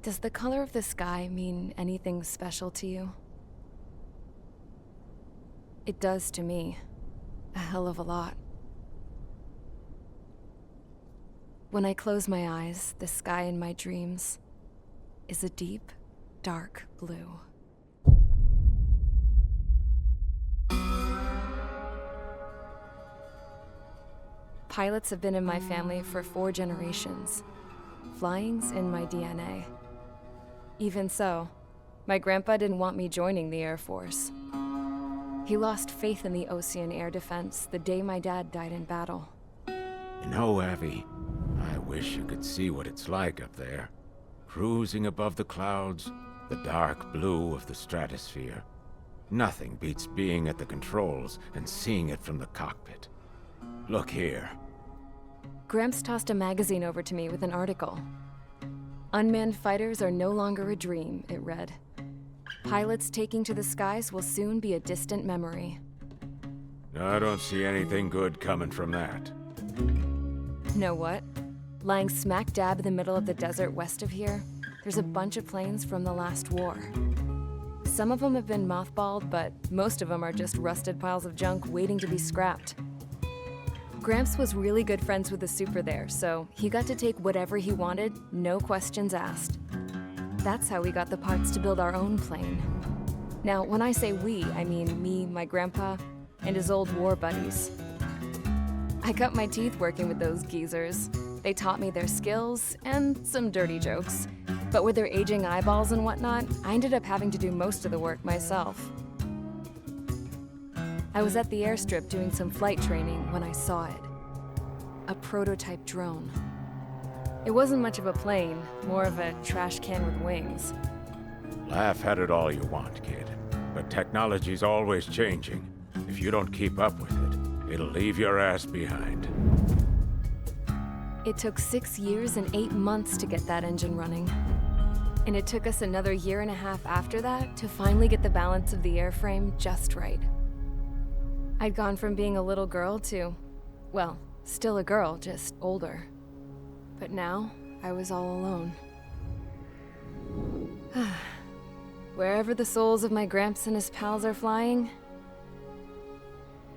Does the color of the sky mean anything special to you? It does to me. A hell of a lot. When I close my eyes, the sky in my dreams is a deep, dark blue. Pilots have been in my family for 4 generations. Flying's in my DNA. Even so, my grandpa didn't want me joining the Air Force. He lost faith in the ocean air defense the day my dad died in battle. You know, Abby, I wish you could see what it's like up there. Cruising above the clouds, the dark blue of the stratosphere. Nothing beats being at the controls and seeing it from the cockpit. Look here. Gramps tossed a magazine over to me with an article. Unmanned fighters are no longer a dream, it read. Pilots taking to the skies will soon be a distant memory. I don't see anything good coming from that. Know what? Lying smack dab in the middle of the desert west of here, there's a bunch of planes from the last war. Some of them have been mothballed, but most of them are just rusted piles of junk waiting to be scrapped. Gramps was really good friends with the super there, so he got to take whatever he wanted, no questions asked. That's how we got the parts to build our own plane. Now, when I say we, I mean me, my grandpa, and his old war buddies. I cut my teeth working with those geezers. They taught me their skills and some dirty jokes. But with their aging eyeballs and whatnot, I ended up having to do most of the work myself. I was at the airstrip doing some flight training when I saw it. A prototype drone. It wasn't much of a plane, more of a trash can with wings. Laugh at it all you want, kid. But technology's always changing. If you don't keep up with it, it'll leave your ass behind. It took 6 years and 8 months to get that engine running. And it took us another 1.5 years after that to finally get the balance of the airframe just right. I'd gone from being a little girl to, well, still a girl, just older. But now, I was all alone. Wherever the souls of my Gramps and his pals are flying,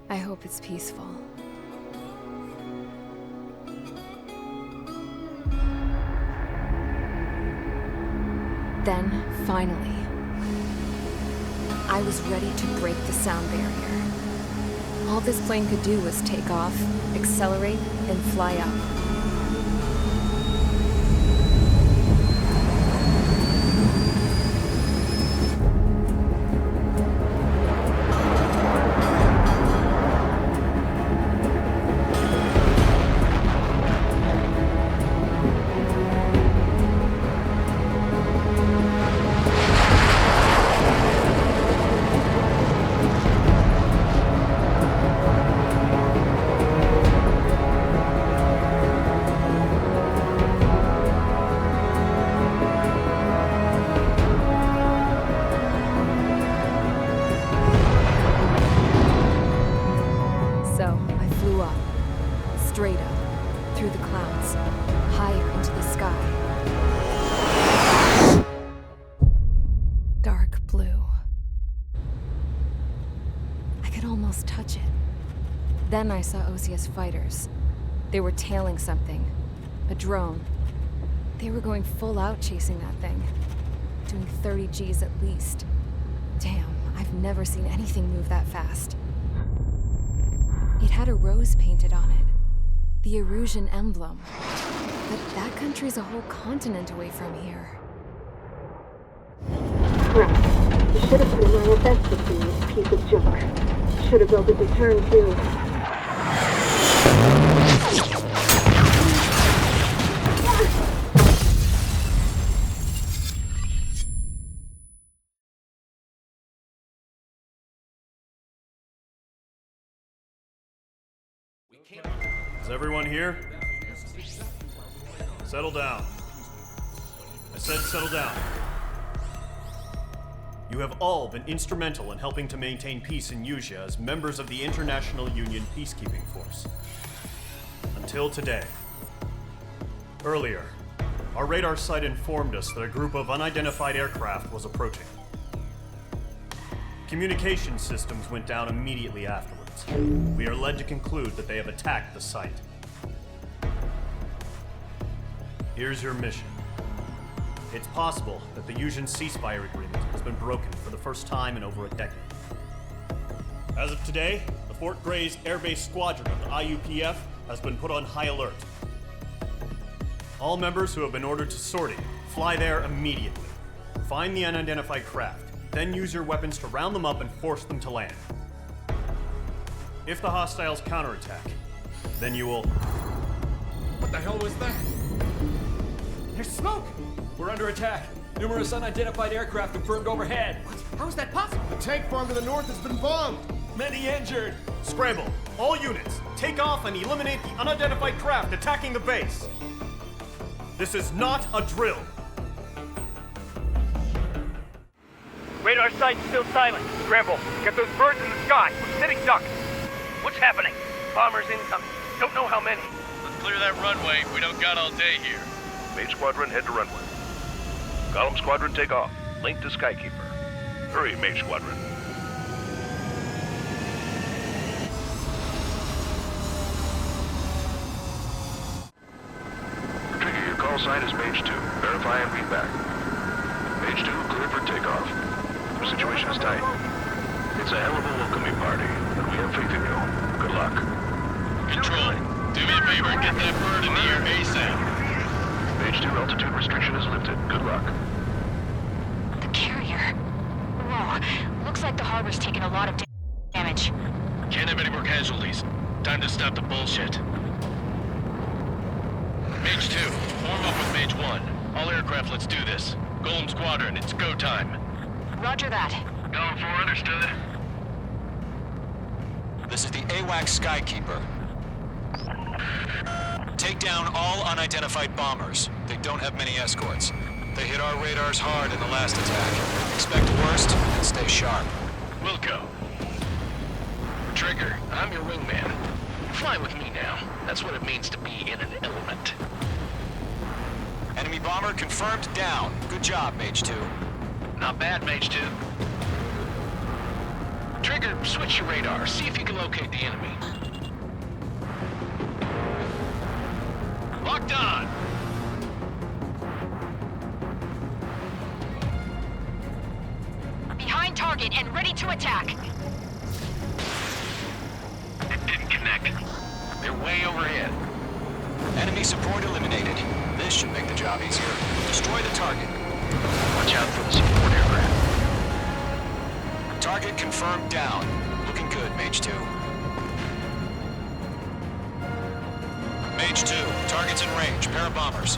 I hope it's peaceful. Then, finally, I was ready to break the sound barrier. All this plane could do was take off, accelerate, and fly up. Straight up, through the clouds, higher into the sky. Dark blue. I could almost touch it. Then I saw OCS fighters. They were tailing something. A drone. They were going full out chasing that thing. Doing 30 Gs at least. Damn, I've never seen anything move that fast. It had a rose painted on it. The Erusian emblem. But that country's a whole continent away from here. Right. You should have put in my event system, this piece of junk. Should have built a deterrent too. Is everyone here? Settle down. I said settle down. You have all been instrumental in helping to maintain peace in Usea as members of the International Union Peacekeeping Force. Until today. Earlier, our radar site informed us that a group of unidentified aircraft was approaching. Communication systems went down immediately afterwards. We are led to conclude that they have attacked the site. Here's your mission. It's possible that the Yuuzhan ceasefire agreement has been broken for the first time in over a decade. As of today, the Fort Grays Air Base Squadron of the IUPF has been put on high alert. All members who have been ordered to sortie, fly there immediately. Find the unidentified craft, then use your weapons to round them up and force them to land. If the hostiles counterattack, then you will... What the hell was that? There's smoke! We're under attack. Numerous unidentified aircraft confirmed overhead. What? How is that possible? The tank farm to the north has been bombed. Many injured. Scramble! All units, take off and eliminate the unidentified craft attacking the base! This is not a drill! Radar site's still silent. Scramble. Get those birds in the sky. We're sitting ducks. What's happening? Bombers incoming. Don't know how many. Let's clear that runway. We don't got all day here. Mage Squadron, head to runway. Column Squadron, take off. Link to Skykeeper. Hurry, Mage Squadron. Trigger, your call sign is Mage 2. Verify and read back. Mage 2, clear for takeoff. The situation is tight. It's a hell of a welcoming party, but we have faith in you. Good luck. Control, do me a favor and get that bird in the air ASAP. Mage 2, altitude restriction is lifted. Good luck. The carrier. Whoa. Looks like the harbor's taken a lot of damage. Can't have any more casualties. Time to stop the bullshit. Mage 2, form up with Mage 1. All aircraft, let's do this. Golem Squadron, it's go time. Roger that. Going for, understood. This is the AWAC Skykeeper. Take down all unidentified bombers. They don't have many escorts. They hit our radars hard in the last attack. Expect the worst and stay sharp. Wilco. Trigger, I'm your wingman. Fly with me now. That's what it means to be in an element. Enemy bomber confirmed down. Good job, Mage 2. Not bad, Mage 2. Trigger, switch your radar. See if you can locate the enemy. Locked on! Behind target and ready to attack. It didn't connect. They're way overhead. Enemy support eliminated. This should make the job easier. Destroy the target. Watch out for the support aircraft. Target confirmed down. Looking good, Mage 2. Mage 2, target's in range. Pair of bombers.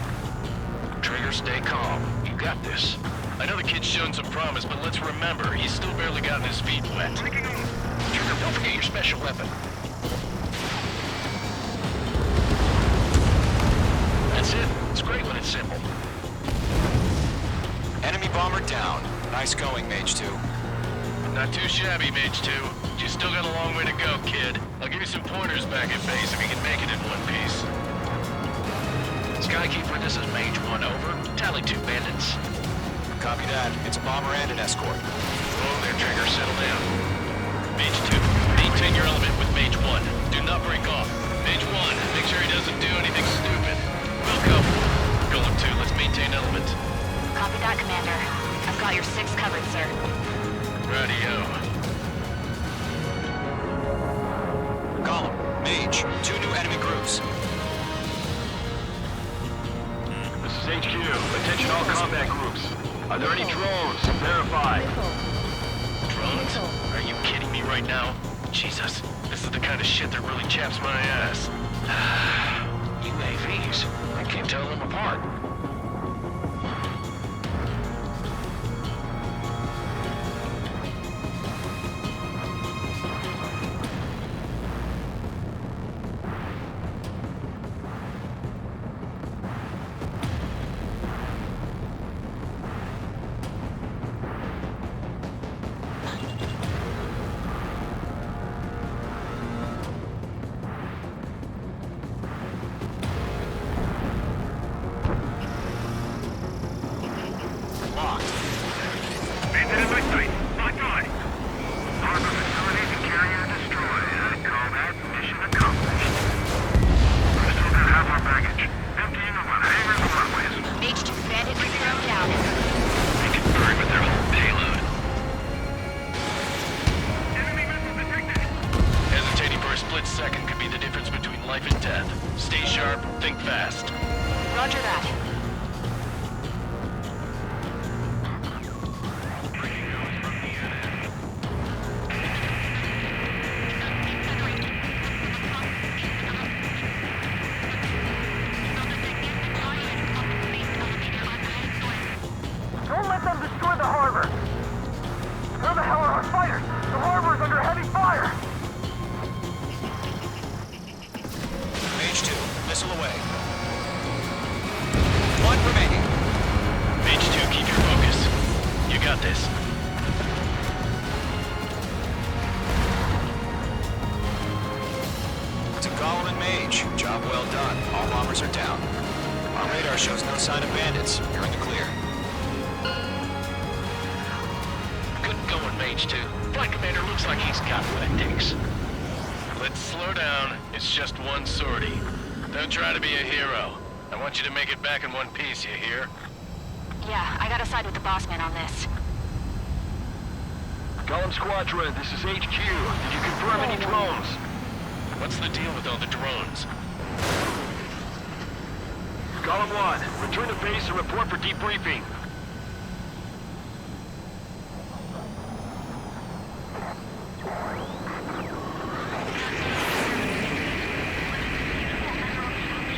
Trigger, stay calm. You got this. I know the kid's shown some promise, but let's remember, he's still barely gotten his feet wet. Trigger, don't forget your special weapon. That's it. It's great when it's simple. Enemy bomber down. Nice going, Mage 2. Not too shabby, Mage 2. You still got a long way to go, kid. I'll give you some pointers back at base if you can make it in one piece. Skykeeper, this is Mage 1, over. Tally 2 bandits. Copy that. It's a bomber and an escort. Whoa there, Trigger. Settle down. Mage 2, maintain your element with Mage 1. Do not break off. Mage 1, make sure he doesn't do anything stupid. Wilco. Golem 2, let's maintain element. Copy that, Commander. I've got your 6 covered, sir. Radio. Column, Mage, 2 new enemy groups. This is HQ. Attention all combat groups. Are there any drones? Verify. Drones? Are you kidding me right now? Jesus, this is the kind of shit that really chaps my ass. UAVs. I can't tell them apart. Roger that. Don't let them destroy the harbor! Where the hell are our fighters? The harbor is under heavy fire! Mage 2, missile away. 1 remaining. Mage 2, keep your focus. You got this. To Golem and Mage, job well done. All bombers are down. Our radar shows no sign of bandits. You're in the clear. Good going, Mage 2. Flight Commander looks like he's got what it takes. Let's slow down. It's just one sortie. Don't try to be a hero. I want you to make it back in one piece, you hear? Yeah, I gotta side with the boss man on this. Golem Squadron, this is HQ. Did you confirm any drones? What's the deal with all the drones? Golem 1, return to base and report for debriefing.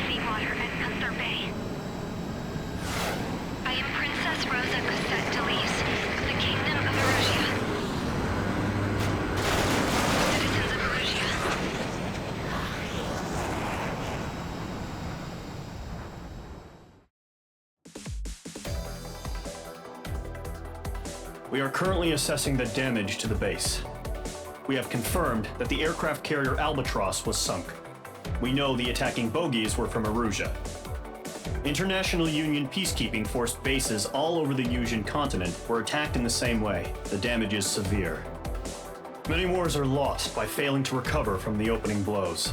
Seawater at Gunther Bay. I am Princess Rosa Cassette Delise, the Kingdom of Erusia. Citizens of Erusia. We are currently assessing the damage to the base. We have confirmed that the aircraft carrier Albatross was sunk. We know the attacking bogies were from Erusia. International Union peacekeeping force bases all over the Yusian continent were attacked in the same way. The damage is severe. Many wars are lost by failing to recover from the opening blows.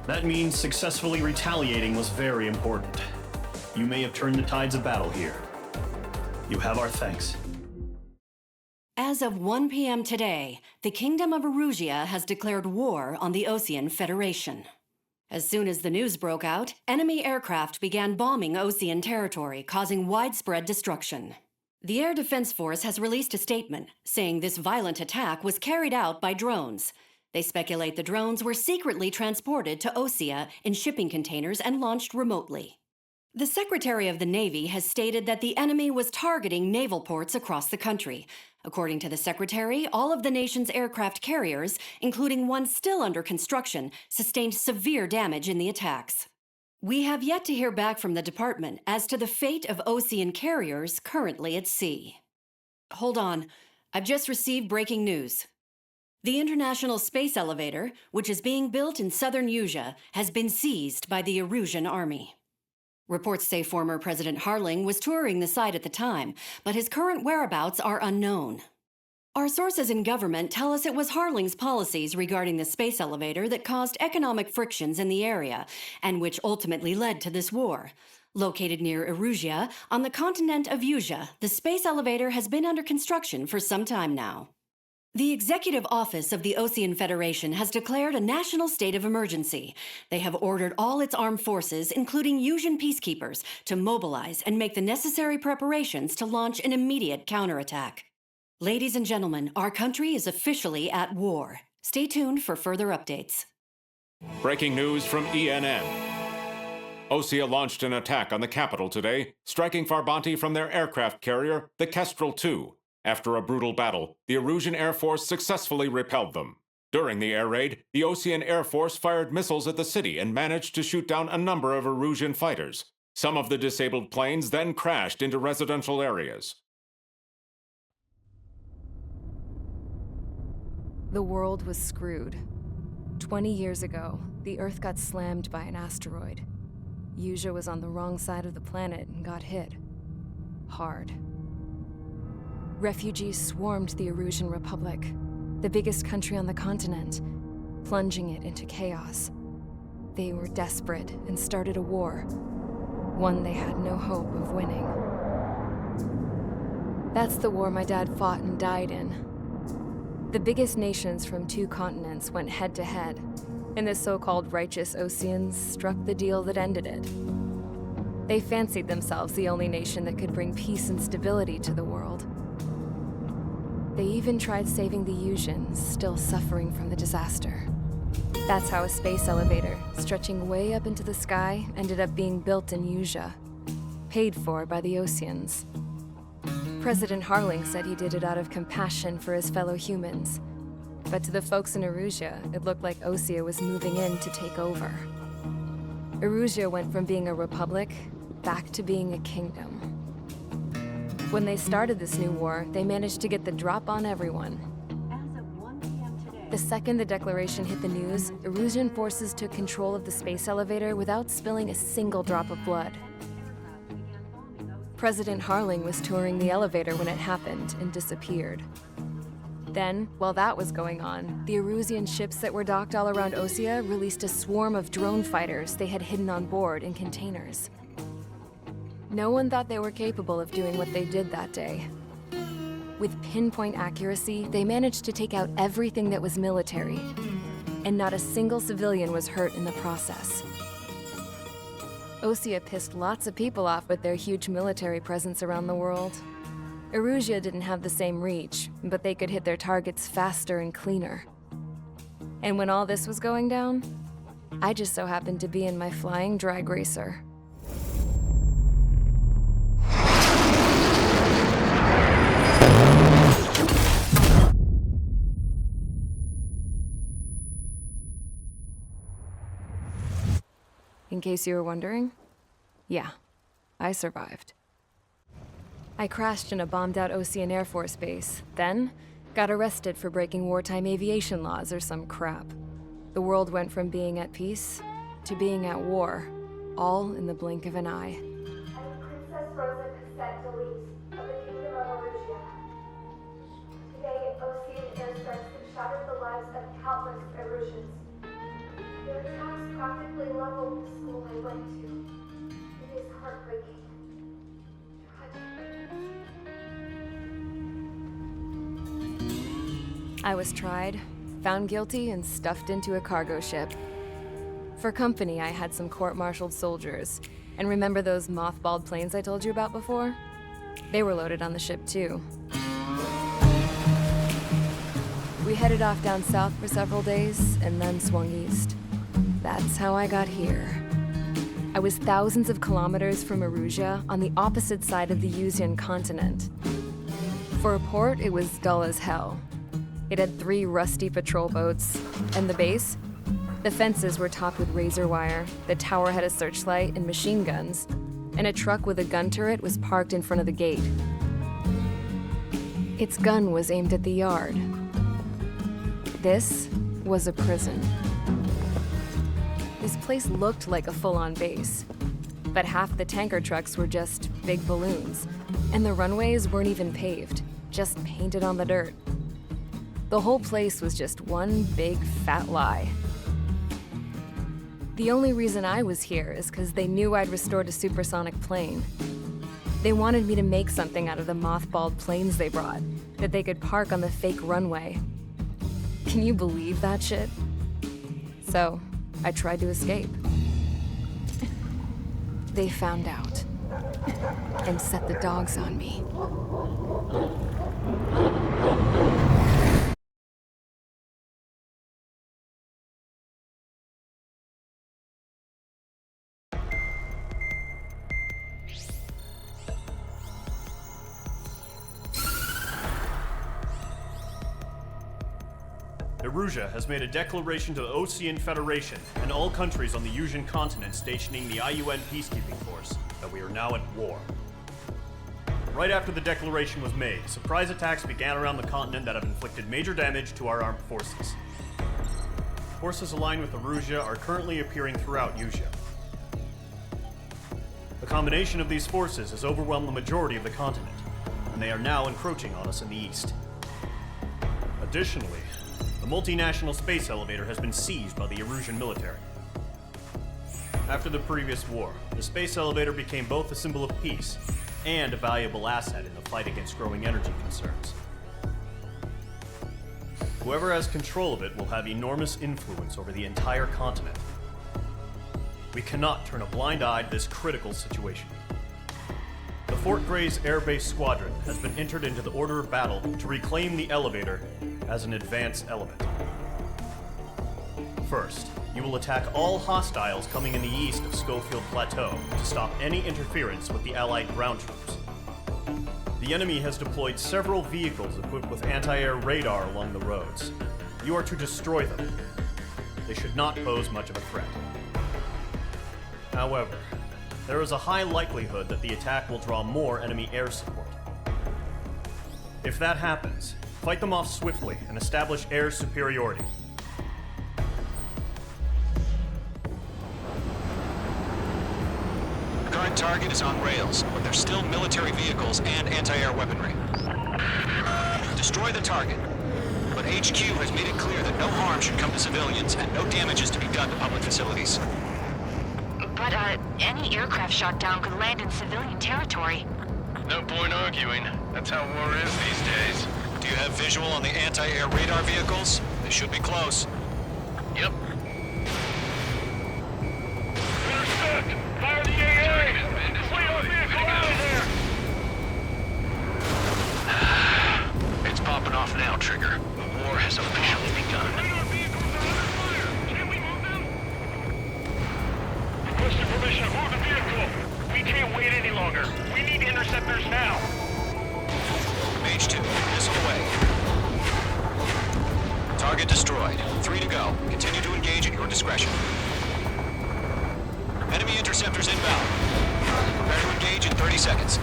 That means successfully retaliating was very important. You may have turned the tides of battle here. You have our thanks. As of 1 p.m. today, the Kingdom of Erusia has declared war on the Osean Federation. As soon as the news broke out, enemy aircraft began bombing Osean territory, causing widespread destruction. The Air Defense Force has released a statement saying this violent attack was carried out by drones. They speculate the drones were secretly transported to Osea in shipping containers and launched remotely. The Secretary of the Navy has stated that the enemy was targeting naval ports across the country. According to the Secretary, all of the nation's aircraft carriers, including one still under construction, sustained severe damage in the attacks. We have yet to hear back from the department as to the fate of Osean carriers currently at sea. Hold on, I've just received breaking news. The International Space Elevator, which is being built in southern Yusia, has been seized by the Erusian army. Reports say former President Harling was touring the site at the time, but his current whereabouts are unknown. Our sources in government tell us it was Harling's policies regarding the space elevator that caused economic frictions in the area, and which ultimately led to this war. Located near Erusia, on the continent of Yusia, the space elevator has been under construction for some time now. The Executive Office of the Osean Federation has declared a national state of emergency. They have ordered all its armed forces, including Yusian peacekeepers, to mobilize and make the necessary preparations to launch an immediate counterattack. Ladies and gentlemen, our country is officially at war. Stay tuned for further updates. Breaking news from ENN. Osea launched an attack on the capital today, striking Farbanti from their aircraft carrier, the Kestrel II. After a brutal battle, the Erusian Air Force successfully repelled them. During the air raid, the Osean Air Force fired missiles at the city and managed to shoot down a number of Erusian fighters. Some of the disabled planes then crashed into residential areas. The world was screwed. 20 years ago, the Earth got slammed by an asteroid. Yusia was on the wrong side of the planet and got hit. Hard. Refugees swarmed the Erusian Republic, the biggest country on the continent, plunging it into chaos. They were desperate and started a war, one they had no hope of winning. That's the war my dad fought and died in. The biggest nations from 2 continents went head-to-head, and the so-called righteous Oseans struck the deal that ended it. They fancied themselves the only nation that could bring peace and stability to the world. They even tried saving the Usians, still suffering from the disaster. That's how a space elevator, stretching way up into the sky, ended up being built in Usia, paid for by the Oseans. President Harling said he did it out of compassion for his fellow humans. But to the folks in Erusia, it looked like Osea was moving in to take over. Erusia went from being a republic back to being a kingdom. When they started this new war, they managed to get the drop on everyone. As of 1 p.m. today, The second the declaration hit the news, Erusian forces took control of the space elevator without spilling a single drop of blood. President Harling was touring the elevator when it happened and disappeared. Then, while that was going on, the Erusian ships that were docked all around Osea released a swarm of drone fighters they had hidden on board in containers. No one thought they were capable of doing what they did that day. With pinpoint accuracy, they managed to take out everything that was military, and not a single civilian was hurt in the process. Osea pissed lots of people off with their huge military presence around the world. Erusia didn't have the same reach, but they could hit their targets faster and cleaner. And when all this was going down, I just so happened to be in my flying drag racer. In case you were wondering, yeah, I survived. I crashed in a bombed-out Osean Air Force base, then got arrested for breaking wartime aviation laws or some crap. The world went from being at peace to being at war, all in the blink of an eye. I'm Princess Rosa Cassette Delise of the Kingdom of Erusia. Today, Osean airstrikes have shattered the lives of countless Erusians. Their attacks practically leveled the school I went to. It is heartbreaking. I was tried, found guilty, and stuffed into a cargo ship. For company, I had some court-martialed soldiers. And remember those mothballed planes I told you about before? They were loaded on the ship, too. We headed off down south for several days, and then swung east. That's how I got here. I was thousands of kilometers from Erusia, on the opposite side of the Usian continent. For a port, it was dull as hell. It had 3 rusty patrol boats, and the base? The fences were topped with razor wire, the tower had a searchlight and machine guns, and a truck with a gun turret was parked in front of the gate. Its gun was aimed at the yard. This was a prison. This place looked like a full-on base, but half the tanker trucks were just big balloons, and the runways weren't even paved, just painted on the dirt. The whole place was just one big fat lie. The only reason I was here is because they knew I'd restored a supersonic plane. They wanted me to make something out of the mothballed planes they brought, that they could park on the fake runway. Can you believe that shit? So, I tried to escape. They found out, and set the dogs on me. Erusia has made a declaration to the Osean Federation and all countries on the Usian continent stationing the IUN peacekeeping force that we are now at war. Right after the declaration was made, surprise attacks began around the continent that have inflicted major damage to our armed forces. Forces aligned with Erusia are currently appearing throughout Usia. The combination of these forces has overwhelmed the majority of the continent, and they are now encroaching on us in the east. Additionally, the multinational space elevator has been seized by the Erusian military. After the previous war, the space elevator became both a symbol of peace and a valuable asset in the fight against growing energy concerns. Whoever has control of it will have enormous influence over the entire continent. We cannot turn a blind eye to this critical situation. The Fort Gray's Air Base Squadron has been entered into the order of battle to reclaim the elevator as an advance element. First, you will attack all hostiles coming in the east of Schofield Plateau to stop any interference with the Allied ground troops. The enemy has deployed several vehicles equipped with anti-air radar along the roads. You are to destroy them. They should not pose much of a threat. However, there is a high likelihood that the attack will draw more enemy air support. If that happens, fight them off swiftly and establish air superiority. The current target is on rails, but there's still military vehicles and anti-air weaponry. Destroy the target, but HQ has made it clear that no harm should come to civilians and no damage is to be done to public facilities. But, any aircraft shot down could land in civilian territory. No point arguing. That's how war is these days. Do you have visual on the anti-air radar vehicles? They should be close. Yep. Intercept! Fire the AA! Complete our vehicle out of there! It's popping off now, Trigger. The war has officially begun. Requesting permission to move the vehicle. We can't wait any longer. We need interceptors now. Mage 2, missile away. Target destroyed. 3 to go. Continue to engage at your discretion. Enemy interceptors inbound. Prepare to engage in 30 seconds.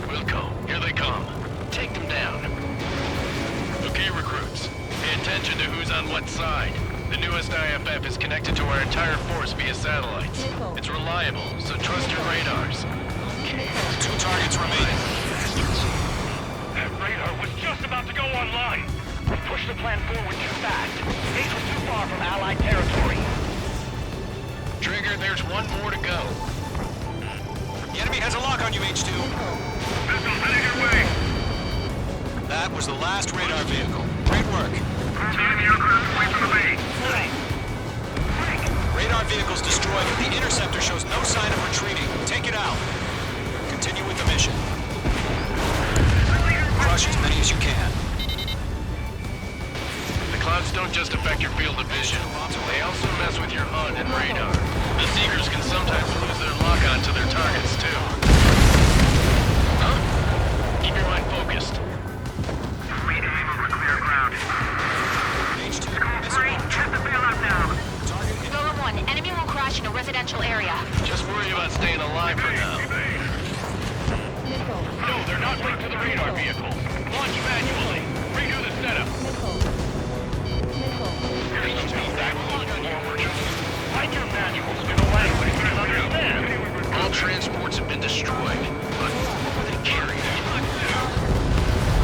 Wilco, here they come. Take them down. Okay, recruits. Pay attention to who's on what side. The newest IFF is connected to our entire force via satellites. It's reliable, so trust your radars. 2 targets remaining. That radar was just about to go online. We pushed the plan forward too fast. Gate was too far from Allied territory. Trigger, there's one more to go. The enemy has a lock on you, H2. Missiles heading your way. That was the last radar vehicle. Great work. Enemy aircraft away from the base. Radar vehicles destroyed, but the interceptor shows no sign of retreating. Take it out. Continue with the mission. Crush as many as you can. The clouds don't just affect your field of vision. They also mess with your HUD and radar. The Seekers can sometimes lose their lock-on to their targets, too. Huh? Keep your mind focused. We aim over clear ground. H2, Check the bailout now. Golem 1, enemy will crash in a residential area. Just worry about staying alive for now. No, they're not linked to the radar vehicle. Launch manually. Redo the setup. Here's some feedback. Like your manuals to the language you understand. All transports have been destroyed, but they carry it.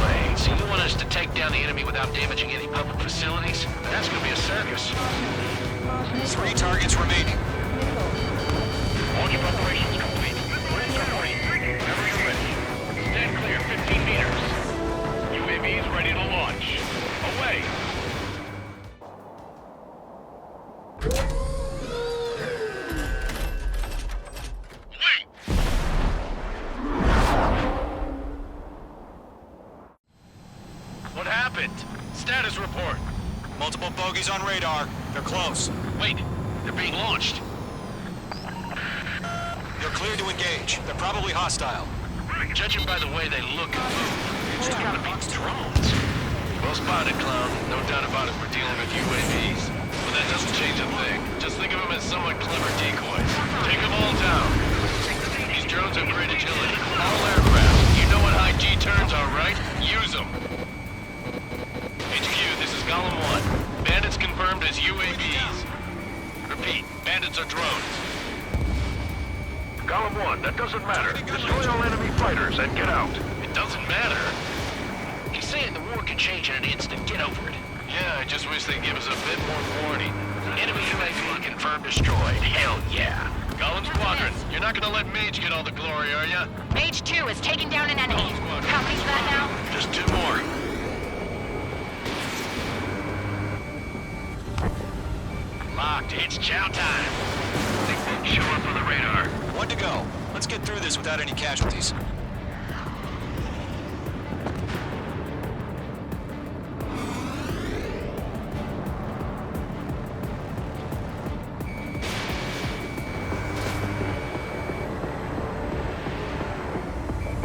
Wait, so you want us to take down the enemy without damaging any public facilities? That's gonna be a circus. 3 targets remaining. Launch preparations complete. Ready. Whenever you're ready. Stand clear 15 meters. UAVs ready to launch. Away. What happened? Status report. Multiple bogies on radar. They're close. Wait, they're being launched. You're cleared to engage. They're probably hostile. Judging by the way they look and move, it's gotta be drones. Well spotted, clown. No doubt about it, we're dealing with UAVs. But that doesn't change a thing. Just think of them as somewhat clever decoys. Take them all down. These drones have great agility. All aircraft. You know what high G turns are, right? Use them. HQ, this is Golem 1. Bandits confirmed as UAVs. Repeat, bandits are drones. Golem 1, that doesn't matter. Destroy all enemy fighters and get out. It doesn't matter. He's saying the war can change in an instant. Get over it. Yeah, I just wish they'd give us a bit more warning. Enemy UAV confirmed destroyed. Hell yeah. Golem Squadron, you're not gonna let Mage get all the glory, are ya? Mage 2 is taking down an enemy. How many's that now? Just 2 more. Locked. It's chow time. Show up on the radar. One to go. Let's get through this without any casualties.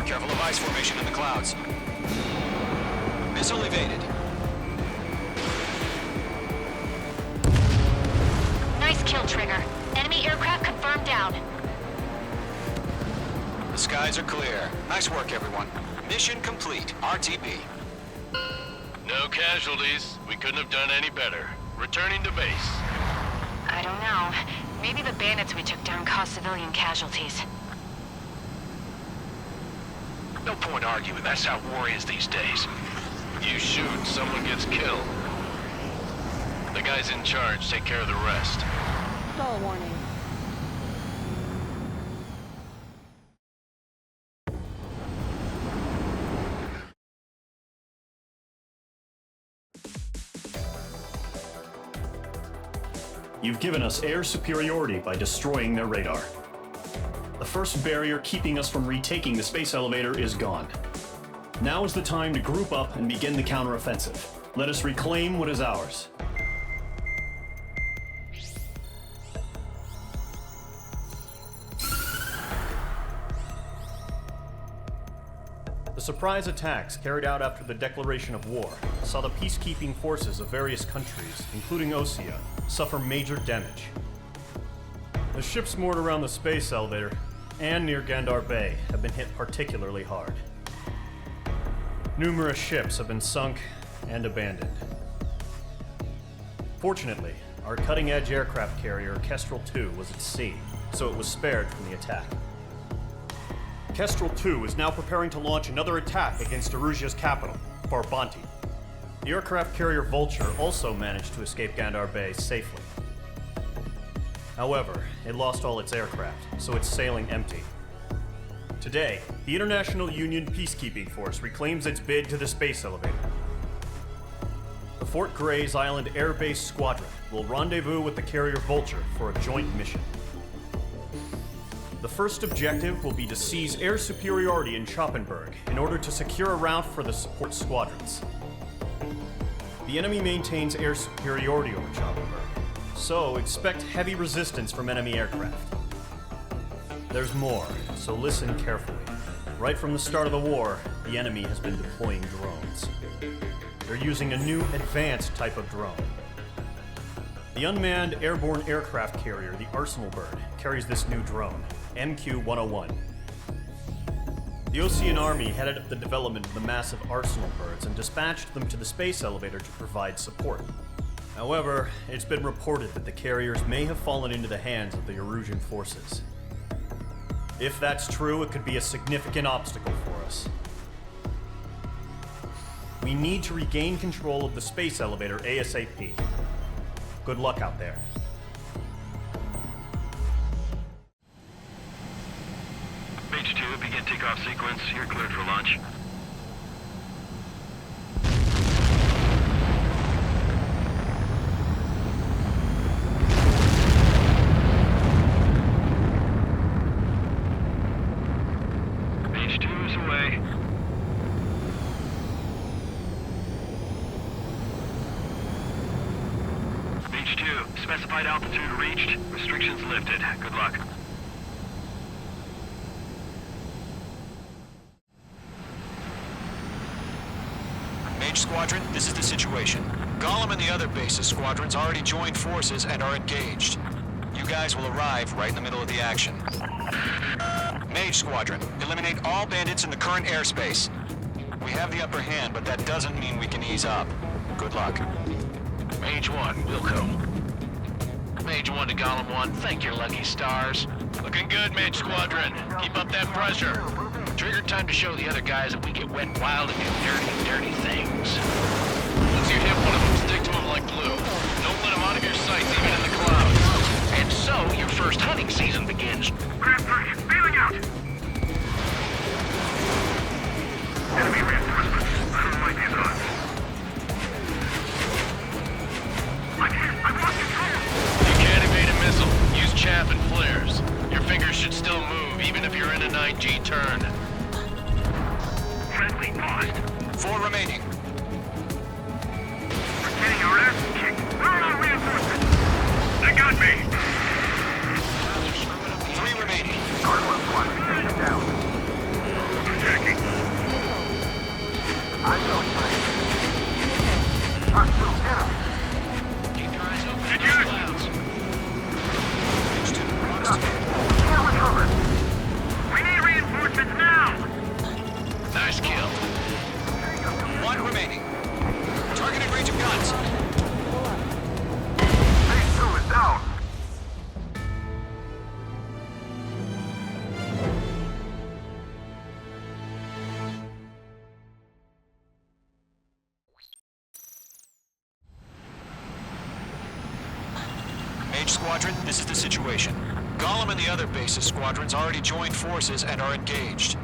Careful of ice formation in the clouds. Missile evaded. Nice kill, Trigger. Enemy aircraft confirmed down. The skies are clear. Nice work, everyone. Mission complete. RTB. No casualties. We couldn't have done any better. Returning to base. I don't know. Maybe the bandits we took down caused civilian casualties. No point arguing. That's how war is these days. You shoot, someone gets killed. The guys in charge take care of the rest. Stall warning. You've given us air superiority by destroying their radar. The first barrier keeping us from retaking the space elevator is gone. Now is the time to group up and begin the counteroffensive. Let us reclaim what is ours. The surprise attacks carried out after the declaration of war saw the peacekeeping forces of various countries, including Osea, suffer major damage. The ships moored around the space elevator and near Gandar Bay have been hit particularly hard. Numerous ships have been sunk and abandoned. Fortunately, our cutting-edge aircraft carrier Kestrel II was at sea, so it was spared from the attack. Kestrel II is now preparing to launch another attack against Erusia's capital, Farbanti. The aircraft carrier Vulture also managed to escape Gandar Bay safely. However, it lost all its aircraft, so it's sailing empty. Today, the International Union Peacekeeping Force reclaims its bid to the space elevator. The Fort Grays Island Air Base Squadron will rendezvous with the carrier Vulture for a joint mission. The first objective will be to seize air superiority in Schoppenberg in order to secure a route for the support squadrons. The enemy maintains air superiority over Schoppenberg, so expect heavy resistance from enemy aircraft. There's more, so listen carefully. Right from the start of the war, the enemy has been deploying drones. They're using a new advanced type of drone. The unmanned airborne aircraft carrier, the Arsenal Bird, carries this new drone, MQ-101. The Osean Army headed up the development of the massive Arsenal Birds and dispatched them to the space elevator to provide support. However, it's been reported that the carriers may have fallen into the hands of the Erusian forces. If that's true, it could be a significant obstacle for us. We need to regain control of the space elevator ASAP. Good luck out there. Mage 2, begin takeoff sequence. You're cleared for launch. Mage 2 is away. Mage 2, specified altitude reached. Restrictions lifted. Good luck. Mage Squadron, this is the situation. Gollum and the other base's squadrons already joined forces and are engaged. You guys will arrive right in the middle of the action. Mage Squadron, eliminate all bandits in the current airspace. We have the upper hand, but that doesn't mean we can ease up. Good luck. Mage 1, Wilco. Mage 1 to Gollum 1, thank your lucky stars. Looking good, Mage Squadron. Keep up that pressure. Trigger time to show the other guys that we get wet, wild, and do dirty, dirty things. Once you hit one of them, stick to them like glue. Don't let them out of your sights, even in the clouds. And so, your first hunting season begins. Grand Push, bailing out! Enemy reinforcements. I don't like these odds. I'm hit! I've lost control! You can't evade a missile. Use chaff and flare. turn. Friendly lost. 4 remaining. We're getting our ass kicked. Where are our reinforcements? They got me. 3 remaining. Gargoyle squadron, take down. Attacking. I'm going first. Hostile enemy. Keep your eyes open. Did you? Clouds. Can't recover. We need reinforcements now. Nice kill. 1 remaining. Targeting range of guns. Phase 2 is down. Mage Squadron, this is the situation. Gollum and the other base's squadrons already joined forces and are engaged.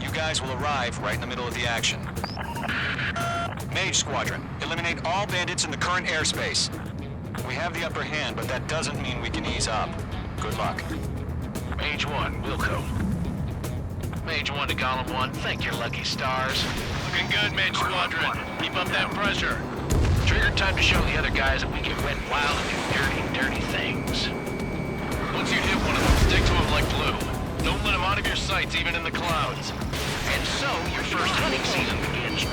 You guys will arrive right in the middle of the action. Mage Squadron, eliminate all bandits in the current airspace. We have the upper hand, but that doesn't mean we can ease up. Good luck. Mage 1, Wilco. Mage 1 to Golem 1, thank your lucky stars. Looking good, Mage Squadron. Keep up that pressure. Trigger time to show the other guys that we can wet wild and do dirty, dirty things. Once you hit one of them, stick to him like glue. Don't let him out of your sights, even in the clouds. And so, your first hunting season begins.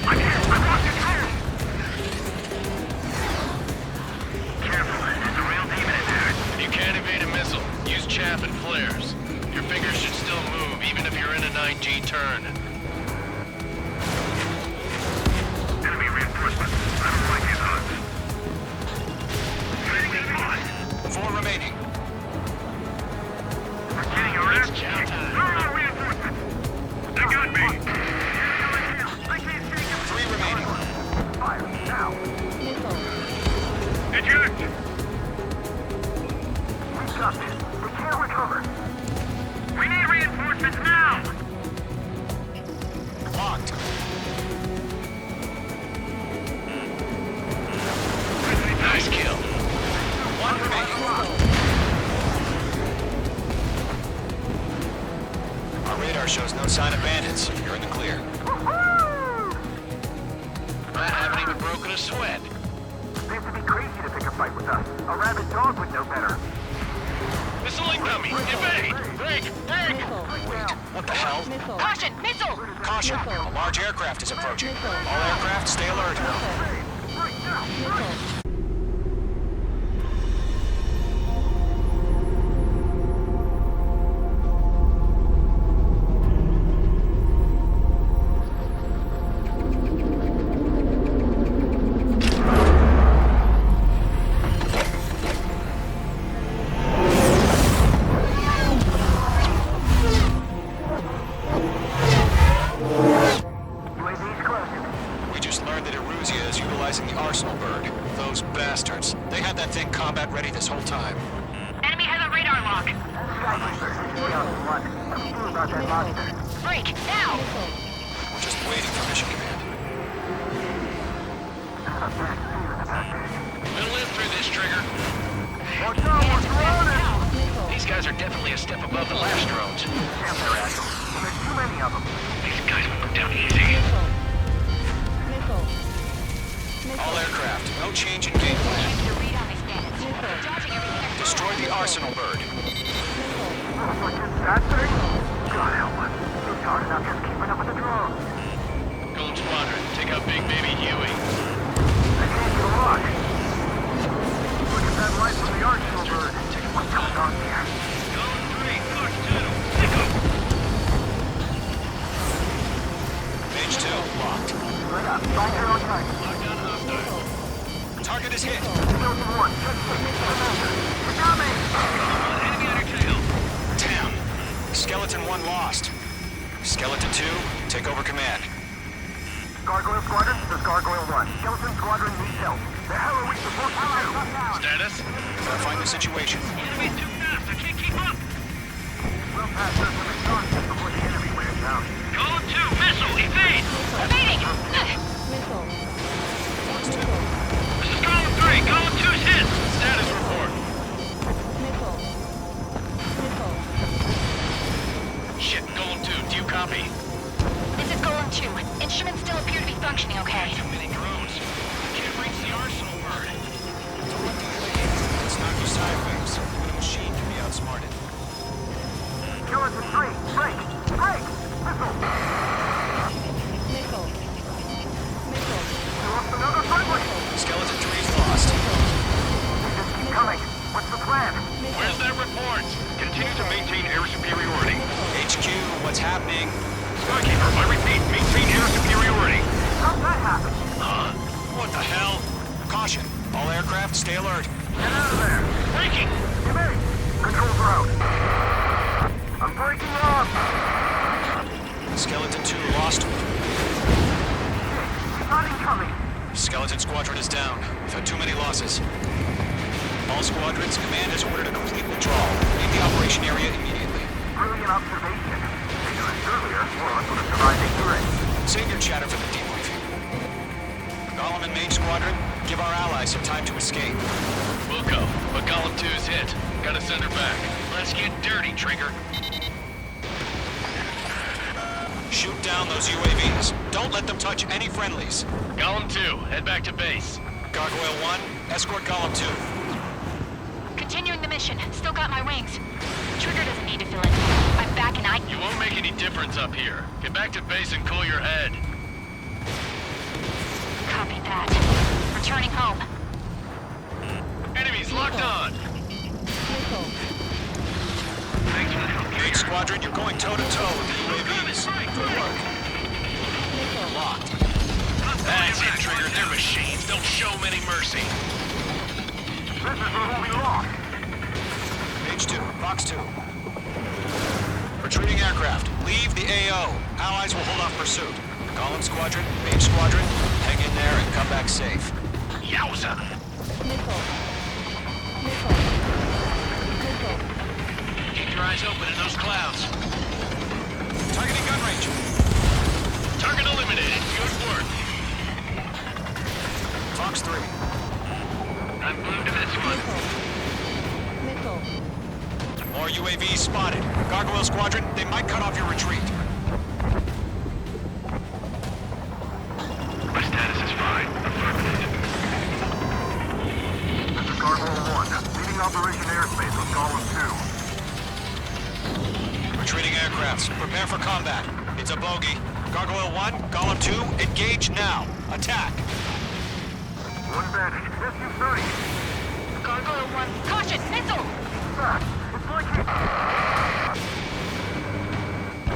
I lost control. Careful, there's a real demon in there. If you can't evade a missile, use chaff and flares. Your fingers should still move, even if you're in a 9G turn. Enemy reinforcements. I don't like these odds. Enemy lost. 4 remaining. We're getting our ass kicked. Where are our reinforcements? They got me. I can't see you. 3 remaining. Fire now. Eject. We've got this. We can't recover. We need reinforcements now. Locked. Nice kill. 1 remaining. Our radar shows no sign of bandits. You're in the clear. I haven't even broken a sweat. They have to be crazy to pick a fight with us. A rabid dog would know better. Missile incoming! Evade! Break! Break! What the hell? Caution! Missile! Caution! A large aircraft is approaching. All aircraft, stay alert. UAV's closing. We just learned that Eruzia is utilizing the Arsenal bird. Those bastards. They had that thing combat ready this whole time. Enemy has a radar lock. Skyscraper, HCAA 1. What do you do about that monster? Break! Now! We're just waiting for mission command. We'll live through this, Trigger. Watch out, what's running? These guys are definitely a step above the last drones. Damn, they're assholes. There's too many of them. These guys will go down easy. All aircraft, no change in game plan. Your read on these bandits. Dodging everything. Destroy the Arsenal bird. That thing? God help us. It's hard enough just keeping up with the drone. Golem Squadron, take out Big Baby Huey. I can't get a lock. Look at that light from the Arsenal bird. What's going on here? Golem 3, Fox 2. Pick up. Mage 2, locked. Right up. Find your own target. Lock down hostile. Target is hit. Skeleton 1, just hit. We're coming. Enemy on your tail. Damn. Skeleton 1 lost. Skeleton 2, take over command. Gargoyle Squadron, this is Gargoyle 1. Skeleton Squadron needs help. The hell are we supposed to do? Status? Verifying the situation. Enemy's too fast. I can't keep up. We'll pass this with exhaustion before the enemy wears out. Golem 2, missile, evade. Evading! This is Golem 3. Golem 2's hit. Status report. Shit, Golem 2, Copy. This is Golem 2. Instruments still appear to be functioning okay. Too many drones. Can't reach the arsenal, bird. Don't let the UAV knock you sideways. Even a machine can be outsmarted. Skeleton 3, break! Break! Missile! Nickel. You lost another friendly! Skeleton 3 is lost. We just keep coming. What's the plan? Where's that report? Continue to maintain air superiority. HQ, what's happening? Skykeeper, I repeat, maintain air superiority. How'd that happen? Huh? What the hell? Caution. All aircraft, stay alert. Get out of there! Breaking! Give me! Controls are out. I'm breaking off! Skeleton 2 lost. Not incoming! Skeleton Squadron is down. We've had too many losses. All squadrons, command has ordered a complete withdrawal. Leave the operation area immediately. Brilliant observation. Ignorance earlier, more of us would have survived ignorance. Save your chatter for the debriefing. Golem and Mage Squadron, give our allies some time to escape. We'll go, but Golem 2's hit. Gotta send her back. Let's get dirty, Trigger. Shoot down those UAVs. Don't let them touch any friendlies. Golem 2, head back to base. Gargoyle 1, escort Golem 2. Continuing the mission. Still got my wings. Trigger doesn't need to fill in. I'm back and You won't make any difference up here. Get back to base and cool your head. Copy that. Returning home. Enemies locked on. Thanks for the help, Mage Squadron, you're going toe-to-toe with the UAVs. Good work. Locked. That's it, Trigger. They're machines. Don't show them any mercy. This is where we lost. Mage 2, Box 2. Retreating aircraft. Leave the AO. Allies will hold off pursuit. Golem Squadron, Mage Squadron, hang in there and come back safe. Yowza! Keep your eyes open in those clouds. Targeting gun range. Target eliminated. Good work. Fox 3. I'm glued to this one. More UAVs spotted. Gargoyle Squadron, they might cut off your retreat. My status is fine. Affirmative. This is Gargoyle 1, leading Operation Airspace with Golem 2. Retreating aircrafts, prepare for combat. It's a bogey. Gargoyle 1, Golem 2, engage now. Attack. One advantage, SU-30. Gargoyle 1. Caution! Missile! Fast. It's like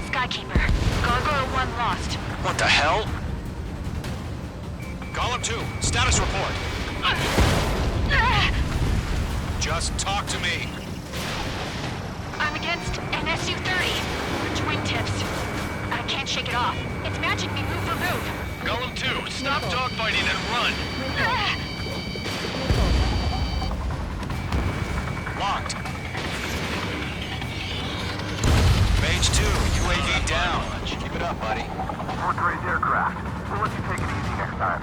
Skykeeper. Gargoyle 1 lost. What the hell? Golem 2, status report. Just talk to me. I'm against an SU-30. Wingtips. I can't shake it off. It's matching me move for move. Golem 2, stop dogfighting and run. Locked. Mage 2, UAV down. Keep it up, buddy. fourth-grade aircraft. We'll let you take it easy next time.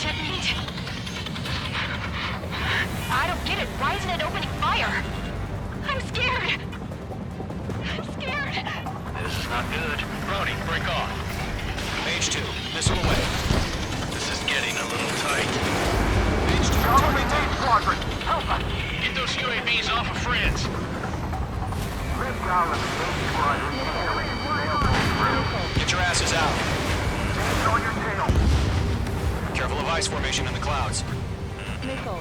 Detonate. I don't get it. Why isn't it opening fire? I'm scared. I'm scared. This is not good. Brody, break off. Mage 2, missile away. This is getting a little tight. Mage 2, Follow me, Mage Squadron. Help us. Get those UAVs off of friends. Live down in the Mage Squadron. get your asses out. Hands on your tail. Careful of ice formation in the clouds. Nickel.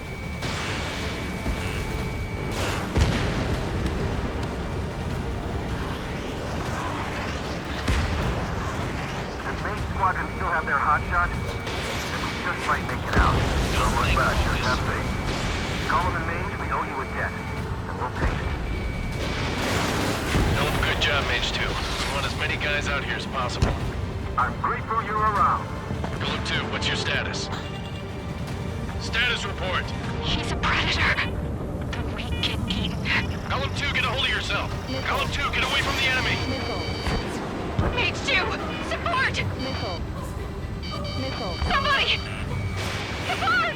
Does Mage Squadron still have their hotshot? Then we just might make it out. Don't look back, just have faith. Golem and Mage, we owe you a debt. And we'll pay it. Hell of a good job, Mage 2. We want as many guys out here as possible. I'm grateful you're around. Golem 2, what's your status? Status report. He's a predator. The weak get eaten. Golem 2, get a hold of yourself. Golem 2, get away from the enemy. Mage 2, support! Nickel. Nickel. Somebody! Support!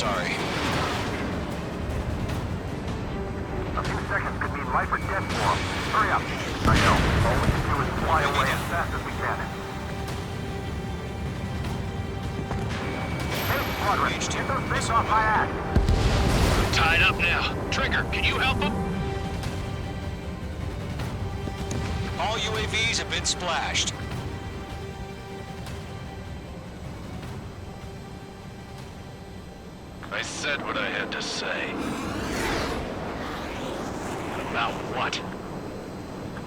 sorry. A few seconds could mean life or death for them. Hurry up. I know. All we can do is fly away as fast as we can. Hey, Squadron, get those things off my act. Tied up now. Trigger, can you help him? All UAVs have been splashed. I said what I had to say. About what?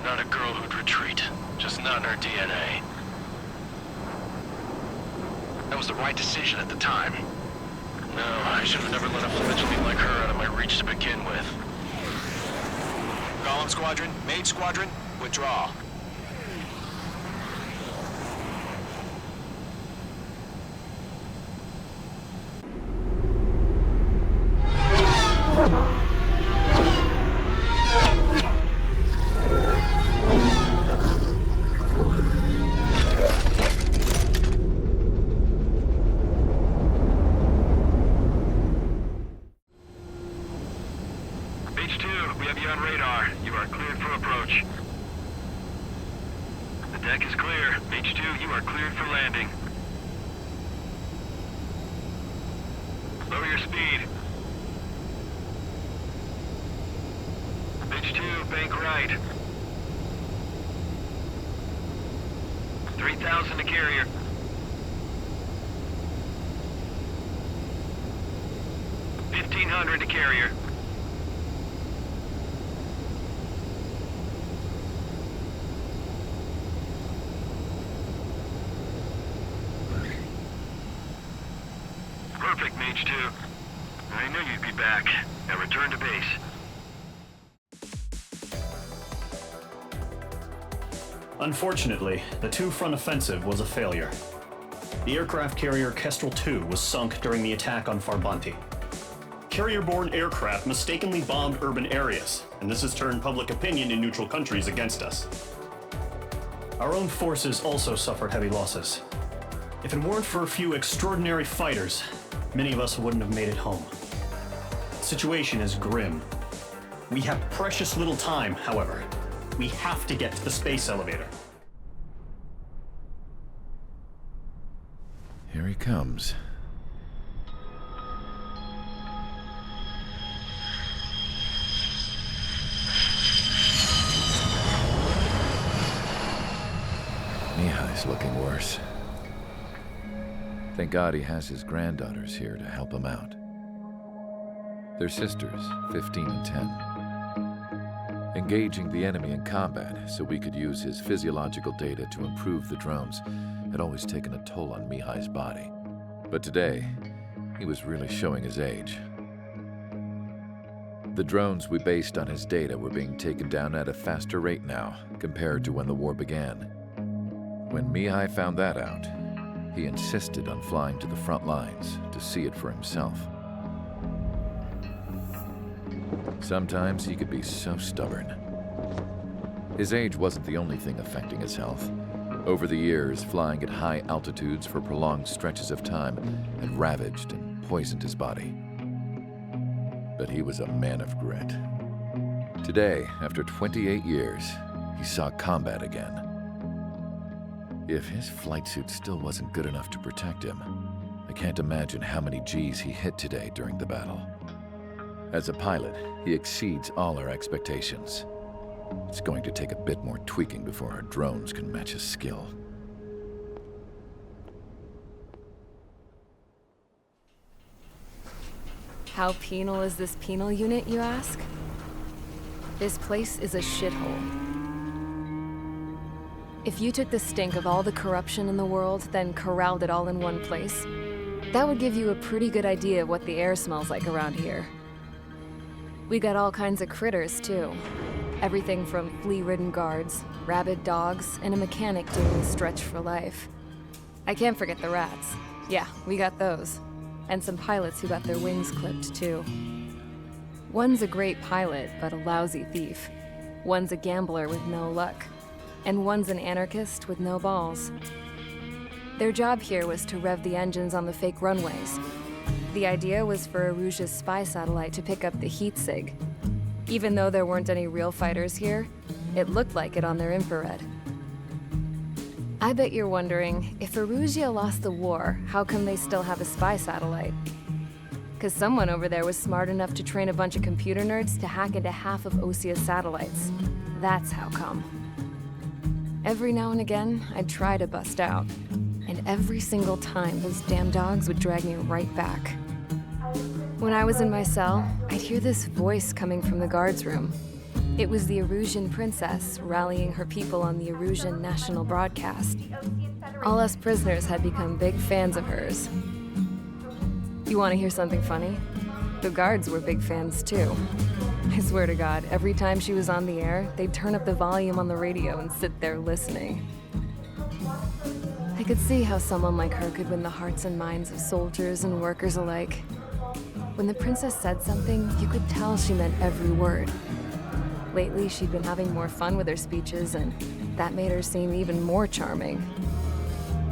Not a girl who'd retreat. Just not in her DNA. That was the right decision at the time. No, I should have never let a fledgling like her out of my reach to begin with. Golem Squadron, Mage Squadron, withdraw. H2, we have you on radar. You are cleared for approach. The deck is clear. H2, you are cleared for landing. Lower your speed. H2, bank right. 3,000 to carrier. $1,500 to carrier. Perfect, Mage 2. I knew you'd be back. Now return to base. Unfortunately, the two-front offensive was a failure. The aircraft carrier Kestrel II was sunk during the attack on Farbanti. Carrier-borne aircraft mistakenly bombed urban areas, and this has turned public opinion in neutral countries against us. Our own forces also suffered heavy losses. If it weren't for a few extraordinary fighters, many of us wouldn't have made it home. The situation is grim. We have precious little time, however. We have to get to the space elevator. Here he comes. Mihai's looking worse. Thank God he has his granddaughters here to help him out. They're sisters, 15 and 10. Engaging the enemy in combat so we could use his physiological data to improve the drones had always taken a toll on Mihai's body. But today, he was really showing his age. The drones we based on his data were being taken down at a faster rate now compared to when the war began. When Mihai found that out, he insisted on flying to the front lines to see it for himself. Sometimes he could be so stubborn. His age wasn't the only thing affecting his health. Over the years, flying at high altitudes for prolonged stretches of time had ravaged and poisoned his body. But he was a man of grit. Today, after 28 years, he saw combat again. If his flight suit still wasn't good enough to protect him, I can't imagine how many G's he hit today during the battle. As a pilot, he exceeds all our expectations. It's going to take a bit more tweaking before our drones can match his skill. How penal is this penal unit, you ask? This place is a shithole. If you took the stink of all the corruption in the world, then corralled it all in one place, that would give you a pretty good idea of what the air smells like around here. We got all kinds of critters, too. Everything from flea-ridden guards, rabid dogs, and a mechanic doing the stretch for life. I can't forget the rats. Yeah, we got those. And some pilots who got their wings clipped, too. One's a great pilot, but a lousy thief. One's a gambler with no luck. And one's an anarchist with no balls. Their job here was to rev the engines on the fake runways. The idea was for Erusia's spy satellite to pick up the heat sig. Even though there weren't any real fighters here, it looked like it on their infrared. I bet you're wondering, if Erusia lost the war, how come they still have a spy satellite? Because someone over there was smart enough to train a bunch of computer nerds to hack into half of Osia's satellites. That's how come. Every now and again, I'd try to bust out. And every single time, those damn dogs would drag me right back. When I was in my cell, I'd hear this voice coming from the guards room. It was the Erusian princess rallying her people on the Erusian national broadcast. All us prisoners had become big fans of hers. You want to hear something funny? The guards were big fans too. I swear to God, every time she was on the air, they'd turn up the volume on the radio and sit there listening. I could see how someone like her could win the hearts and minds of soldiers and workers alike. When the princess said something, you could tell she meant every word. Lately, she'd been having more fun with her speeches, and that made her seem even more charming.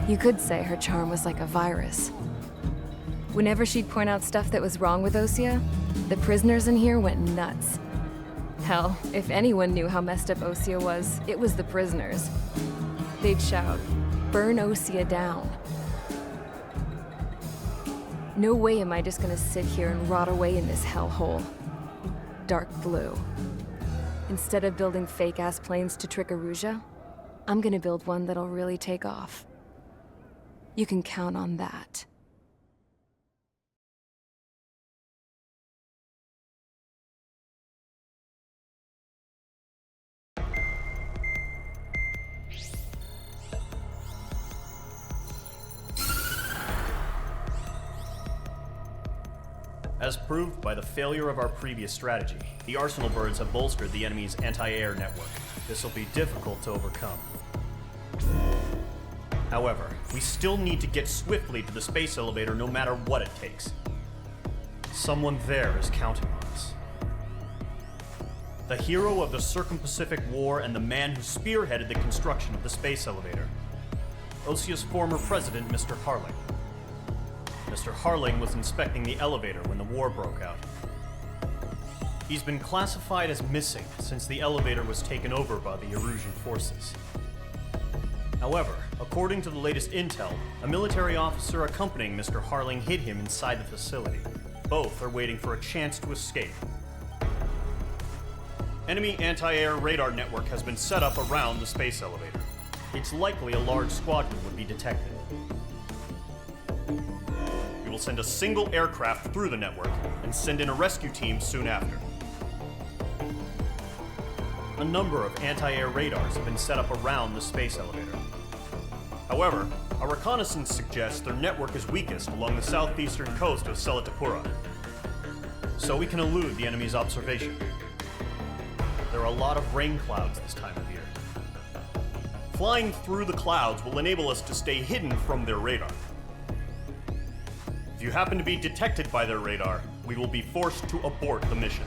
You could say her charm was like a virus. Whenever she'd point out stuff that was wrong with Osia, the prisoners in here went nuts. Hell, if anyone knew how messed up Osia was, it was the prisoners. They'd shout, "Burn Osia down." No way am I just gonna sit here and rot away in this hellhole. Dark blue. Instead of building fake-ass planes to trick Erusia, I'm gonna build one that'll really take off. You can count on that. As proved by the failure of our previous strategy, the Arsenal birds have bolstered the enemy's anti-air network. This will be difficult to overcome. However, we still need to get swiftly to the space elevator no matter what it takes. Someone there is counting on us. The hero of the Circum-Pacific War and the man who spearheaded the construction of the space elevator. Osia's former president, Mr. Harling. Mr. Harling was inspecting the elevator when the war broke out. He's been classified as missing since the elevator was taken over by the Erusian forces. However, according to the latest intel, a military officer accompanying Mr. Harling hid him inside the facility. Both are waiting for a chance to escape. Enemy anti-air radar network has been set up around the space elevator. It's likely a large squadron would be detected. We will send a single aircraft through the network and send in a rescue team soon after. A number of anti-air radars have been set up around the space elevator. However, our reconnaissance suggests their network is weakest along the southeastern coast of Selatapura, so we can elude the enemy's observation. There are a lot of rain clouds this time of year. Flying through the clouds will enable us to stay hidden from their radar. If you happen to be detected by their radar, we will be forced to abort the mission.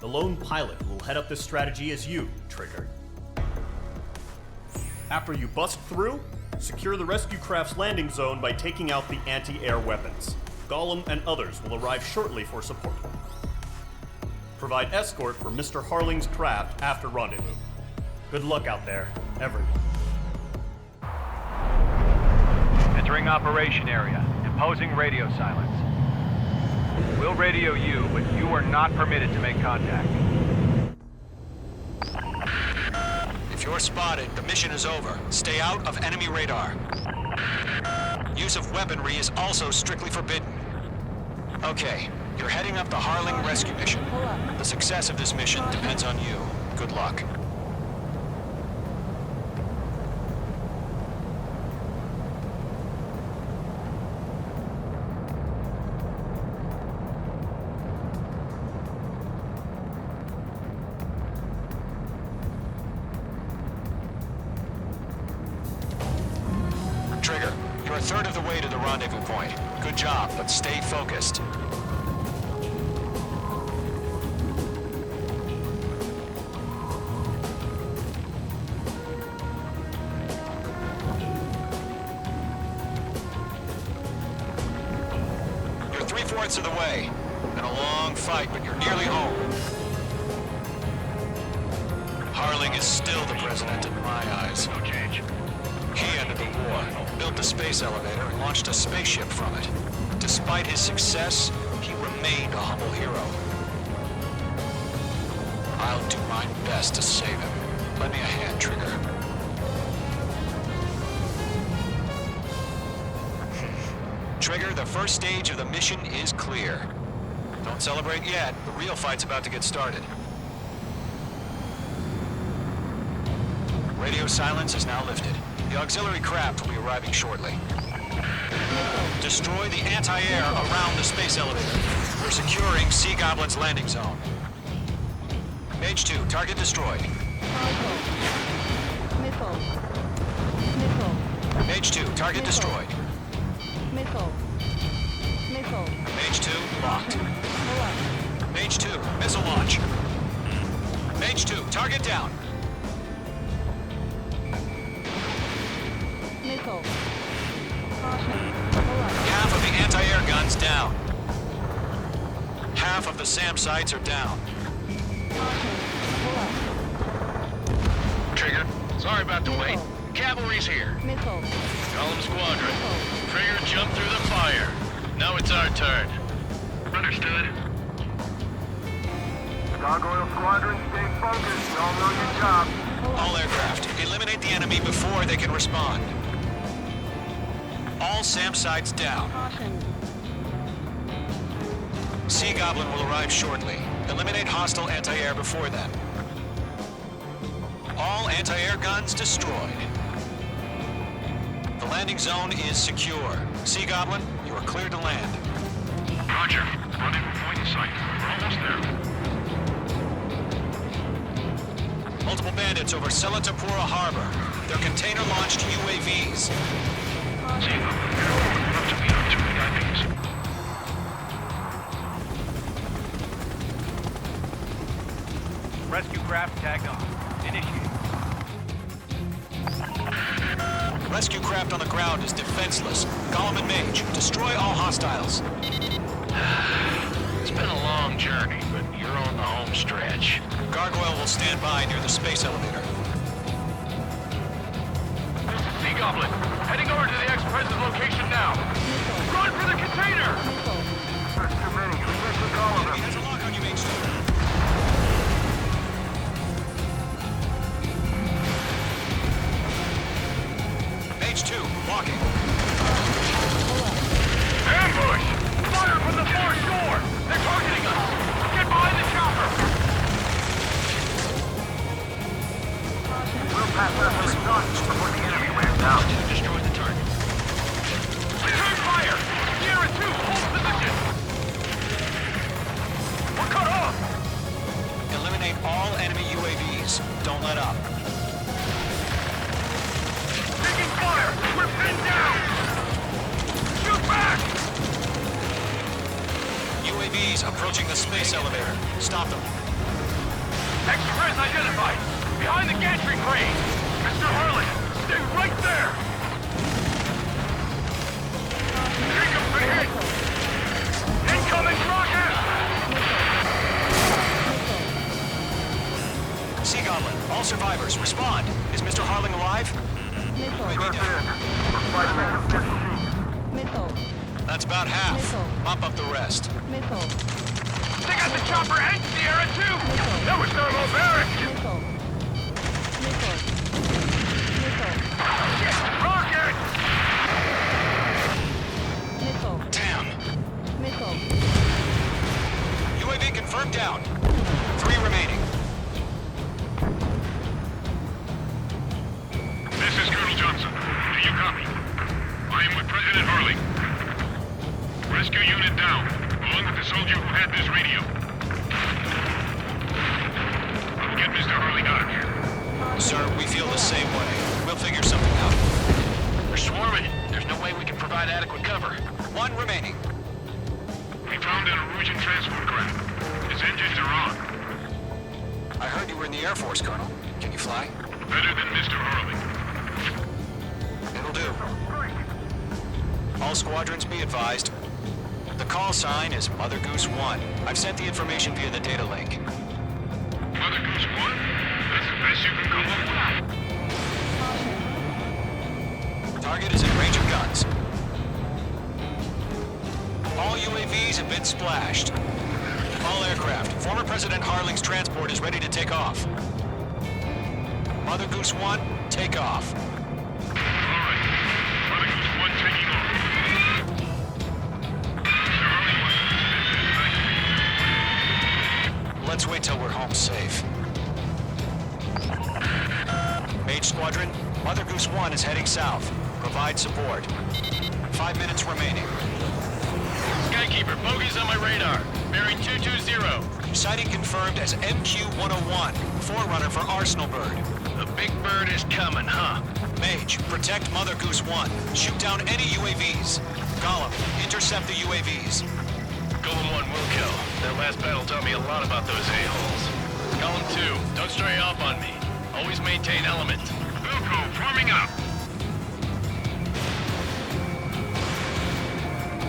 The lone pilot will head up this strategy as you, Trigger. After you bust through, secure the rescue craft's landing zone by taking out the anti-air weapons. Gollum and others will arrive shortly for support. Provide escort for Mr. Harling's craft after rendezvous. Good luck out there, everyone. Entering operation area. Imposing radio silence. We'll radio you, but you are not permitted to make contact. If you're spotted, the mission is over. Stay out of enemy radar. Use of weaponry is also strictly forbidden. Okay, you're heading up the Harling rescue mission. The success of this mission depends on you. Good luck. Trigger, you're a third of the way to the rendezvous point. Good job, but stay focused. minutes of the way. Been a long fight, but you're nearly home. Harling is still the president in my eyes. No change. He ended the war, built the space elevator, and launched a spaceship from it. Despite his success, he remained a humble hero. I'll do my best to save him. Lend me a hand, Trigger. Trigger, the first stage of the mission is clear. Don't celebrate yet. The real fight's about to get started. Radio silence is now lifted. The auxiliary craft will be arriving shortly. Destroy the anti-air around the space elevator. We're securing Sea Goblin's landing zone. Mage 2, target destroyed. Missile. Mage 2, target destroyed. Missile. Mage 2, locked. Mage 2, missile launch. Mage 2, target down. Missile. Half of the anti-air guns down. Half of the SAM sites are down. Trigger, sorry about the wait. Cavalry's here. Missile. Column squadron. Trigger jumped through the fire. Now it's our turn. Understood. Gargoyle Squadron, stay focused. Y'all know your job. All aircraft, eliminate the enemy before they can respond. All SAM sites down. Sea Goblin will arrive shortly. Eliminate hostile anti-air before then. All anti-air guns destroyed. The landing zone is secure. Sea Goblin, you are cleared to land. Roger. Running point in sight. We're almost there. Multiple bandits over Selatapura Harbor. They're container-launched UAVs. Sea Goblin, you're up to meet our two VIPs. Rescue craft tagged on. Initiate. Rescue craft on the ground is defenseless. Gollum and Mage, destroy all hostiles. It's been a long journey, but you're on the home stretch. Gargoyle will stand by near the space elevator. Sea Goblin, heading over to the ex-president's location now. Run for the container! There's too many. We can't take all of them. There's a lock on you, Mage 2. Mage 2, walking. Ambush! Fire from the far shore! They're targeting us! Get behind the chopper! We'll pass that launch before the enemy wears out. Destroy the target. Return fire! Sierra 2, hold position! We're cut off! Eliminate all enemy UAVs. Don't let up. Taking fire! We're pinned down! Shoot back! UAVs approaching the space elevator. Stop them. Ex-pres identified! Behind the gantry crane! Mr. Harlan, stay right there! Take him for hit! Incoming rocket! Sea Goblin, all survivors, respond. Is Mr. Harling alive? Missile. That's about half. Mop up the rest. Missile. They got the chopper and Sierra too! That was their Maverick! Shit! Rocket! Damn. UAV confirmed down. 3 remaining. This is Colonel Johnson. Do you copy? I am with President Harling. Rescue unit down, along with the soldier who had this radio. I'll get Mr. Harling out of here. Sir, we feel the same way. We'll figure something out. We're swarming. There's no way we can provide adequate cover. 1 remaining. We found an Erusian transport craft. Its engines are on. I heard you were in the Air Force, Colonel. Can you fly? Better than Mr. Harling. It'll do. All squadrons be advised. The call sign is Mother Goose 1. I've sent the information via the data link. Mother Goose 1? That's the best you can come up with. Target is in range of guns. All UAVs have been splashed. All aircraft. Former President Harling's transport is ready to take off. Mother Goose 1, take off. All right. Mother Goose 1 taking off. Let's wait till we're home safe. Mage Squadron, Mother Goose 1 is heading south. Provide support. 5 minutes remaining. Skykeeper, bogeys on my radar. Bearing 220. Sighting confirmed as MQ-101, forerunner for Arsenal Bird. The big bird is coming, huh? Mage, protect Mother Goose 1. Shoot down any UAVs. Gollum, intercept the UAVs. Golem 1 will kill. That last battle taught me a lot about those a-holes. Golem 2, don't stray off on me. Always maintain element. Wilco, forming up.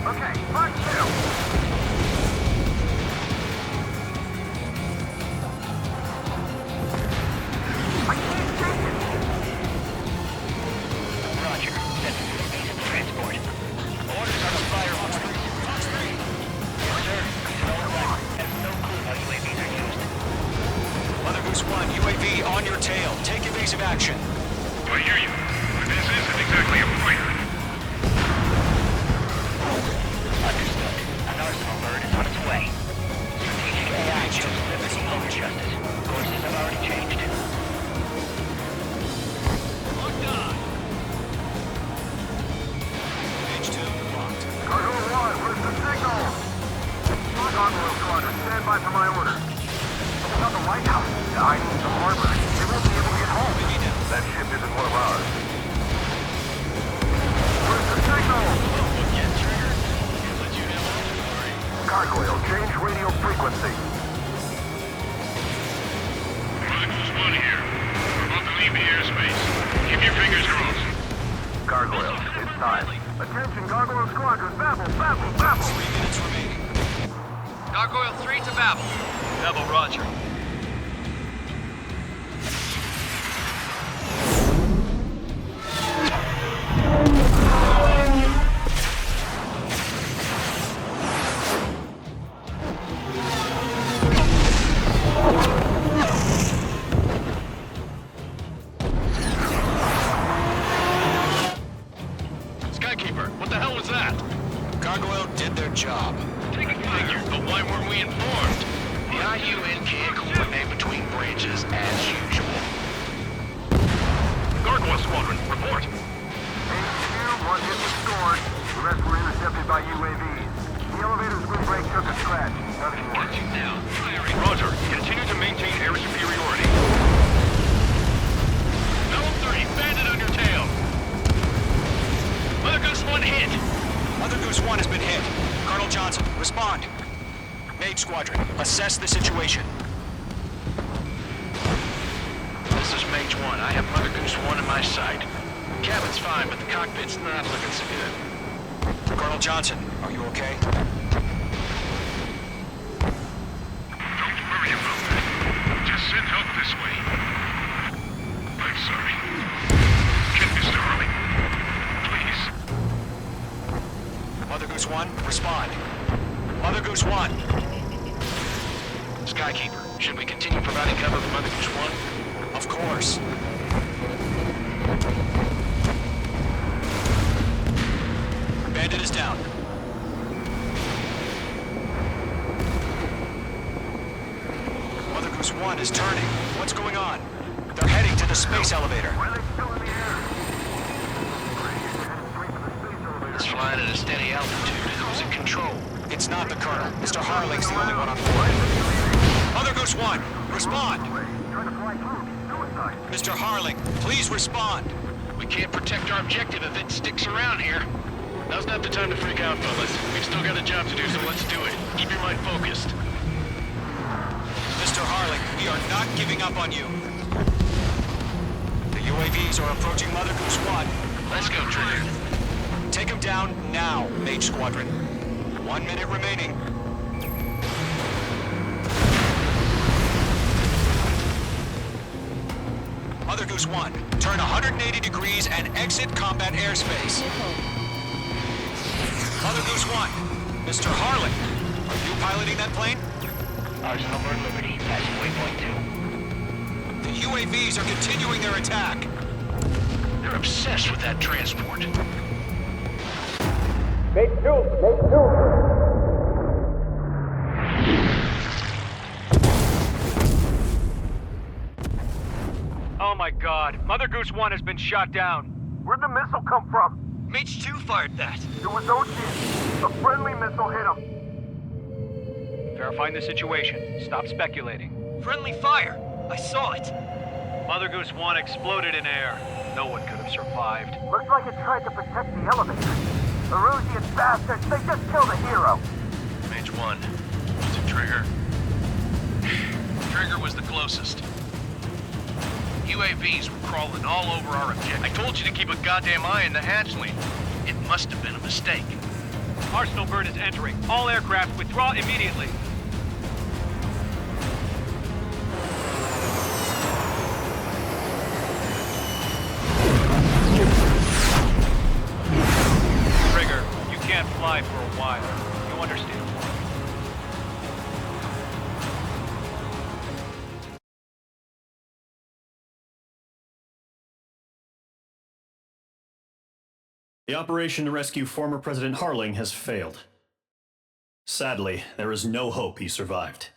Okay, mark 2. I can't take it. Roger. That's decent transport. Orders are to fire on Fox 3. Yes, sir. No effect. Have no clue how UAVs are used. Mother Goose 1, UAV on your tail. Take evasive action. I hear you. But this isn't exactly a fighter. Understood. An Arsenal bird is on its way. HCAA chose liberty over justice. Courses have already changed. Locked on. Mage 2, locked. Cargo 1, where's the signal? Cargo Squadron, stand by for my order. What about the White House? The ID the harbor. They won't be able to get home. That ship isn't one of ours. Where's the signal? Get trigger. Can't let you have all the glory. Gargoyle, change radio frequency. Mother Goose 1 here. We're about to leave the airspace. Keep your fingers crossed. Gargoyle, it's time. Attention, Gargoyle Squadron, babble, babble, babble. 3 minutes remaining. Gargoyle 3 to Babel. Babel, roger. Skykeeper, what the hell was that? Gargoyle did their job. Figured, but why weren't we informed? The IUN can't coordinate between branches as usual. Gargoyle Squadron, report. HQ, 1 hit was scored. The rest were intercepted by UAVs. The elevator's wind brake took a scratch. Nothing more. Roger, continue to maintain air superiority. Golem 3, bandit on your tail. Mother Goose 1 hit. Mother Goose 1 has been hit. Colonel Johnson, respond. Mage Squadron, assess the situation. This is Mage 1. I have Mother Goose 1 in my sight. Cabin's fine, but the cockpit's not looking so good. Colonel Johnson, are you okay? Don't worry about that. Just send help this way. I'm sorry. Get Mr. Harley. Please. Mother Goose 1, respond. Mother Goose 1. Skykeeper, should we continue providing cover for Mother Goose 1? Of course. Bandit is down. Mother Goose 1 is turning. What's going on? They're heading to the space elevator. Why are they still in the air? It's flying at a steady altitude. Who's in control? It's not the Colonel. Mr. Harling's the only one on board. Mother Goose 1, respond! Mr. Harling, please respond! We can't protect our objective if it sticks around here. Now's not the time to freak out, fellas. We've still got a job to do, so let's do it. Keep your mind focused. Mr. Harling, we are not giving up on you. The UAVs are approaching Mother Goose 1. Let's go, Trigger. Take them down now, Mage Squadron. 1 minute remaining. Mother Goose 1, turn 180 degrees and exit combat airspace. Mother Goose 1, Mr. Harlan, are you piloting that plane? Arsenal Bird Liberty, passing waypoint 2. The UAVs are continuing their attack. They're obsessed with that transport. Mate 2, Mate 2. Oh my god, Mother Goose 1 has been shot down. Where'd the missile come from? Mage 2 fired that. It was Ocean. A friendly missile hit him. Verifying the situation. Stop speculating. Friendly fire. I saw it. Mother Goose 1 exploded in air. No one could have survived. Looks like it tried to protect the elevator. Erusian bastards, they just killed a hero. Mage 1. Was it Trigger? Trigger was the closest. UAVs were crawling all over our objective. I told you to keep a goddamn eye on the hatchling. It must have been a mistake. Arsenal Bird is entering. All aircraft withdraw immediately. Trigger, you can't fly for a while. You understand? The operation to rescue former President Harling has failed. Sadly, there is no hope he survived.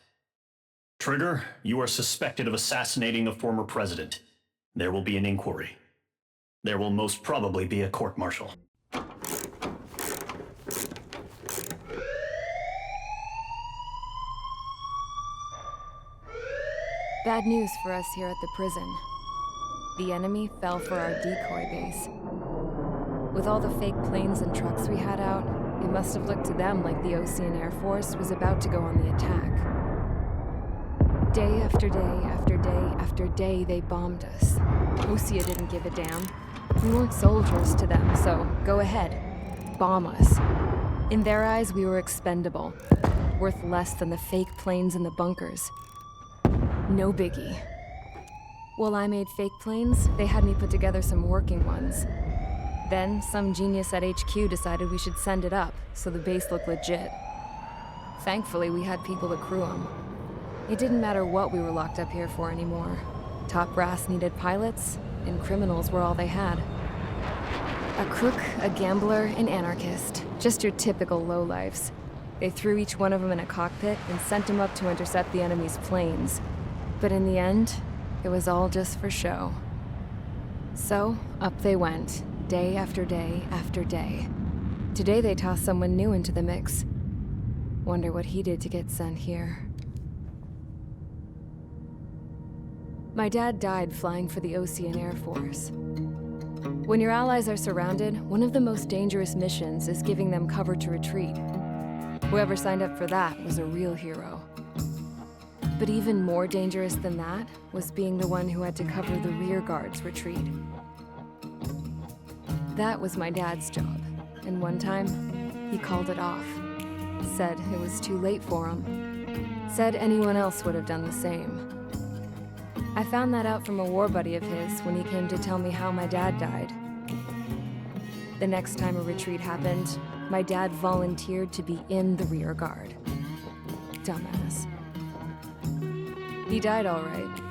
Trigger, you are suspected of assassinating the former president. There will be an inquiry. There will most probably be a court-martial. Bad news for us here at the prison. The enemy fell for our decoy base. With all the fake planes and trucks we had out, it must have looked to them like the Ocean Air Force was about to go on the attack. Day after day after day after day, they bombed us. Osea didn't give a damn. We weren't soldiers to them, so go ahead. Bomb us. In their eyes, we were expendable. Worth less than the fake planes in the bunkers. No biggie. While I made fake planes, they had me put together some working ones. Then, some genius at HQ decided we should send it up, so the base looked legit. Thankfully, we had people to crew them. It didn't matter what we were locked up here for anymore. Top brass needed pilots, and criminals were all they had. A crook, a gambler, an anarchist. Just your typical lowlifes. They threw each one of them in a cockpit and sent them up to intercept the enemy's planes. But in the end, it was all just for show. So, up they went. Day after day after day. Today they tossed someone new into the mix. Wonder what he did to get sent here. My dad died flying for the Ocean Air Force. When your allies are surrounded, one of the most dangerous missions is giving them cover to retreat. Whoever signed up for that was a real hero. But even more dangerous than that was being the one who had to cover the rear guard's retreat. That was my dad's job, and one time, he called it off. Said it was too late for him. Said anyone else would have done the same. I found that out from a war buddy of his when he came to tell me how my dad died. The next time a retreat happened, my dad volunteered to be in the rear guard. Dumbass. He died all right.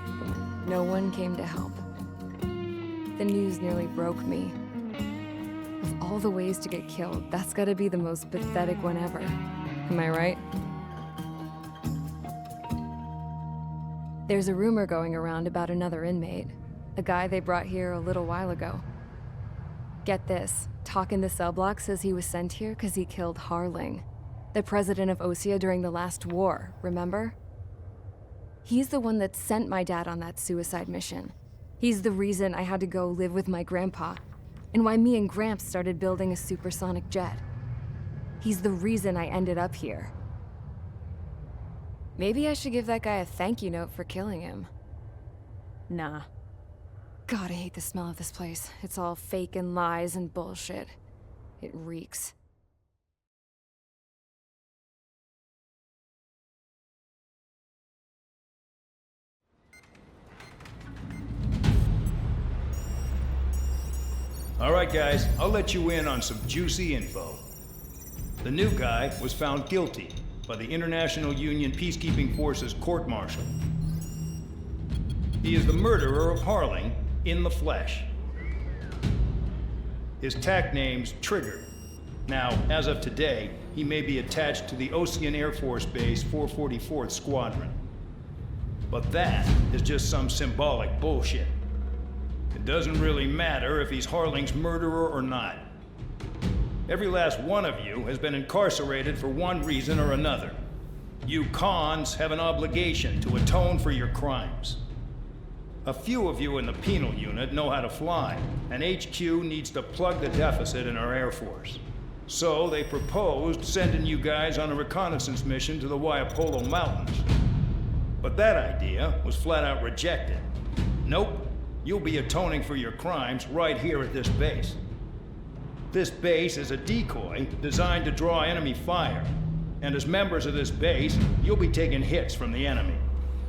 No one came to help. The news nearly broke me. Of all the ways to get killed, that's gotta be the most pathetic one ever. Am I right? There's a rumor going around about another inmate. A guy they brought here a little while ago. Get this, talk in the cell block says he was sent here because he killed Harling, the president of Osea during the last war, remember? He's the one that sent my dad on that suicide mission. He's the reason I had to go live with my grandpa, and why me and Gramps started building a supersonic jet. He's the reason I ended up here. Maybe I should give that guy a thank you note for killing him. Nah. God, I hate the smell of this place. It's all fake and lies and bullshit. It reeks. All right, guys, I'll let you in on some juicy info. The new guy was found guilty by the International Union Peacekeeping Forces court-martial. He is the murderer of Harling in the flesh. His TAC name's Trigger. Now, as of today, he may be attached to the Ocean Air Force Base 444th Squadron. But that is just some symbolic bullshit. It doesn't really matter if he's Harling's murderer or not. Every last one of you has been incarcerated for one reason or another. You cons have an obligation to atone for your crimes. A few of you in the penal unit know how to fly, and HQ needs to plug the deficit in our Air Force. So they proposed sending you guys on a reconnaissance mission to the Waiapolo Mountains. But that idea was flat out rejected. Nope, you'll be atoning for your crimes right here at this base. This base is a decoy designed to draw enemy fire, and as members of this base, you'll be taking hits from the enemy.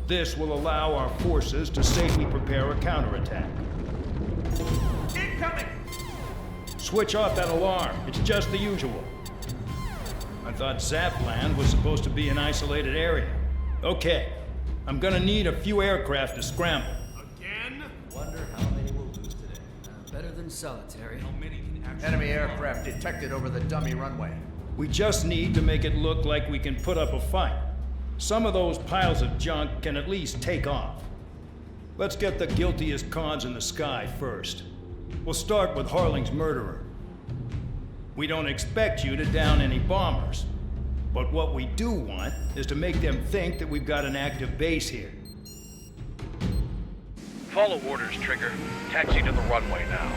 This will allow our forces to safely prepare a counterattack. Incoming! Switch off that alarm. It's just the usual. I thought Zapland was supposed to be an isolated area. Okay, I'm gonna need a few aircraft to scramble. Again? Wonder how many we'll lose today. Better than solitary. How many can actually... Enemy aircraft detected over the dummy runway. We just need to make it look like we can put up a fight. Some of those piles of junk can at least take off. Let's get the guiltiest cons in the sky first. We'll start with Harling's murderer. We don't expect you to down any bombers, but what we do want is to make them think that we've got an active base here. Follow orders, Trigger. Taxi to the runway now.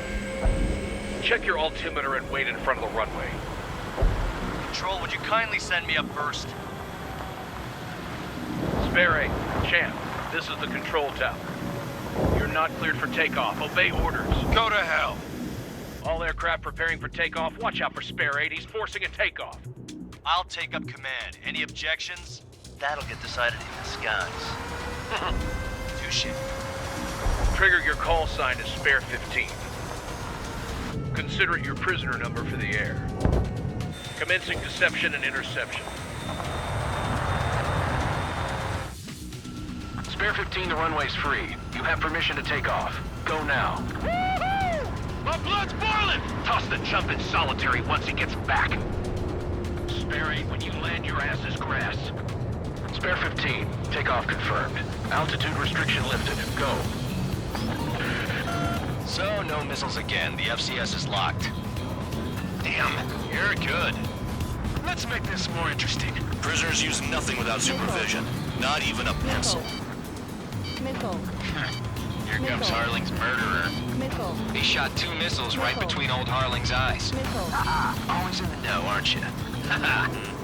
Check your altimeter and wait in front of the runway. Control, would you kindly send me up first? Spare 8, Champ, this is the control tower. You're not cleared for takeoff. Obey orders. Go to hell. All aircraft preparing for takeoff. Watch out for Spare 8. He's forcing a takeoff. I'll take up command. Any objections? That'll get decided in the skies. Touche. Trigger, your call sign is Spare 15. Consider it your prisoner number for the air. Commencing deception and interception. Spare 15, the runway's free. You have permission to take off. Go now. Woohoo! My blood's boiling! Toss the jump in solitary once he gets back. Spare 8, when you land, your ass is grass. Spare 15, takeoff confirmed. Altitude restriction lifted. Go. So, no missiles again. The FCS is locked. Damn, you're good. Let's make this more interesting. Prisoners use nothing without supervision. Not even a pencil. Mickle. Here comes Harling's murderer. Mickle. He shot 2 missiles right between old Harling's eyes. Always in the know, aren't you?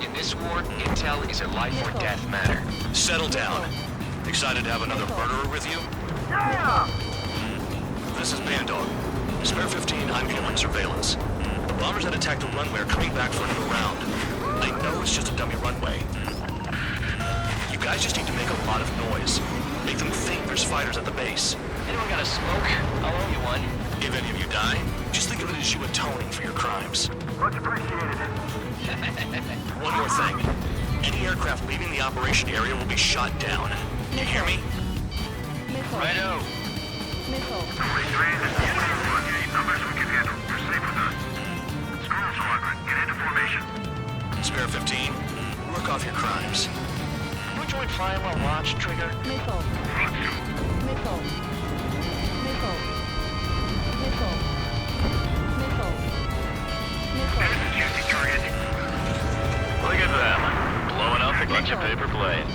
In this war, intel is a life or death matter. Settle down. Excited to have another murderer with you? Yeah! This is Bandog. Spare 15, I'm handling surveillance. The bombers that attacked the runway are coming back for another round. I know it's just a dummy runway. You guys just need to make a lot of noise. Make them think there's fighters at the base. Anyone got a smoke? I'll owe you one. If any of you die, just think of it as you atoning for your crimes. Much appreciated. One more thing. Any aircraft leaving the operation area will be shot down. You hear me? Righto. Mickle. Numbers we can handle. You're safe with us. Squirrel Squadron, get into formation. Spare 15, work off your crimes. You enjoy flying while watch, Trigger? Mickle. Mickle. Mickle. Mickle. Mickle. Mickle. Look at them. Blowing up a bunch of paper planes.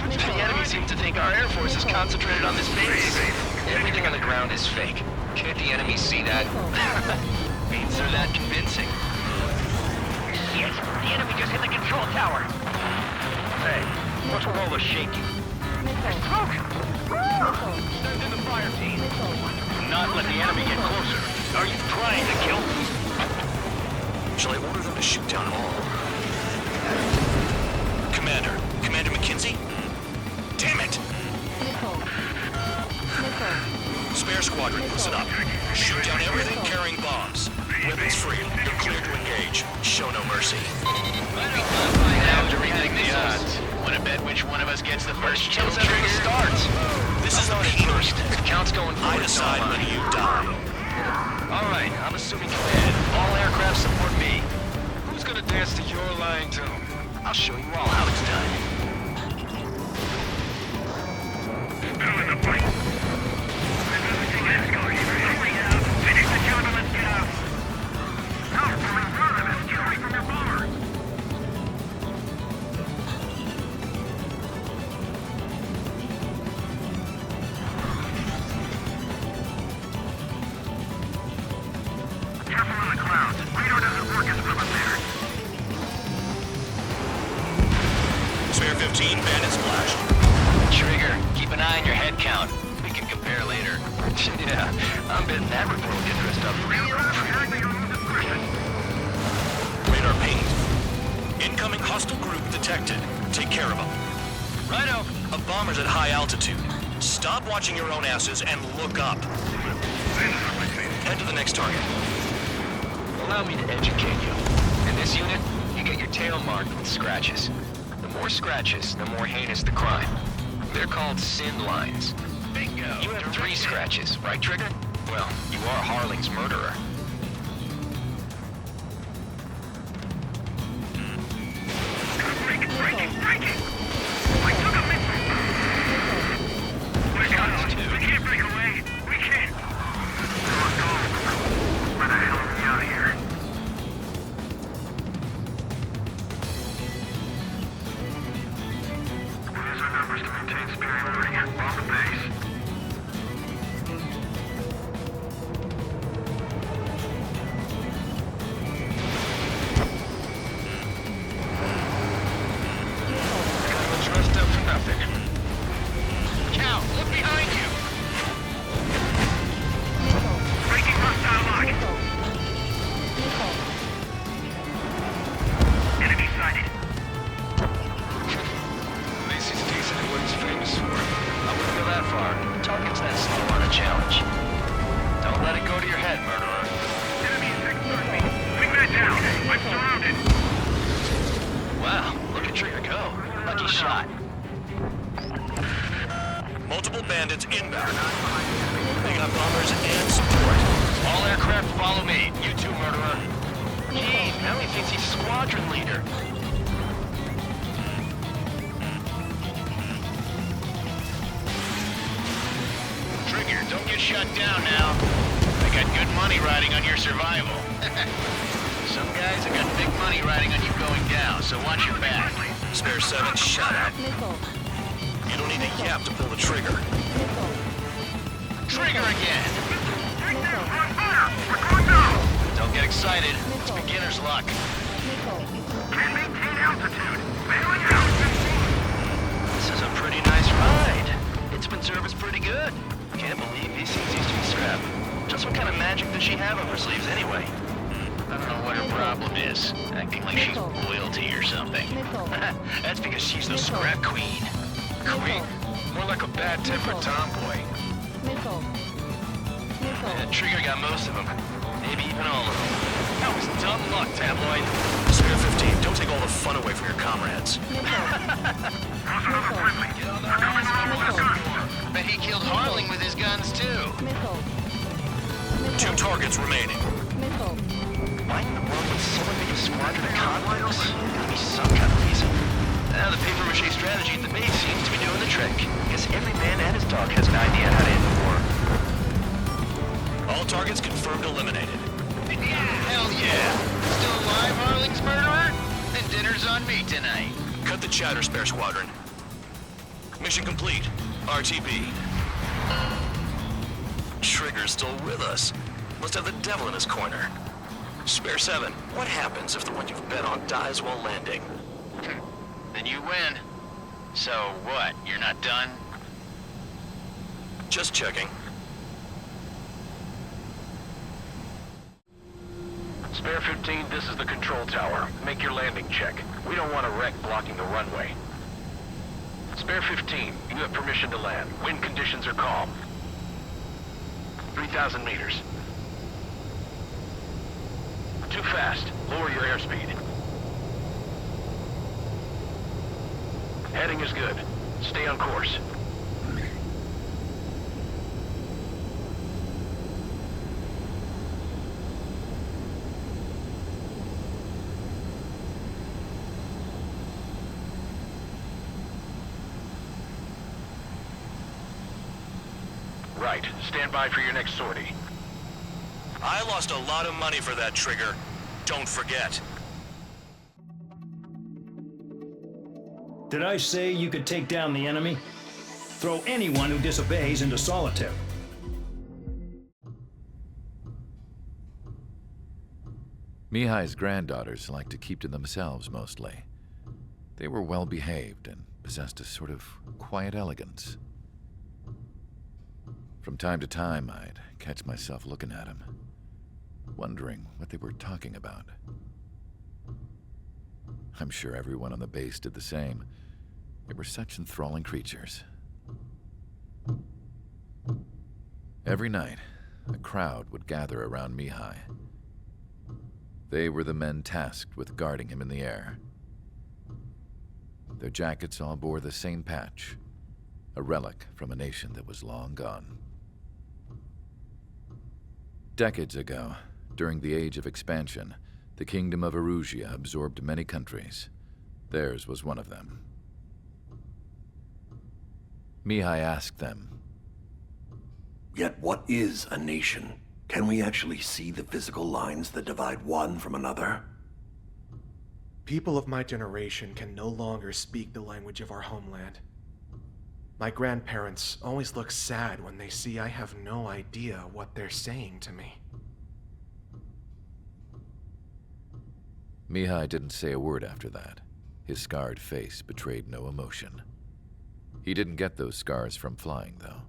The enemy seems to think our Air Force is concentrated on this base. Everything on the ground is fake. Can't the enemy see that? Means they're that convincing. Shit! The enemy just hit the control tower! Hey, what's with all the shaking? Smoke! Send in the fire team. Do not let the enemy get closer. Are you trying to kill me? Shall I order them to shoot down all? Commander McKinsey? Damn it! Spare squadron, listen up. Shoot down everything carrying bombs. Weapons free. You're cleared to engage. Show no mercy. Now to rethink the odds. Want to bet which one of us gets the first kill trigger? Starts. This is not a first. The count's going forward. I decide when you die. All right, I'm assuming command. All aircraft support me. Who's gonna dance to your lying tune? I'll show you all how it's done. Finish the job and let's get out. Now, from in front of us, get away from your bomber. Careful on the clouds. Radar doesn't work as well up there. Spare 15, bandit splash. Trigger, keep an eye on your head count. We can compare later. Yeah, I'm betting that report will get dressed up real pretty. Radar pinged. Incoming hostile group detected. Take care of them. Righto. A bomber's at high altitude. Stop watching your own asses and look up. Head to the next target. Allow me to educate you. In this unit, you get your tail marked with scratches. The more scratches, the more heinous the crime. They're called sin lines. Bingo! You have 3 scratches, right, Trigger? Well, you are Harling's murderer. Breaking! I took a missile! We can't break away! We can't! Go! Where the hell are we out of here? Here's our numbers to maintain superiority on the base. Dressed up for nothing. Cal, look behind you! Breaking hostile lock! Enemy sighted! Macy's decent at what he's famous for. I wouldn't go that far. Target's that slow on a challenge. Don't let it go to your head, murderer. Enemy is exposed me! Wingman down! I'm surrounded! Wow, look at Trigger go. Lucky shot. Multiple bandits inbound. They got bombers and support. All aircraft follow me. You too, murderer. Gee, now he thinks he's squadron leader. Trigger, don't get shut down now. I got good money riding on your survival. Some guys have got big money riding on you going down, so watch your back. Spare 7, shut up. You don't need a yap to pull the trigger. Trigger again! We're going down! Don't get excited. It's beginner's luck. Can't maintain altitude! Bailing out! This is a pretty nice ride. It's been serviced pretty good. Can't believe these things used to be scrap. Just what kind of magic does she have up her sleeves anyway? I don't know what her problem is. Acting like she's royalty or something. That's because she's the scrap queen. Queen? More like a bad-tempered tomboy. Trigger got most of them. Maybe even all of them. That was dumb luck, tabloid. Spare 15, don't take all the fun away from your comrades. Bet he killed Harling with his guns, too. 2 targets remaining. Why in the world would someone make a squadron of convicts? There'd be some kind of reason. Now the papier-mâché strategy at the base seems to be doing the trick. Guess every man and his dog has an idea how to end the war. All targets confirmed eliminated. Hell yeah! Still alive, Harling's murderer? Then dinner's on me tonight. Cut the chatter, Spare Squadron. Mission complete. RTB. Trigger's still with us. Must have the devil in his corner. Spare 7, what happens if the one you've bet on dies while landing? Then you win. So what, you're not done? Just checking. Spare 15, this is the control tower. Make your landing check. We don't want a wreck blocking the runway. Spare 15, you have permission to land. Wind conditions are calm. 3,000 meters. Too fast. Lower your airspeed. Heading is good. Stay on course. Right. Stand by for your next sortie. I lost a lot of money for that trigger. Don't forget. Did I say you could take down the enemy? Throw anyone who disobeys into solitary. Mihai's granddaughters liked to keep to themselves mostly. They were well behaved and possessed a sort of quiet elegance. From time to time, I'd catch myself looking at them, wondering what they were talking about. I'm sure everyone on the base did the same. They were such enthralling creatures. Every night, a crowd would gather around Mihai. They were the men tasked with guarding him in the air. Their jackets all bore the same patch, a relic from a nation that was long gone. Decades ago, during the Age of Expansion, the Kingdom of Erusia absorbed many countries. Theirs was one of them. Mihai asked them, "Yet what is a nation? Can we actually see the physical lines that divide one from another?" People of my generation can no longer speak the language of our homeland. My grandparents always look sad when they see I have no idea what they're saying to me. Mihai didn't say a word after that. His scarred face betrayed no emotion. He didn't get those scars from flying, though.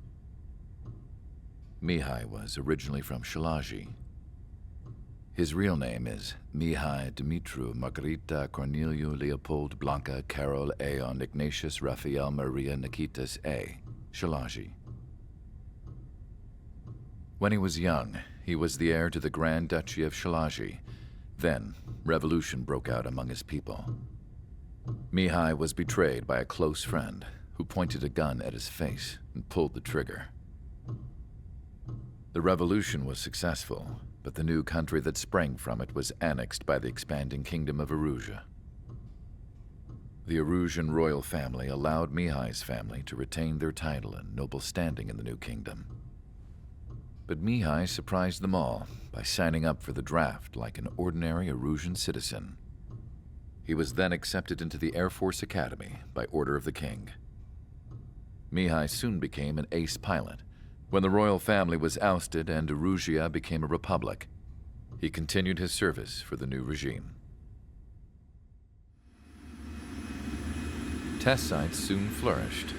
Mihai was originally from Shalaji. His real name is Mihai Dumitru Margarita Corneliu Leopold Blanca Carol Aeon Ignatius Raphael Maria Nikitas A. Shalaji. When he was young, he was the heir to the Grand Duchy of Shalaji. Then, revolution broke out among his people. Mihai was betrayed by a close friend who pointed a gun at his face and pulled the trigger. The revolution was successful, but the new country that sprang from it was annexed by the expanding Kingdom of Erusia. The Erusian royal family allowed Mihai's family to retain their title and noble standing in the new kingdom. But Mihai surprised them all by signing up for the draft like an ordinary Erusian citizen. He was then accepted into the Air Force Academy by order of the king. Mihai soon became an ace pilot. When the royal family was ousted and Erusia became a republic, he continued his service for the new regime. Test sites soon flourished.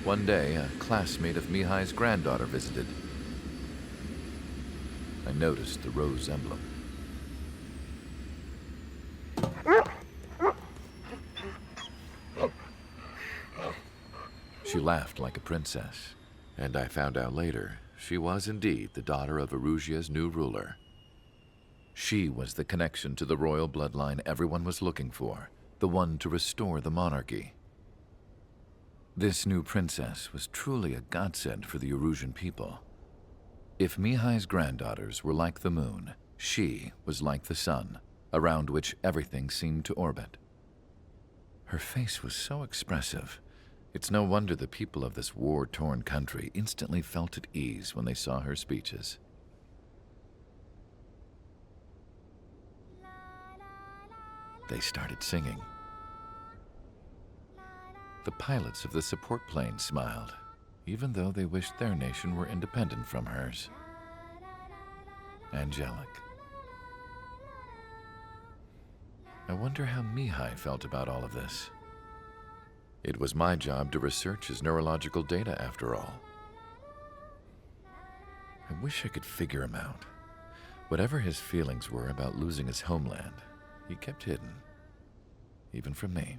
One day, a classmate of Mihai's granddaughter visited. I noticed the rose emblem. She laughed like a princess. And I found out later, she was indeed the daughter of Erusia's new ruler. She was the connection to the royal bloodline everyone was looking for, the one to restore the monarchy. This new princess was truly a godsend for the Erusian people. If Mihai's granddaughters were like the moon, she was like the sun, around which everything seemed to orbit. Her face was so expressive. It's no wonder the people of this war-torn country instantly felt at ease when they saw her speeches. They started singing. The pilots of the support plane smiled, even though they wished their nation were independent from hers. Angelic. I wonder how Mihai felt about all of this. It was my job to research his neurological data, after all. I wish I could figure him out. Whatever his feelings were about losing his homeland, he kept hidden, even from me.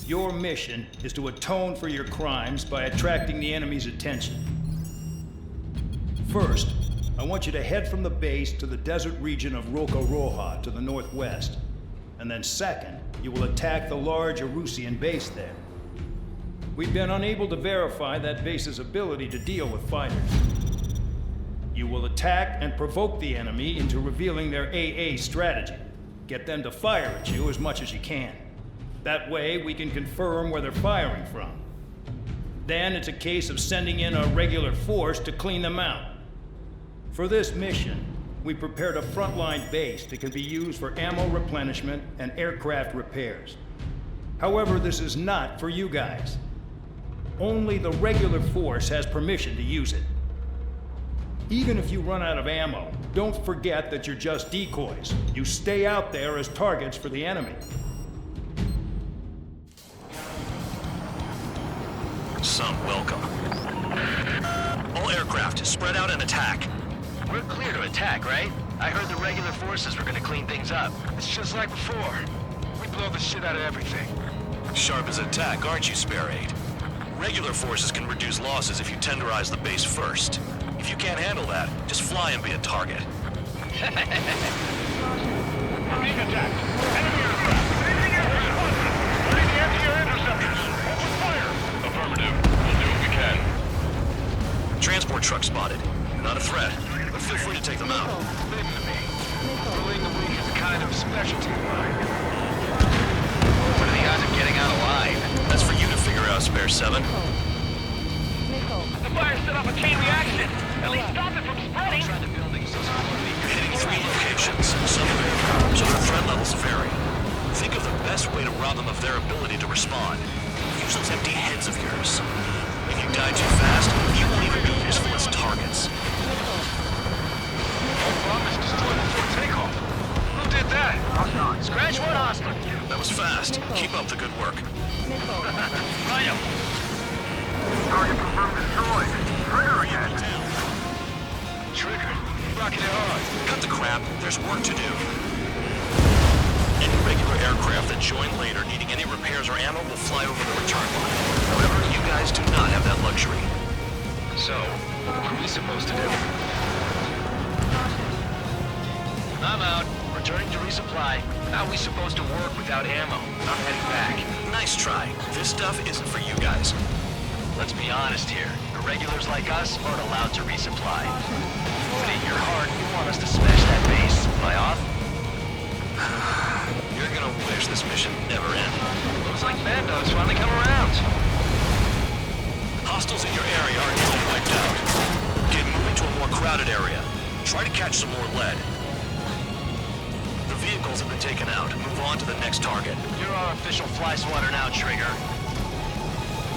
Your mission is to atone for your crimes by attracting the enemy's attention. First, I want you to head from the base to the desert region of Roca Roja to the northwest. And then second, you will attack the large Erusian base there. We've been unable to verify that base's ability to deal with fighters. You will attack and provoke the enemy into revealing their AA strategy. Get them to fire at you as much as you can. That way, we can confirm where they're firing from. Then it's a case of sending in a regular force to clean them out. For this mission, we prepared a frontline base that can be used for ammo replenishment and aircraft repairs. However, this is not for you guys. Only the regular force has permission to use it. Even if you run out of ammo, don't forget that you're just decoys. You stay out there as targets for the enemy. Some welcome. All aircraft, spread out and attack. We're clear to attack, right? I heard the regular forces were gonna clean things up. It's just like before. We blow the shit out of everything. Sharp as attack, aren't you, Spare 8? Regular forces can reduce losses if you tenderize the base first. If you can't handle that, just fly and be a target. We're being attacked. Enemy aircraft. Ready to anti-air interceptors. Open fire. Affirmative. We'll do what we can. Transport truck spotted. Not a threat, but feel free to take them out. Listen to me. Bullying the weak is a kind of specialty of mine. What are the odds of getting out alive? That's for you to figure out, Spare 7. The fire set off a chain reaction. At least stop it from spreading. You're hitting 3 locations, some of it, so their threat levels vary. Think of the best way to rob them of their ability to respond. Use those empty heads of yours. If you die too fast, you won't even be useful as targets. Promise destroyed before takeoff. Who did that? Scratch one hostile. That was fast. Keep up the good work. Rhino. Target confirmed destroyed. Trigger again. Trigger. Rocking it hard. Cut the crap. There's work to do. Any regular aircraft that join later needing any repairs or ammo will fly over the return line. However, you guys do not have that luxury. So, what are we supposed to do? I'm out. Returning to resupply. How are we supposed to work without ammo? I'm heading back. Nice try. This stuff isn't for you guys. Let's be honest here. Irregulars like us aren't allowed to resupply. But in your heart, you want us to smash that base. Am I off? You're gonna wish this mission never ended. Looks like Bad Dog's finally come around. Hostiles in your area are nearly wiped out. Get moving to a more crowded area. Try to catch some more lead. The vehicles have been taken out. Move on to the next target. You're our official fly swatter now, Trigger.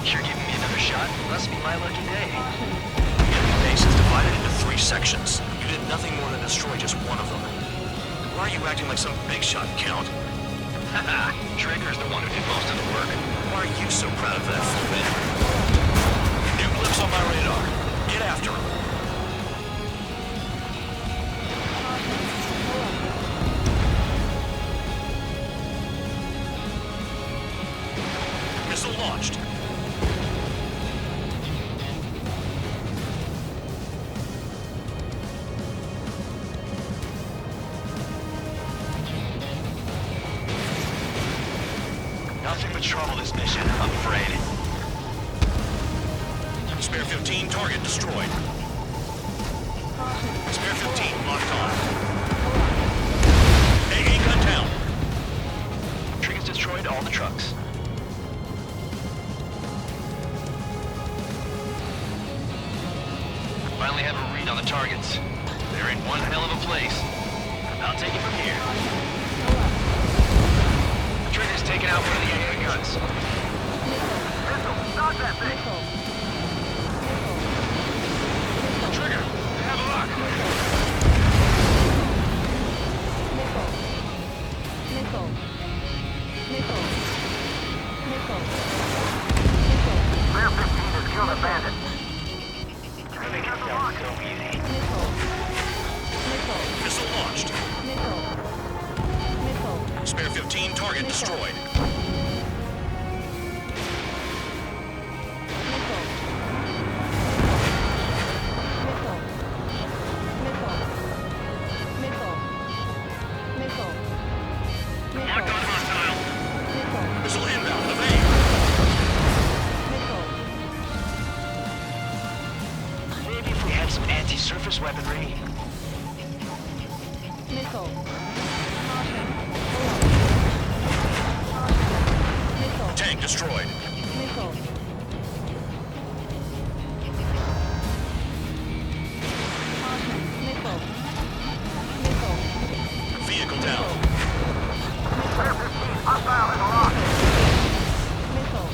You're giving me another shot? Must be my lucky day. The enemy base is divided into 3 sections. You did nothing more than destroy just one of them. Why are you acting like some big shot, Count? Haha, Trigger's the one who did most of the work. Why are you so proud of that, fool? New glimpse on my radar. Get after him. Missile launched. Nothing but trouble this mission, I'm afraid. Spare 15 target destroyed. Spare 15 locked on. AA gun down. Trigger's destroyed all the trucks. Finally have a read on the targets. They're in one hell of a place. I'll take it from here. Trigger's taken out one of the AA guns. Missile, stop that thing! Trigger, they have a lock. Spare 15 has killed a bandit. Missile launched. Spare 15 target destroyed. dangerous weaponry. Missile. Tank destroyed. Missile. Missile. Missile. Vehicle down. Hostile in the lock. Missile.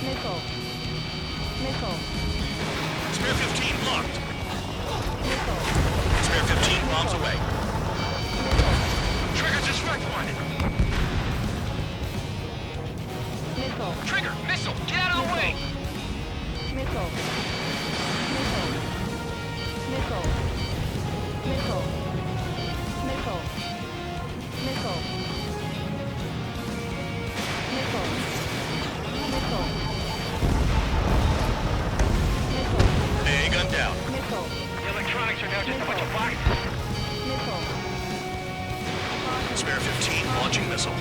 Missile. Missile. Spare 15 blocked. Missile. Spare 15 bombs away. Trigger just wrecked one. Missile. Trigger, missile, get out of the way. Missile. Missile. Missile. Missile. Missile. Missile. Missile. Missile. Missile. A gun down. Missile. The electronics are now just a bunch of boxes. Missile. Spare 15 launching missile.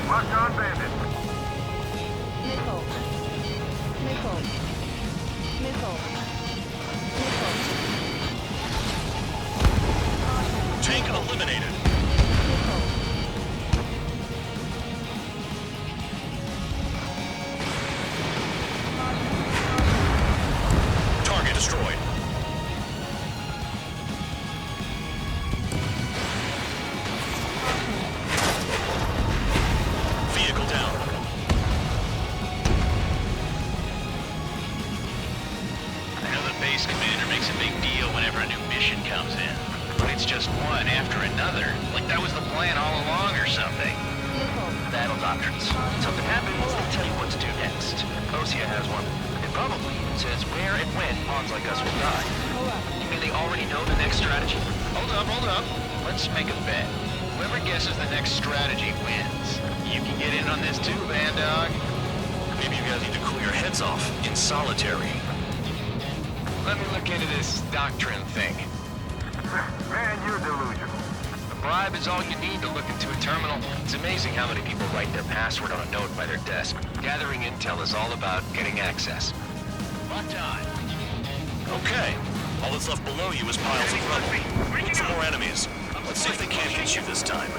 Locked on bandit. Missile. Missile. Missile. Missile. Tank eliminated. Missile. Target destroyed. Vehicle down. I know the base commander makes a big deal whenever a new mission comes in. But it's just one after another. Like that was the plan all along or something. Battle doctrines. Something happens, they tell you what to do next. Osea has one. It probably says where and when pawns like us will die. You mean they already know the next strategy? Hold up. Let's make a bet. Whoever guesses the next strategy wins. You can get in on this too, Van Dog. Maybe you guys need to cool your heads off in solitary. Let me look into this doctrine thing. Man, you're delusional. A bribe is all you need to look into a terminal. It's amazing how many people write their password on a note by their desk. Gathering intel is all about getting access. Locked on. Okay. All that's left below you is piles of rubble. Some more enemies. Let's see if they can't hit you this time.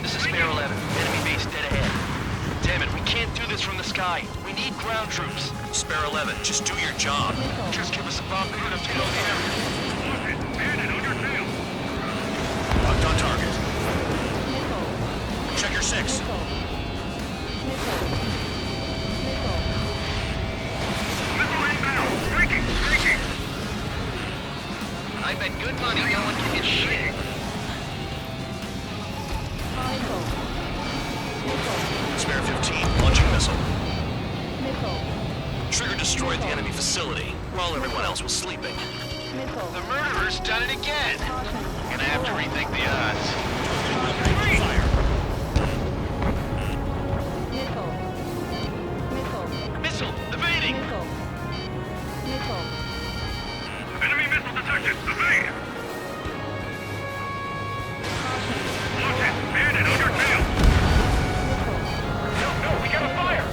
This is Spare 11. Enemy base dead ahead. Damn it, we can't do this from the sky. We need ground troops. Spare 11, just do your job. Just give us a bomb big enough to go there. Locked on target. Check your 6. I bet good money no one can get shit. Spare 15, launching missile. Trigger destroyed the enemy facility while everyone else was sleeping. The murderer's done it again. Gonna have to rethink the odds. Fire. Missile, evading. Enemy missile detected. Evade. Launch it. Bandit on your tail. No, we got a fire.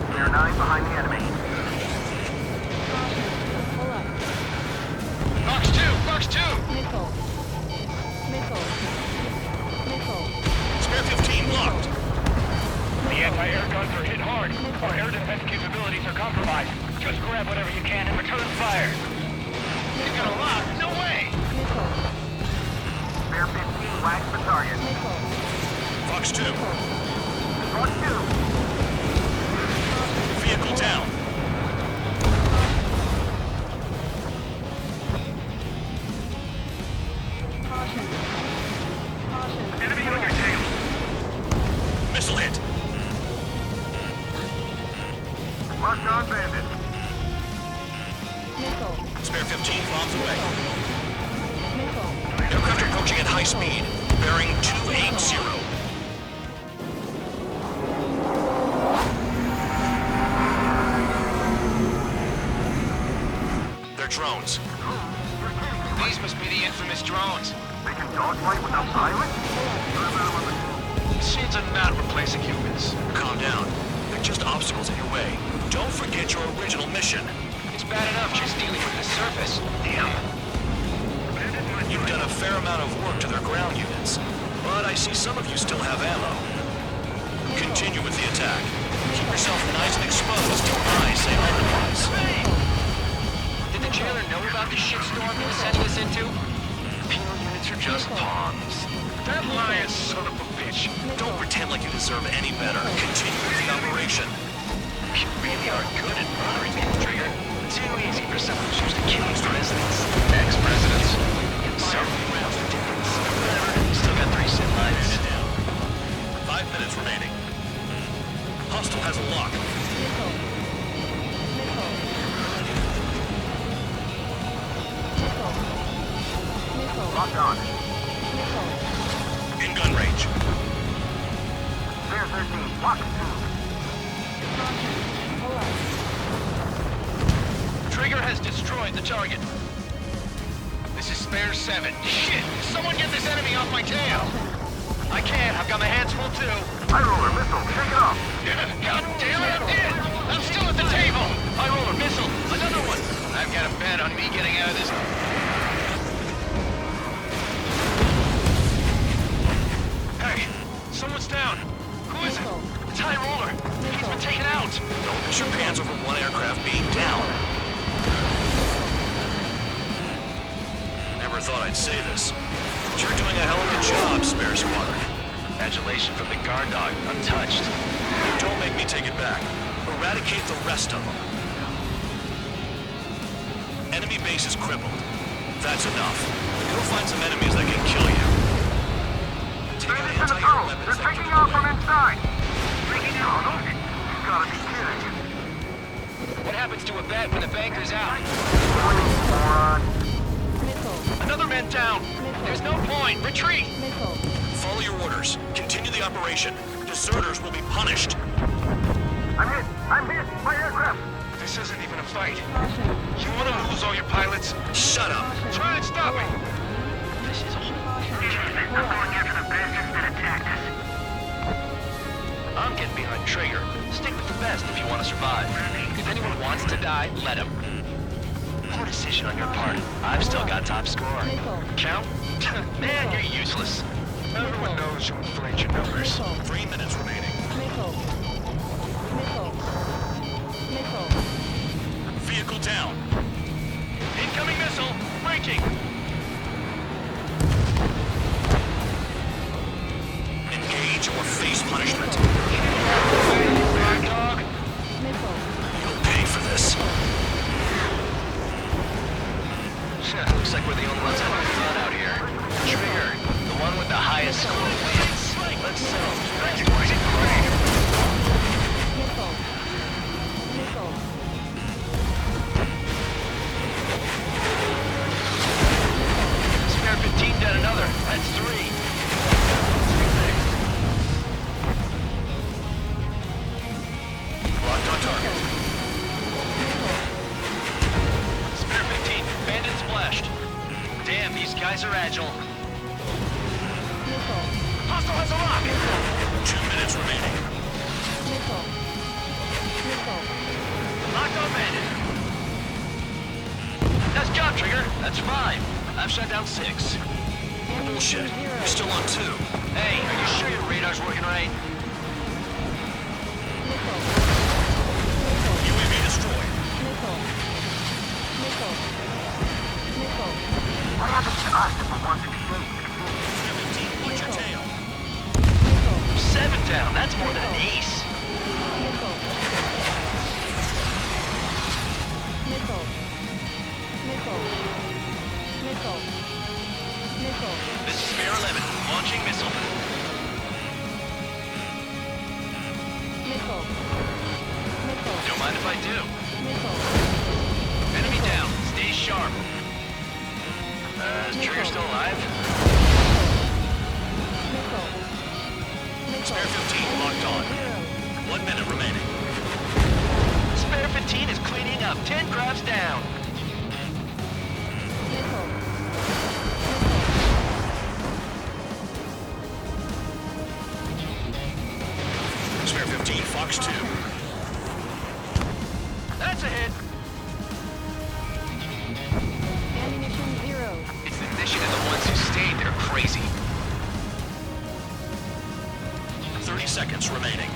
We are 9 behind the enemy. Box 2. Spare 15 blocked. The anti-air guns are hit hard. Our air defense capabilities are compromised. Just grab whatever you can and return fire. You got a lock? No way. Spare 15 wax the target. Fox 2. Fox 2. Vehicle down. Enemy on your tail. Missile hit. Locked on bandit. Spare 15 bombs away. Aircraft approaching at high speed. Bearing 280. They're drones. These must be the infamous drones. They can dogfight without pilot? Machines are not replacing humans. Calm down. They're just obstacles in your way. Don't forget your original mission. It's bad enough just dealing with the surface. Damn. You've done a fair amount of work to their ground units, but I see some of you still have ammo. Continue with the attack. Keep yourself nice and exposed till I say otherwise. Did the jailer know about the shitstorm he was sending us into? Penal units are just pawns. That lion son of a bitch. Don't pretend like you deserve any better. Continue with the operation. You really are good at murdering people, Trigger. Too easy for someone who's used to killing presidents. Ex-presidents. Some rounds for difference. Whatever. Still got 3 sit lines. 5 minutes remaining. Hostile has a lock. Locked on. In gun range. Clear 13. Lock 2. Trigger has destroyed the target. This is Spare 7. Shit! Someone get this enemy off my tail! I can't. I've got my hands full too. High roller missile. Shake it off. God damn it, I'm dead! I'm still at the table! High roller missile. Another one! I've got a bet on me getting out of this. Hey! Someone's down! Who is it? It's High Roller! He's been taken out! Don't miss your pants over one aircraft being down. Never thought I'd say this, but you're doing a hell of a job, Spare Squadron. Adulation from the guard dog, untouched. Don't make me take it back. Eradicate the rest of them. Enemy base is crippled. That's enough. Go find some enemies that can kill you. Take Bandits in the tunnel. They're taking off from inside. Taking out. You gotta be kidding. What happens to a bet when the banker's out? Another man down. There's no point. Retreat. Follow your orders. Continue the operation. Deserters will be punished. I'm hit. I'm hit. My aircraft. This isn't even a fight. You want to lose all your pilots? Shut up. Try and stop me. This is I'm going after the bastards that attacked us. I'm getting behind Trigger. Stick with the best if you want to survive. If anyone wants to die, let him. Poor decision on your part. I've still got top score. Count? Man, you're useless. Everyone knows you inflate your numbers. 3 minutes remaining. Vehicle down. Incoming missile. Breaking. Engage or face punishment. Dog. You'll pay for this. Looks like we're the only ones having fun out here. Trigger, the one with the highest score wins. Let's settle. Spare 15 down another. That's 3. Locked on target. Spare 15. Bandit splashed. Damn, these guys are agile. Hostile has a lock! 2 minutes remaining. Locked on bandit. Nice job, Trigger. That's 5. I've shut down 6. Bullshit. You're still on 2. Hey, are you sure your radar's working right? UAV destroyed. What happens to us if we want to escape? 17, watch your tail. 7 down. That's more than an ace. This is Spare 11. Launching missile. Don't mind if I do. Enemy down. Stay sharp. Is Trigger still alive? Spare 15 locked on. 1 minute remaining. Spare 15 is cleaning up. 10 crabs down. Fox 2. That's a hit. Ammunition 0. It's the mission and the ones who stayed that are crazy. 30 seconds remaining.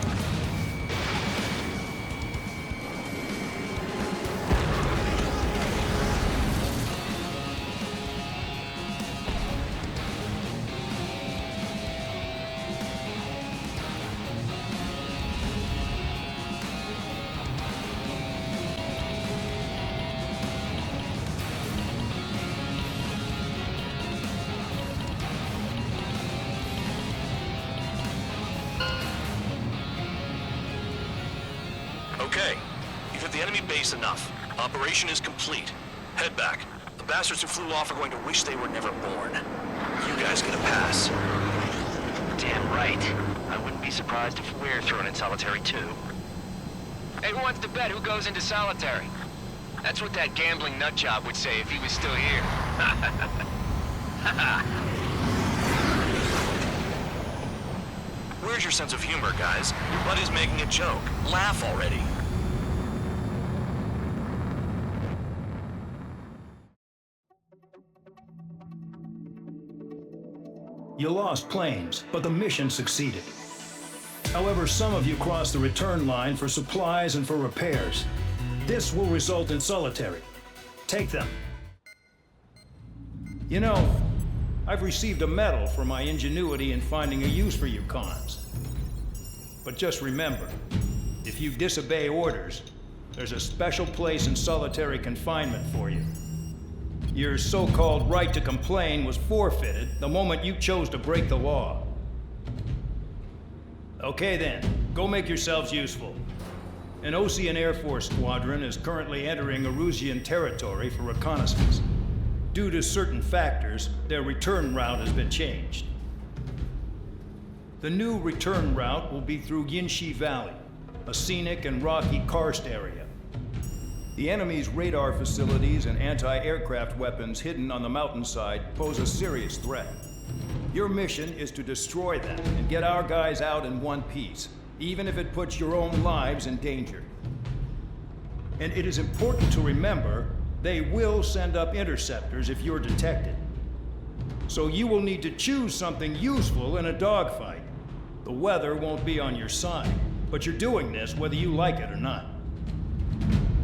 Okay, you've hit the enemy base enough. Operation is complete. Head back. The bastards who flew off are going to wish they were never born. You guys get a pass. Damn right. I wouldn't be surprised if we're thrown in solitary too. Hey, who wants to bet who goes into solitary? That's what that gambling nutjob would say if he was still here. Where's your sense of humor, guys? Your buddy's making a joke. Laugh already. You lost planes, but the mission succeeded. However, some of you crossed the return line for supplies and for repairs. This will result in solitary. Take them. You know, I've received a medal for my ingenuity in finding a use for you cons. But just remember, if you disobey orders, there's a special place in solitary confinement for you. Your so-called right to complain was forfeited the moment you chose to break the law. Okay then, go make yourselves useful. An Ocean Air Force squadron is currently entering Erusian territory for reconnaissance. Due to certain factors, their return route has been changed. The new return route will be through Yinshi Valley, a scenic and rocky karst area. The enemy's radar facilities and anti-aircraft weapons hidden on the mountainside pose a serious threat. Your mission is to destroy them and get our guys out in one piece, even if it puts your own lives in danger. And it is important to remember, they will send up interceptors if you're detected. So you will need to choose something useful in a dogfight. The weather won't be on your side, but you're doing this whether you like it or not.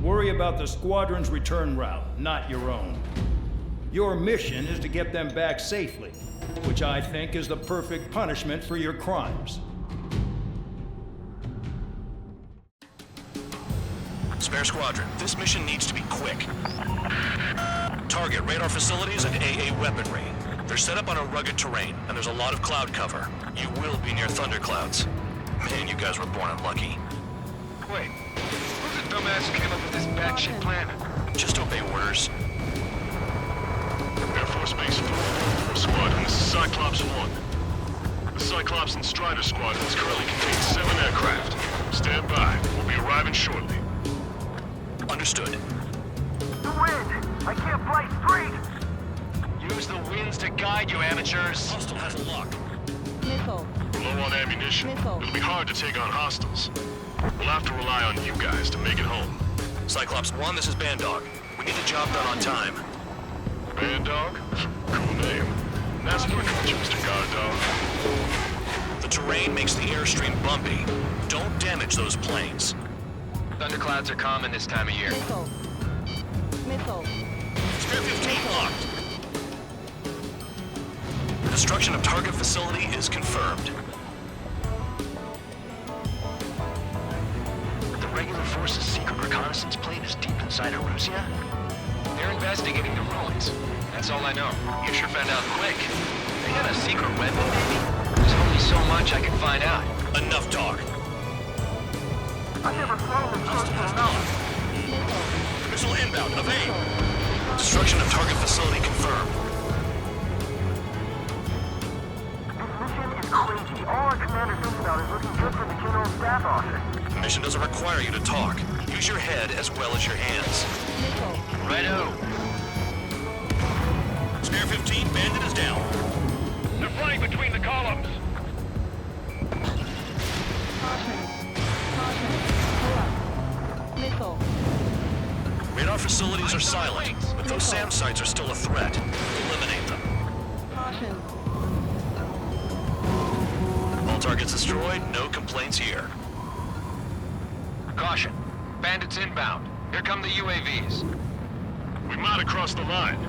Worry about the squadron's return route, not your own. Your mission is to get them back safely, which I think is the perfect punishment for your crimes. Spare Squadron, this mission needs to be quick. Target radar facilities and AA weaponry. They're set up on a rugged terrain, and there's a lot of cloud cover. You will be near thunderclouds. Man, you guys were born unlucky. Wait, who's the dumbass who came up with this batshit plan? Just obey orders. Air Force Base 444 Squadron, this is Cyclops 1. The Cyclops and Strider squadrons currently contain 7 aircraft. Stand by. We'll be arriving shortly. Understood. The wind! I can't fly straight! Use the winds to guide you, amateurs. Hostile has a lock. Missile. We're low on ammunition. Missile. It'll be hard to take on hostiles. We'll have to rely on you guys to make it home. Cyclops 1, this is Bandog. We need the job done on time. Bandog? Cool name. Nice working with you, Mr. Guard Dog. The terrain makes the airstream bumpy. Don't damage those planes. Thunderclouds are common this time of year. Missile. Missile. Spare 15 locked. Destruction of target facility is confirmed. The regular force's secret reconnaissance plane is deep inside Erusia? They're investigating the ruins. That's all I know. You sure found out quick. They got a secret weapon, maybe? There's only so much I can find out. Enough talk. I've never flown this close to a mountain. Missile inbound. Evade. Destruction of target facility confirmed. This mission is crazy. All our commander thinks about is looking good for the general staff office. The mission doesn't require you to talk. Use your head as well as your hands. Righto. Spare 15, Bandit is down. They're flying between the columns. Caution. Caution. facilities are silent, but those SAM sites are still a threat. Eliminate them. Caution. All targets destroyed, no complaints here. Caution. Bandits inbound. Here come the UAVs. We might have crossed the line.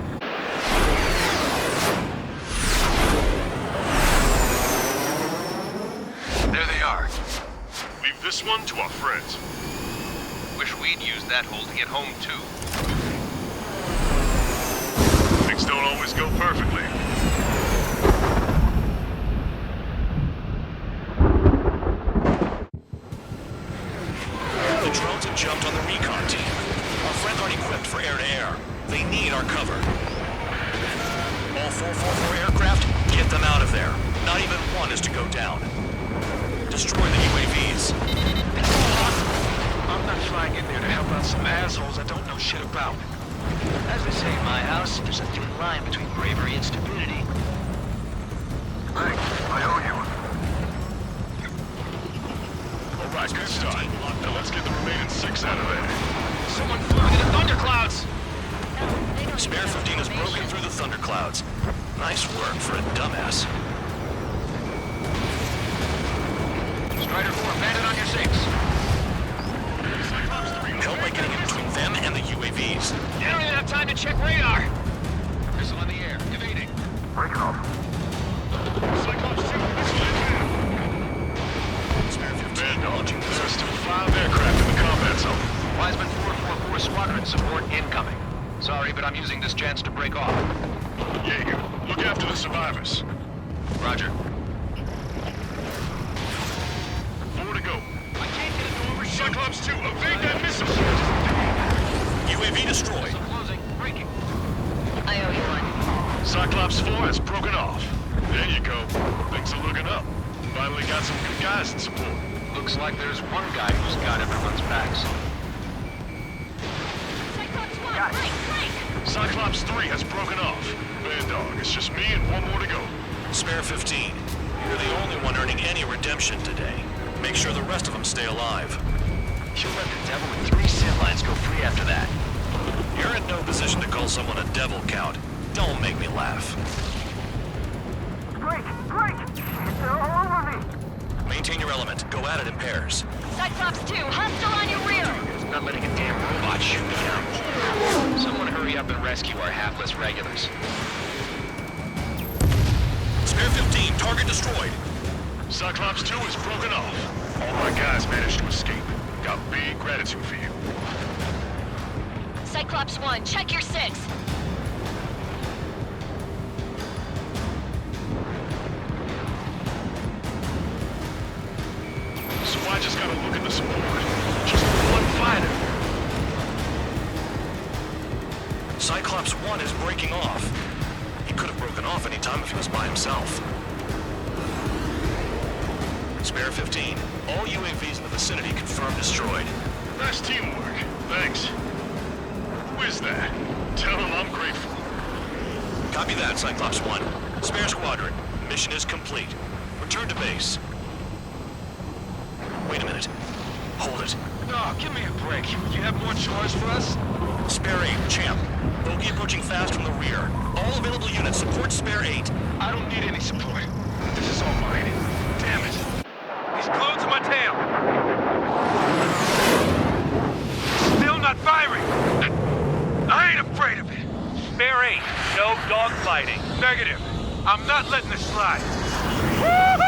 There they are. Leave this one to our friends. Wish we'd used that hole to get home, too. Things don't always go perfectly. The drones have jumped on the recon team. Our friends aren't equipped for air-to-air. They need our cover. All 444 aircraft, get them out of there. Not even one is to go down. Destroy the UAVs. I'm not flying in there to help out some assholes I don't know shit about. As they say in my house, there's a thin line between bravery and stupidity. Thanks. I owe you. All right, good start. Now let's get the remaining 6 out of there. Someone flew into the thunderclouds! Spare 15 has broken through the thunderclouds. Nice work for a dumbass. Strider 4, bandit on your 6. Help by getting in between them and the UAVs. You don't even have time to check radar! Missile in the air, evading. Break it off. Cyclops 2, missile inbound. Spare 15 Bandit, there are still 5 aircraft in the combat zone. Wiseman 444 squadron support incoming. Sorry, but I'm using this chance to break off. Jaeger, look after the survivors. Roger. 4 to go. I can't get it to overshoot. Cyclops 2, evade that missile! UAV destroyed. Closing, breaking. I owe you one. Cyclops 4 has broken off. There you go. Things are looking up. Finally got some good guys in support. Looks like there's one guy who's got everyone's backs. Cyclops 3 has broken off. Bad dog, it's just me and 1 more to go. Spare 15. You're the only one earning any redemption today. Make sure the rest of them stay alive. You'll let the devil with 3 SIM lines go free after that. You're in no position to call someone a devil, Count. Don't make me laugh. Break! Break! They're all over me! Maintain your element. Go at it in pairs. Cyclops 2, hostile on your rear! Not letting a damn robot shoot me down. Someone hurry up and rescue our hapless regulars. Spare 15, target destroyed. Cyclops 2 is broken off. All my guys managed to escape. Got big gratitude for you. Cyclops 1, check your 6. So I just gotta look at the support. Just 1 fighter. Cyclops 1 is breaking off. He could have broken off any time if he was by himself. Spare 15. All UAVs in the vicinity confirmed destroyed. Nice teamwork. Thanks. Who is that? Tell him I'm grateful. Copy that, Cyclops 1. Spare squadron. Mission is complete. Return to base. Wait a minute. Hold it. No, give me a break. You have more chores for us? Spare 8, champ. Bogey approaching fast from the rear. All available units support Spare 8. I don't need any support. This is all mine. Damn it. He's glued to my tail. Still not firing. I ain't afraid of it. Spare 8, no dogfighting. Negative. I'm not letting this slide. Woohoo!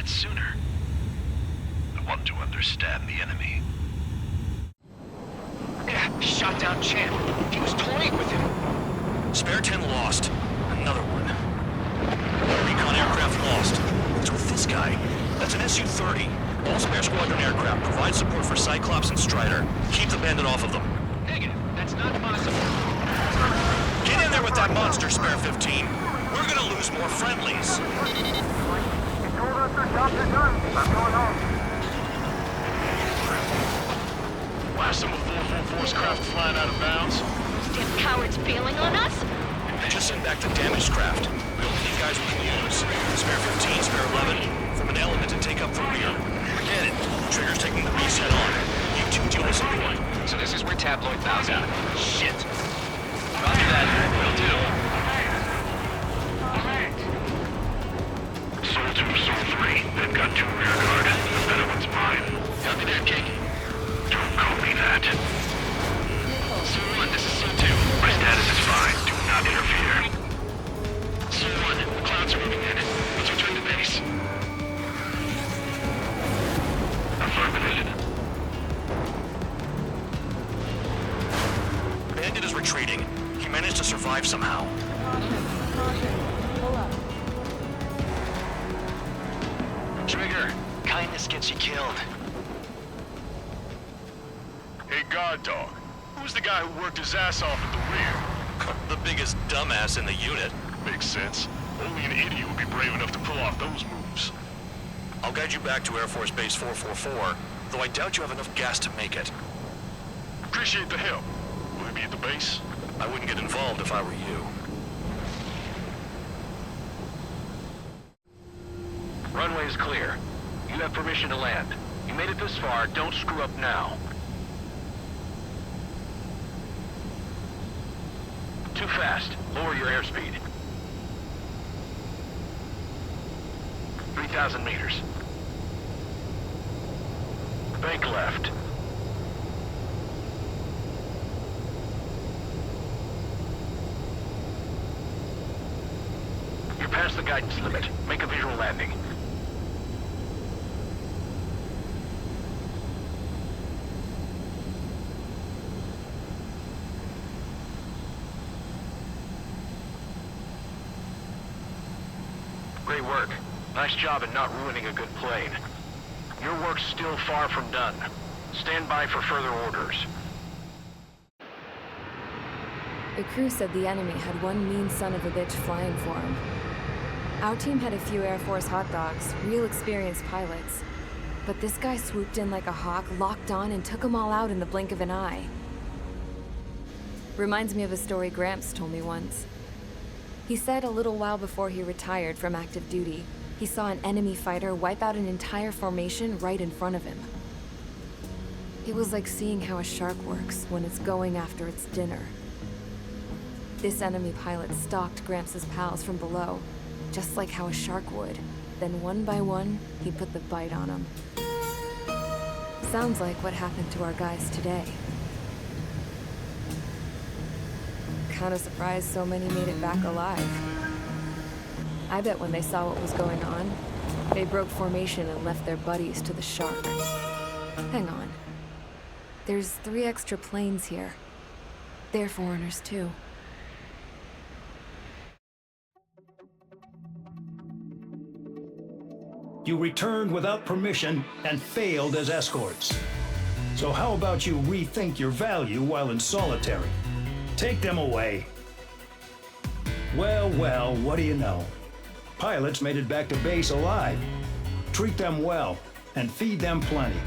Sooner. I want to understand the enemy. Yeah, shot down Champ. He was toying with him. Spare 10 lost. Another one. Recon aircraft lost. What's with this guy? That's an Su-30. All spare squadron aircraft provide support for Cyclops and Strider. Keep the bandit off of them. Negative. That's not possible. Get in there with that monster, Spare 15. We're gonna lose more friendlies. Told us their jobs are done. I'm going home. Blast them with 444's craft flying out of bounds. Damn cowards bailing on us? Just send back the damaged craft. We only need guys we can use. Spare 15, spare 11. From an element to take up the rear. Forget it. Trigger's taking the beast head on. You two deal with support. So this is where tabloid bows out. Shit. Roger that. Will do. Soul 2, Soul 3. They've got 2 rear guard. The better one's mine. Copy that, King. Don't call me that. Soul 1, this is Soul 2. My status is fine. Do not interfere. Soul 1, the clouds are moving in. Let's return to base. Affirmative. Bandit is retreating. He managed to survive somehow. Trigger, kindness gets you killed. Hey, guard dog. Who's the guy who worked his ass off at the rear? The biggest dumbass in the unit. Makes sense. Only an idiot would be brave enough to pull off those moves. I'll guide you back to Air Force Base 444, though I doubt you have enough gas to make it. Appreciate the help. Will he be at the base? I wouldn't get involved if I were you. Runway is clear. You have permission to land. You made it this far, don't screw up now. Too fast. Lower your airspeed. 3,000 meters. Bank left. You're past the guidance limit. Make a visual landing. Great work. Nice job in not ruining a good plane. Your work's still far from done. Stand by for further orders. The crew said the enemy had one mean son of a bitch flying for him. Our team had a few Air Force hot dogs, real experienced pilots. But this guy swooped in like a hawk, locked on, and took them all out in the blink of an eye. Reminds me of a story Gramps told me once. He said a little while before he retired from active duty, he saw an enemy fighter wipe out an entire formation right in front of him. It was like seeing how a shark works when it's going after its dinner. This enemy pilot stalked Gramps' pals from below, just like how a shark would. Then one by one, he put the bite on them. Sounds like what happened to our guys today. Kinda surprised so many made it back alive. I bet when they saw what was going on, they broke formation and left their buddies to the shark. Hang on. There's 3 extra planes here. They're foreigners too. You returned without permission and failed as escorts. So how about you rethink your value while in solitary? Take them away. Well, what do you know? Pilots made it back to base alive. Treat them well and feed them plenty.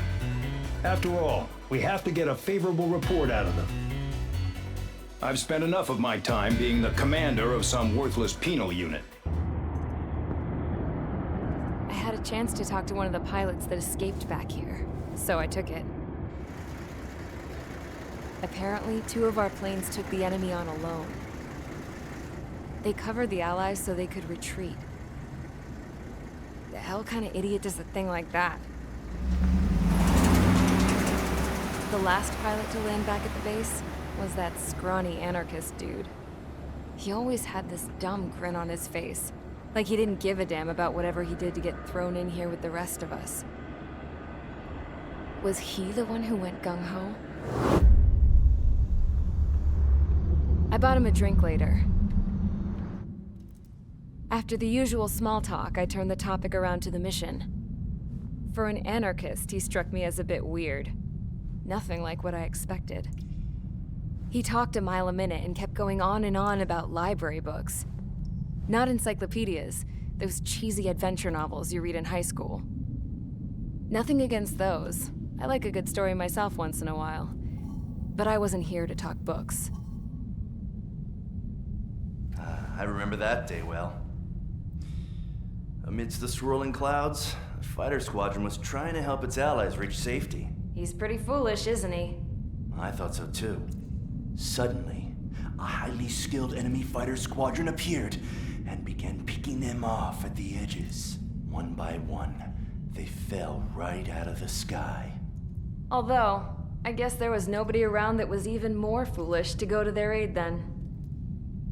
After all, we have to get a favorable report out of them. I've spent enough of my time being the commander of some worthless penal unit. I had a chance to talk to one of the pilots that escaped back here, so I took it. Apparently, 2 of our planes took the enemy on alone. They covered the Allies so they could retreat. The hell kind of idiot does a thing like that? The last pilot to land back at the base was that scrawny anarchist dude. He always had this dumb grin on his face, like he didn't give a damn about whatever he did to get thrown in here with the rest of us. Was he the one who went gung-ho? I bought him a drink later. After the usual small talk, I turned the topic around to the mission. For an anarchist, he struck me as a bit weird. Nothing like what I expected. He talked a mile a minute and kept going on and on about library books. Not encyclopedias, those cheesy adventure novels you read in high school. Nothing against those. I like a good story myself once in a while. But I wasn't here to talk books. I remember that day well. Amidst the swirling clouds, a fighter squadron was trying to help its allies reach safety. He's pretty foolish, isn't he? I thought so too. Suddenly, a highly skilled enemy fighter squadron appeared and began picking them off at the edges. One by one, they fell right out of the sky. Although, I guess there was nobody around that was even more foolish to go to their aid then.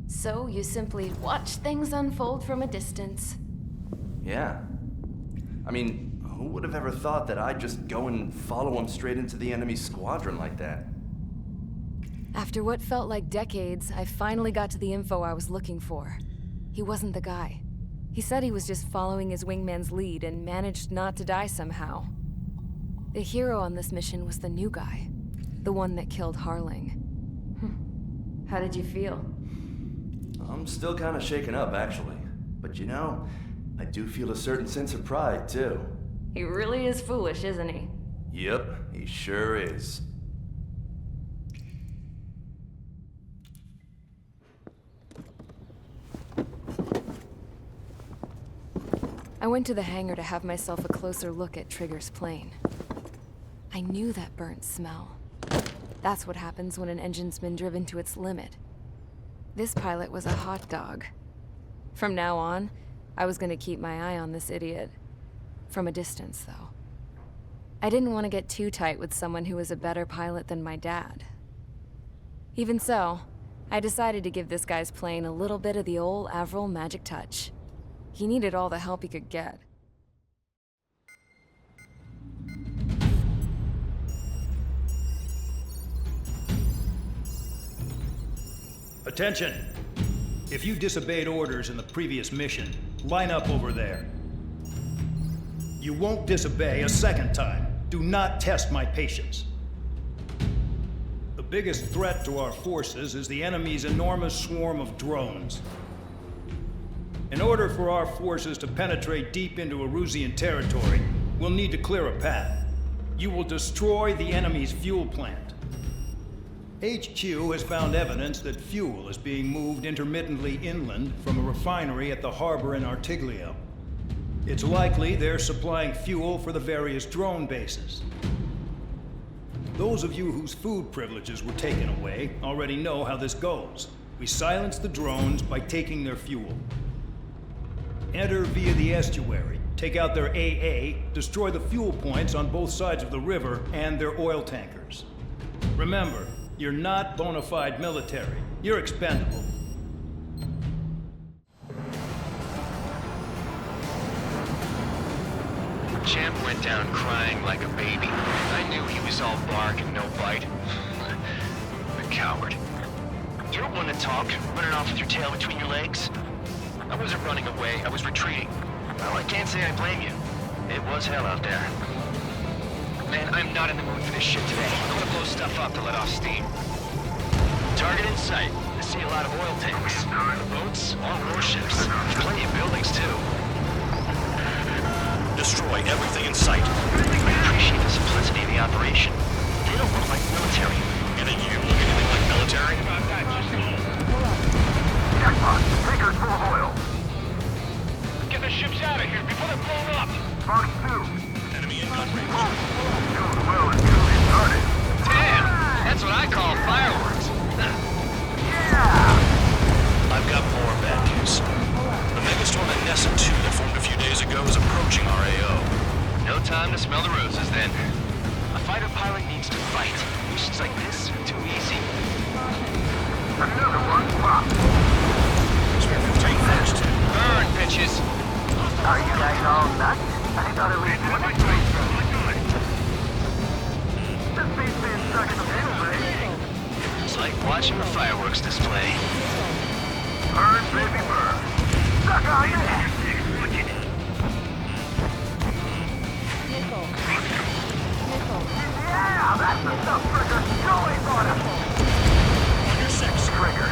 So you simply watch things unfold from a distance. Yeah. I mean, who would have ever thought that I'd just go and follow him straight into the enemy squadron like that? After what felt like decades, I finally got to the info I was looking for. He wasn't the guy. He said he was just following his wingman's lead and managed not to die somehow. The hero on this mission was the new guy. The one that killed Harling. How did you feel? I'm still kind of shaken up, actually. But you know, I do feel a certain sense of pride, too. He really is foolish, isn't he? Yep, he sure is. I went to the hangar to have myself a closer look at Trigger's plane. I knew that burnt smell. That's what happens when an engine's been driven to its limit. This pilot was a hot dog. From now on, I was gonna keep my eye on this idiot. From a distance, though. I didn't want to get too tight with someone who was a better pilot than my dad. Even so, I decided to give this guy's plane a little bit of the old Avril magic touch. He needed all the help he could get. Attention! If you disobeyed orders in the previous mission, line up over there. You won't disobey a second time. Do not test my patience. The biggest threat to our forces is the enemy's enormous swarm of drones. In order for our forces to penetrate deep into Erusian territory, we'll need to clear a path. You will destroy the enemy's fuel plant. HQ has found evidence that fuel is being moved intermittently inland from a refinery at the harbor in Artiglio. It's likely they're supplying fuel for the various drone bases. Those of you whose food privileges were taken away already know how this goes. We silence the drones by taking their fuel. Enter via the estuary, take out their AA, destroy the fuel points on both sides of the river and their oil tankers. Remember, you're not bona fide military. You're expendable. Champ went down crying like a baby. I knew he was all bark and no bite. The coward. You're one to talk, running off with your tail between your legs. I wasn't running away, I was retreating. Well, I can't say I blame you. It was hell out there. Man, I'm not in the mood for this shit today. I'm gonna blow stuff up to let off steam. Target in sight. I see a lot of oil tanks. Boats, all warships. Plenty of buildings, too. Destroy everything in sight. I appreciate the simplicity of the operation. They don't look like military. And then you look anything like military? Jackpot! Tankers full of oil! Get the ships out of here before they're blown up! Box 2! Enemy in gun range. Doing well and truly started. Damn! That's what I call fireworks. Yeah! I've got more bad news. The megastorm at Nessa 2 that formed a few days ago is approaching our AO. No time to smell the roses, then. A fighter pilot needs to fight. Missions like this are too easy. Another one popped. Take first. Burn, bitches! Are you guys all nuts? I thought it was one of you. This space man's stuck in the middle, man. It's like watching a fireworks display. Burn, baby, burn. Suck on that! Yeah, that's the stuff Trigger's always on us! On your 6. Trigger,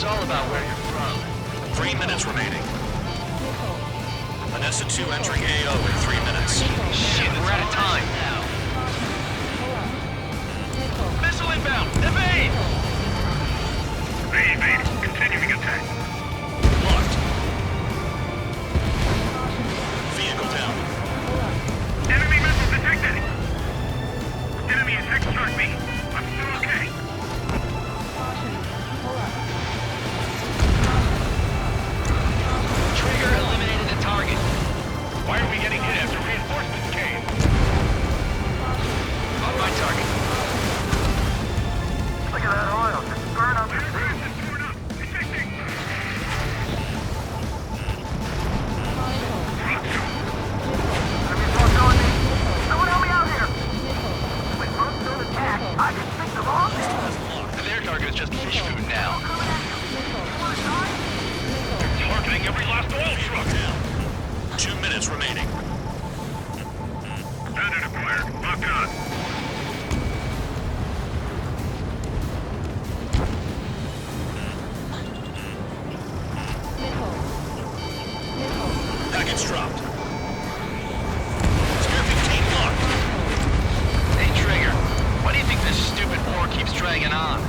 It's all about where you're from. 3 minutes remaining. Vanessa 2 entering AO in 3 minutes. Shit, we're out of time. Missile inbound! Evade! Evade. Continuing attack. Locked. Vehicle down. Enemy missile detected. Enemy attack struck me. I'm still okay. Trigger eliminated the target. Why are we getting hit after reinforcements came? On my target. Look at that oil. Just burn up the sea. Enemy's not showing me. Someone help me out here. When most don't attack, I can fix them all. Their target is just fish food now. Targeting every last oil truck. 2 minutes remaining. Bandit acquired. Locked on. Package dropped. Spear 15 locked. Hey, Trigger. Why do you think this stupid war keeps dragging on?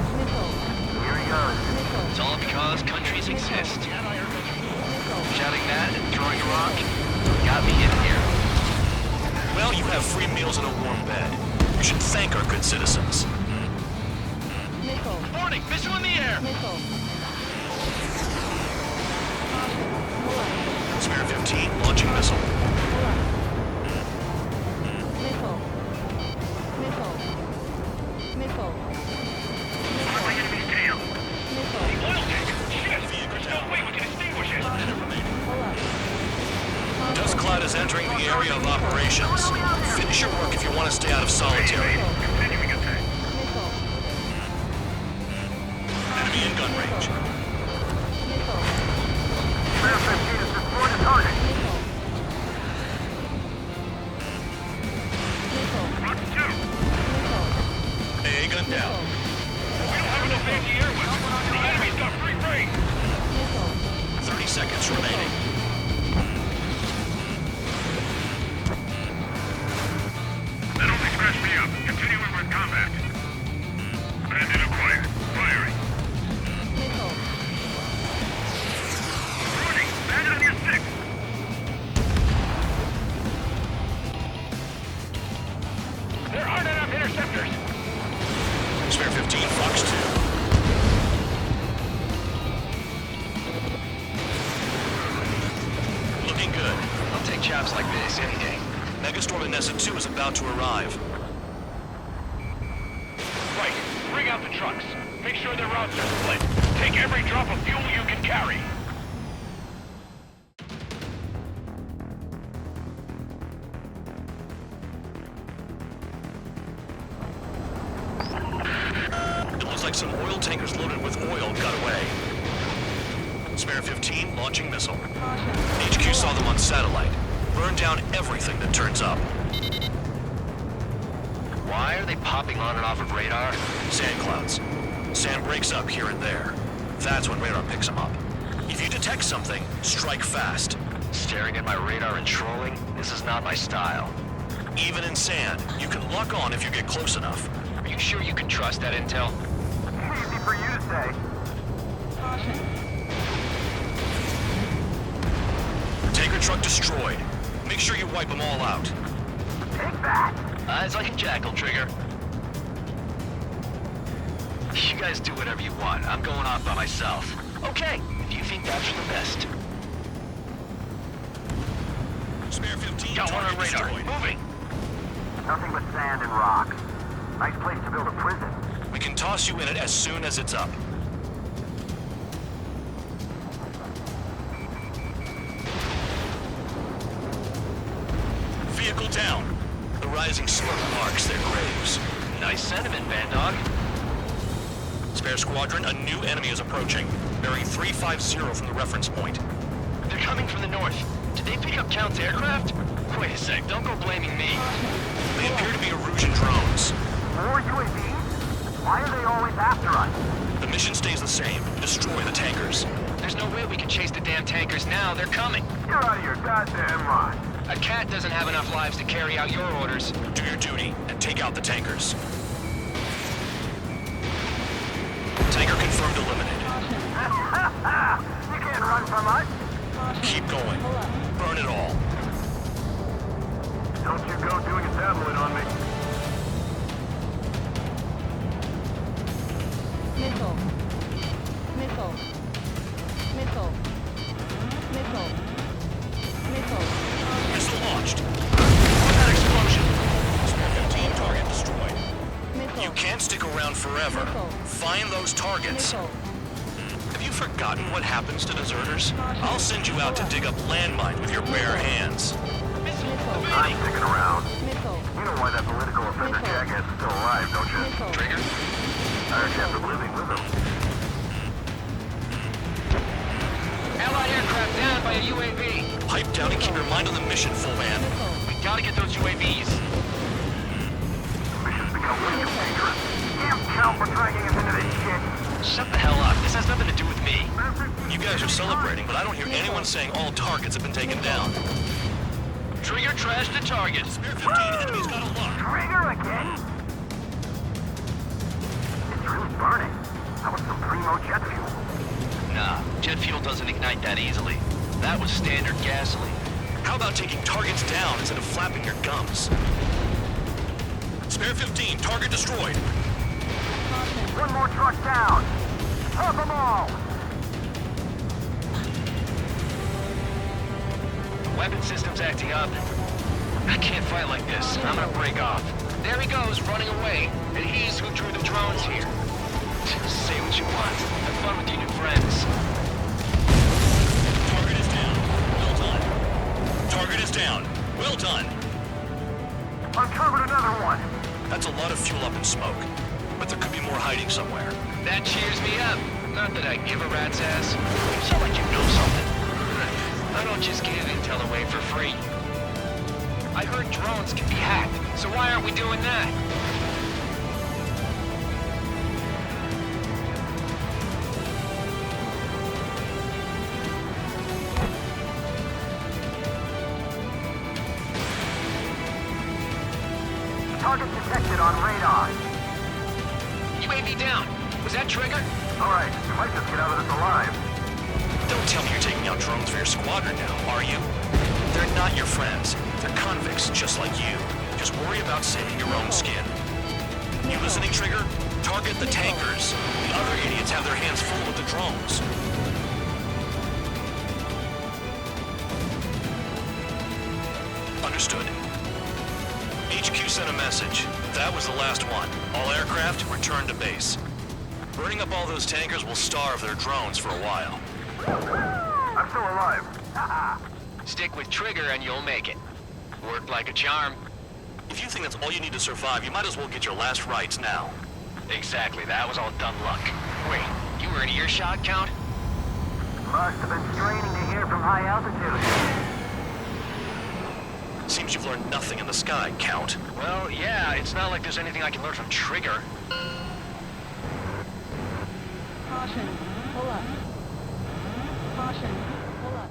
Here he goes. It's all because countries exist. Shouting that and throwing a rock got me in here. Well, you have free meals and a warm bed. You should thank our good citizens. Warning! Missile in the air! Spear 15 launching missile. On the enemy's tail. The oil tank. Shit. There's no way we can extinguish it. Dust cloud is entering the area of operations. Finish your work if you want to stay out of solitary. Continuing attack. Enemy in gun range. Spear 15 has destroyed a target. Rock 2. AA gun down. We don't have enough anti-air weapons. The enemy's got free reign. 30 seconds remaining. That only scratched me up. Continuing with combat. Bandit acquired. Firing. Warning! Bandit on your 6. There aren't enough interceptors. Spear 15 Fox 2. Looking good. I'll take chops like this any day. Megastorm Vanessa 2 is about to arrive. Right. Bring out the trucks. Make sure their routes are split. Take every drop of fuel you can carry. It looks like some oil tankers loaded with oil got away. Spare 15 launching missile. HQ saw them on satellite. Burn down everything that turns up. Why are they popping on and off of radar? Sand clouds. Sand breaks up here and there. That's when radar picks them up. If you detect something, strike fast. Staring at my radar and trolling? This is not my style. Even in sand, you can lock on if you get close enough. Are you sure you can trust that intel? Easy for you to say. Tanker truck destroyed. Make sure you wipe them all out. Take that. Eyes like a jackal, Trigger. You guys do whatever you want. I'm going off by myself. Okay, if you think that's for the best. Spare 15 Got one on radar. destroyed. Moving. Nothing but sand and rock. Nice place to build a prison. We can toss you in it as soon as it's up. Vehicle down. The rising smoke marks their graves. Nice sentiment, Bandog. Spare squadron, a new enemy is approaching. Bearing 350 from the reference point. They're coming from the north. Did they pick up Count's aircraft? Wait a sec, don't go blaming me. They appear to be Erusian drones. More UAVs? Why are they always after us? The mission stays the same. Destroy the tankers. There's no way we can chase the damn tankers now. They're coming. You're out of your goddamn mind. A cat doesn't have enough lives to carry out your orders. Do your duty and take out the tankers. Tanker confirmed eliminated. You can't run from us. Keep going. Burn it all. Don't you go doing a tabloid on me. Missile. Missile. Missile. Missile. Missile. Missile launched. That explosion. Spark 15 target destroyed. Missile. You can't stick around forever. Missile. Find those targets. Missile. Have you forgotten what happens to deserters? I'll send you out to dig up landmines with your bare hands. I'm sticking around. Missile. You know why that political offender jackass is still alive, don't you? Missile. Trigger? Higher chance of living with him. Allied aircraft down by a UAV. Pipe down and keep your mind on the mission, full man. We gotta get those UAVs. The mission's become way too dangerous. Damn count for dragging us into this shit. Shut the hell up. This has nothing to do with me. You guys are celebrating, but I don't hear anyone saying all targets have been taken down. Trigger trashed the target. Spear 15, enemies got a lock. Trigger again? It's really burning. How about some primo jet fuel? Nah, jet fuel doesn't ignite that easily. That was standard gasoline. How about taking targets down instead of flapping your gums? Spare 15, target destroyed. One more truck down. Pop them all. Weapon system's acting up. I can't fight like this. I'm gonna break off. There he goes, running away. And he's who drew the drones here. Say what you want. Have fun with your new friends. Target is down. Well done. Target is down. Well done. Uncovered another one. That's a lot of fuel up in smoke. But there could be more hiding somewhere. That cheers me up. Not that I give a rat's ass. You sound like you know something. I don't just give intel away for free. I heard drones can be hacked, so why aren't we doing that? Target detected on radar. UAV down. Was that Trigger? All right, we might just get out of this alive. Don't tell me you're taking out drones for your squadron now, are you? They're not your friends. They're convicts just like you. Just worry about saving your own skin. You listening, Trigger? Target the tankers. The other idiots have their hands full with the drones. Understood. HQ sent a message. That was the last one. All aircraft, return to base. Burning up all those tankers will starve their drones for a while. I'm still alive. Stick with Trigger and you'll make it. Worked like a charm. If you think that's all you need to survive, you might as well get your last rites now. Exactly, that was all dumb luck. Wait, you were in earshot, Count? Must have been straining to hear from high altitude. Seems you've learned nothing in the sky, Count. Well, yeah, it's not like there's anything I can learn from Trigger. Caution. Pull up. Caution. Pull up.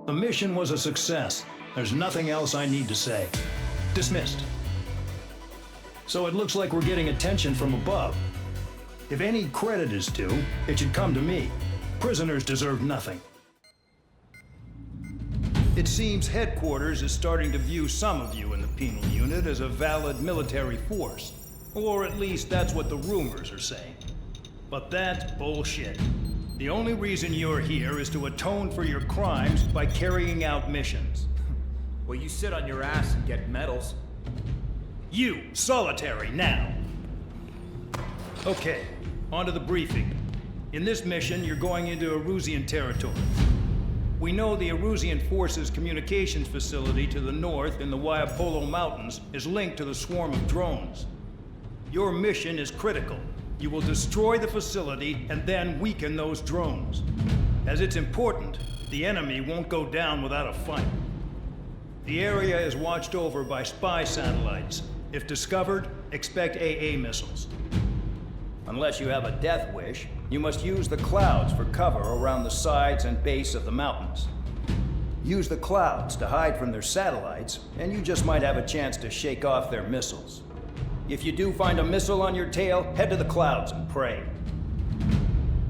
The mission was a success. There's nothing else I need to say. Dismissed. So it looks like we're getting attention from above. If any credit is due, it should come to me. Prisoners deserve nothing. It seems headquarters is starting to view some of you in the penal unit as a valid military force. Or at least that's what the rumors are saying. But that's bullshit. The only reason you're here is to atone for your crimes by carrying out missions. Well, you sit on your ass and get medals. You, solitary, now. Okay, on to the briefing. In this mission, you're going into Erusian territory. We know the Erusian Forces communications facility to the north in the Waiapolo Mountains is linked to the swarm of drones. Your mission is critical. You will destroy the facility and then weaken those drones. As it's important, the enemy won't go down without a fight. The area is watched over by spy satellites. If discovered, expect AA missiles. Unless you have a death wish, you must use the clouds for cover around the sides and base of the mountains. Use the clouds to hide from their satellites, and you just might have a chance to shake off their missiles. If you do find a missile on your tail, head to the clouds and pray.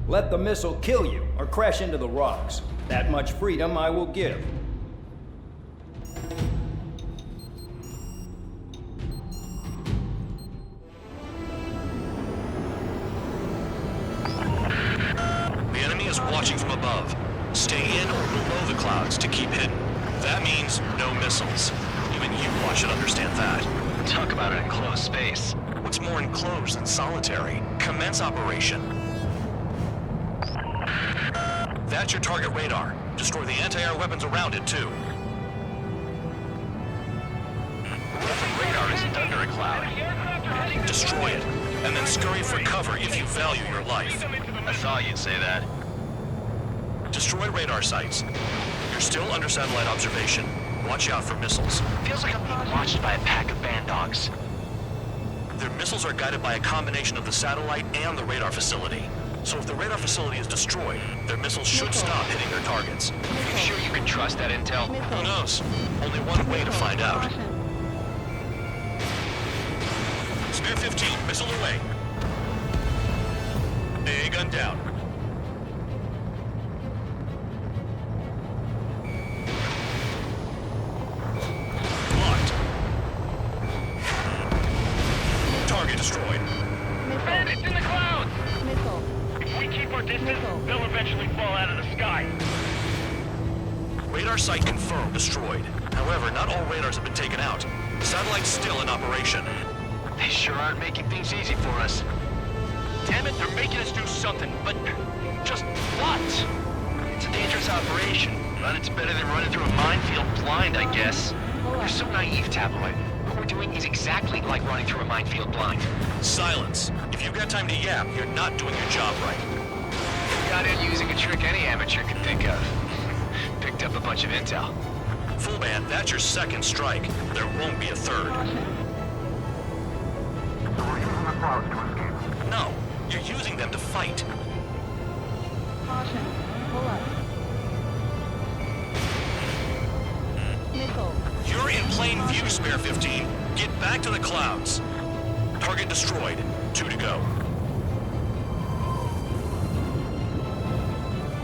Let the missile kill you or crash into the rocks. That much freedom I will give. The enemy is watching from above. Stay in or below the clouds to keep hidden. That means no missiles. Even you should understand that. Talk about an enclosed space. What's more enclosed than solitary? Commence operation. That's your target radar. Destroy the anti-air weapons around it, too. What if the radar isn't under a cloud? Destroy it, and then scurry for cover if you value your life. I thought you'd say that. Destroy radar sites. You're still under satellite observation. Watch out for missiles. Feels like I'm being watched by a pack of band dogs. Their missiles are guided by a combination of the satellite and the radar facility. So if the radar facility is destroyed, their missiles should stop hitting their targets. You sure you can trust that intel? Who knows? Only one way to find out. Spare 15, missile away. A gun down. Locked. Target destroyed. Bandits in the clouds! Missile. If we keep our distance, they'll eventually fall out of the sky. Radar site confirmed destroyed. However, not all radars have been taken out. Satellite's still in operation. They sure aren't making things easy for us. Damn it, they're making us do something, but just what? It's a dangerous operation, but it's better than running through a minefield blind, I guess. You're so naive, Tabloid. What we're doing is exactly like running through a minefield blind. Silence. If you've got time to yap, you're not doing your job right. Got in using a trick any amateur could think of. Picked up a bunch of intel. Full band, that's your second strike. There won't be a third. So we're using the clouds to escape. No, you're using them to fight. Caution. Pull up. Missile. You're in plain view, Spare 15. Get back to the clouds. Target destroyed. 2 to go.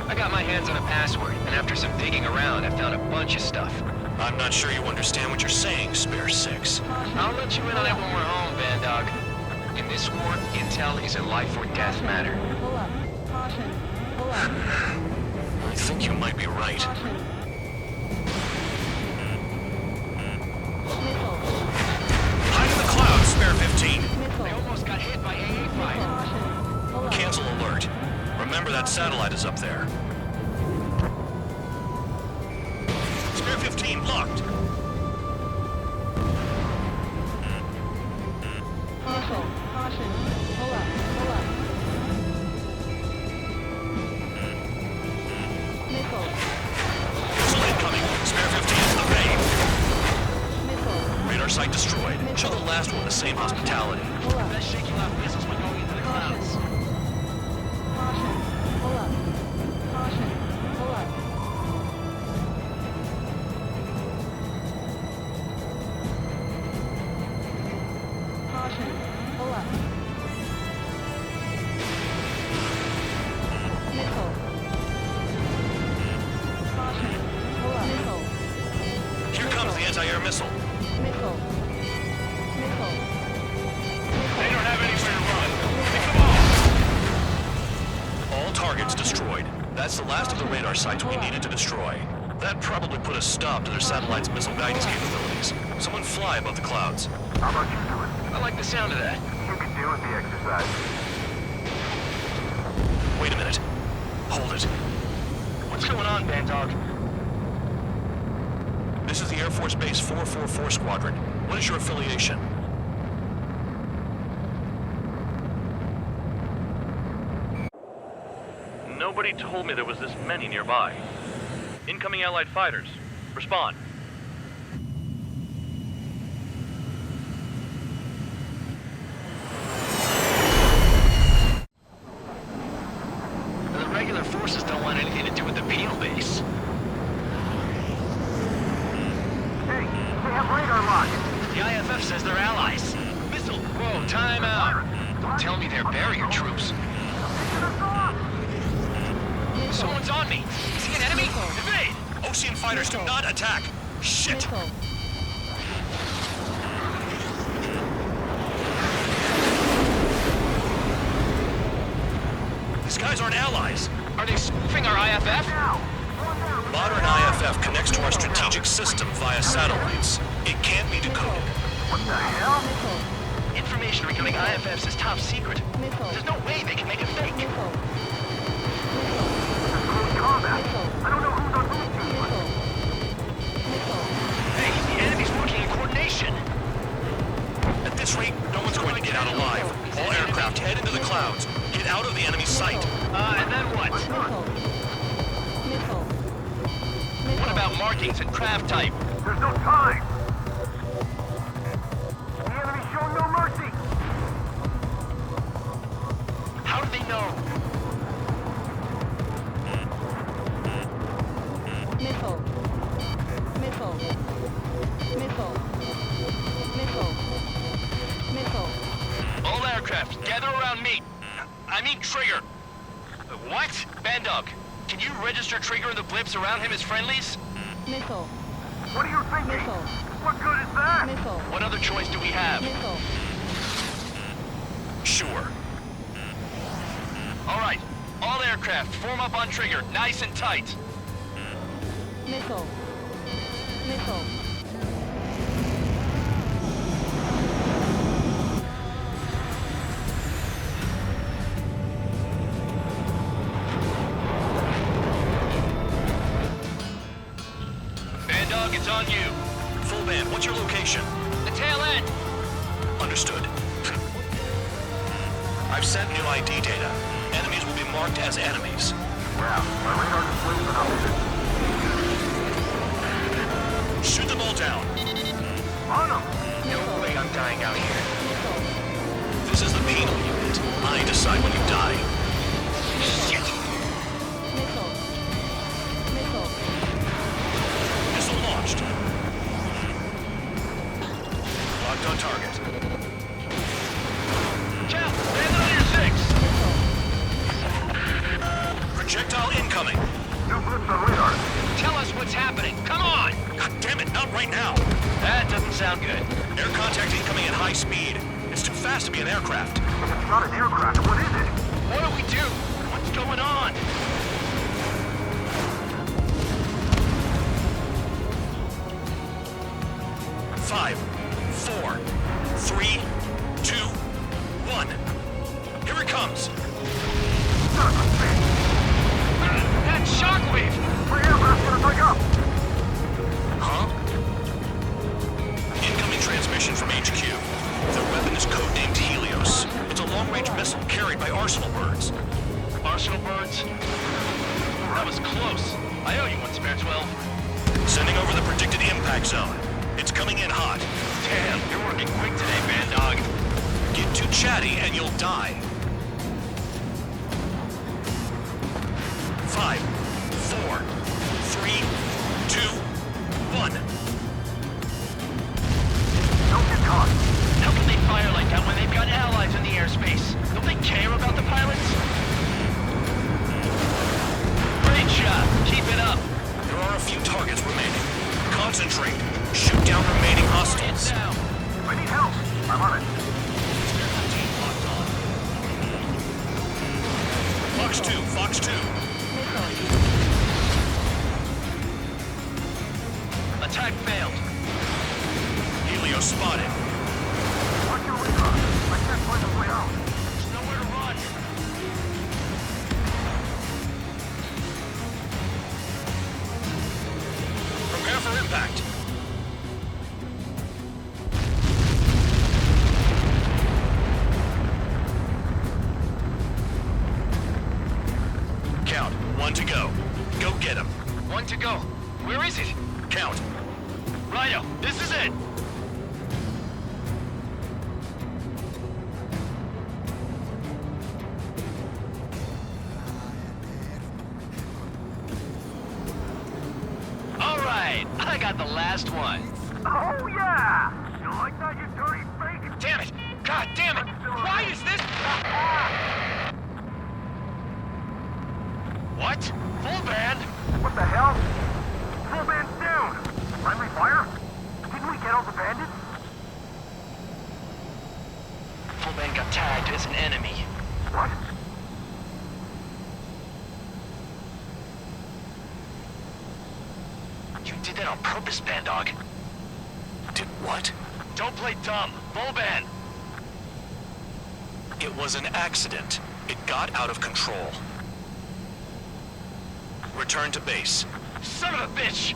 I got my hands on a password, and after some digging around, I found a bunch of stuff. I'm not sure you understand what you're saying, Spare 6. I'll let you in on it when we're home, Band Dog. In this war, intel is a life or death matter. Pull up. Caution. Pull up. I think you might be right. Caution. Missile. Hide in the clouds, Spare 15. Missile. They almost got hit by AA fire. Caution. Pull up. Cancel alert. Remember that satellite is up there. Spare 15 locked. Caution. Caution. Pull up. Pull up. Missile. Missile incoming. Spare 15 is the rave. Missile. Radar site destroyed. Show the last one the same hospitality. Pull up. Best shaking off missiles when going into the clouds. Caution. Pull up. Caution. Pull up. Caution. Pull up. Missile. Caution. Pull up. Missile. Here comes the anti-air missile. Missile. Missile. They don't have anywhere to run. Pick them off. All targets destroyed. That's the last of the radar sites we needed to destroy. That probably put a stop to their satellite's missile guidance capabilities. Someone fly above the clouds. How about you do it? I like the sound of that. You can do with the exercise. Wait a minute. Hold it. What's going on, Band Dog? This is the Air Force Base 444 Squadron. What is your affiliation? Nobody told me there was this many nearby. Incoming Allied fighters. Respond. up. Don't tell me they're barrier troops. Someone's on me. Is he an enemy? Evade! Ocean fighters do not attack! Shit! These guys aren't allies. Are they spoofing our IFF? Modern IFF connects to our strategic system via satellites. It can't be decoded. What the hell? Information regarding IFFs is top secret. There's no way they can make it fake. Combat. I don't know who's on whose team. Hey, the enemy's working in coordination. At this rate, no one's going to get out alive. All aircraft head into the clouds. Get out of the enemy sight. And then what? What about markings and craft type? There's no time. The enemy's showing no mercy. How do they know? Missile. Missile. Missile. Missile. Missile. All aircraft, gather around me. I mean Trigger. What? Bandog, can you register Trigger and the blips around him as friendlies? Missile. What are you thinking? Missile. What good is that? Missile. What other choice do we have? Missile. Sure. All right, all aircraft, form up on Trigger, nice and tight. Missile. Missile. Bandog, it's on you. Full band, what's your location? The tail end. Understood. I've sent new ID data. Enemies will be marked as enemies. Wow, my radar displays an option. Shoot them all down. On them! No way I'm dying out here. This is the penal unit. I decide when you die. Shit! Missile. Missile. Missile launched. Locked on target. Cal, land on your 6. Projectile incoming. New blips on radar. Tell us what's happening. Come on! God damn it, not right now. That doesn't sound good. Air contact incoming at high speed. It's too fast to be an aircraft. It's not an aircraft. What is it? What do we do? What's going on? Five, 4, 3, 2, 1. Here it comes. That shockwave! My aircraft's gonna break up. Huh? Incoming transmission from HQ. Their weapon is codenamed Helios. It's a long-range missile carried by Arsenal birds. Arsenal birds? That was close. I owe you one, Spare 12. Sending over the predicted impact zone. It's coming in hot. Damn, you're working quick today, Bandog. Get too chatty and you'll die. 5, 4, 3, 2, 1. Don't get caught. How can they fire like that when they've got allies in the airspace? Don't they care about the pilots? Great shot. Keep it up. There are a few targets remaining. Concentrate. Shoot down remaining hostiles. Down. I need help. I'm on it. Fox 2, Fox 2. Attack failed. Helios spotted. Watch your radar. I can't find a way out. There's nowhere to run. Prepare for impact. Count. 1 to go. Go get him. 1 to go. Where is it? Count. Rhino, this is it. All right, I got the last one. Oh, yeah! You like that, you dirty fake? Damn it! God damn it! Why as an enemy. What? You did that on purpose, Bandog. Did what? Don't play dumb. Full ban. It was an accident. It got out of control. Return to base. Son of a bitch!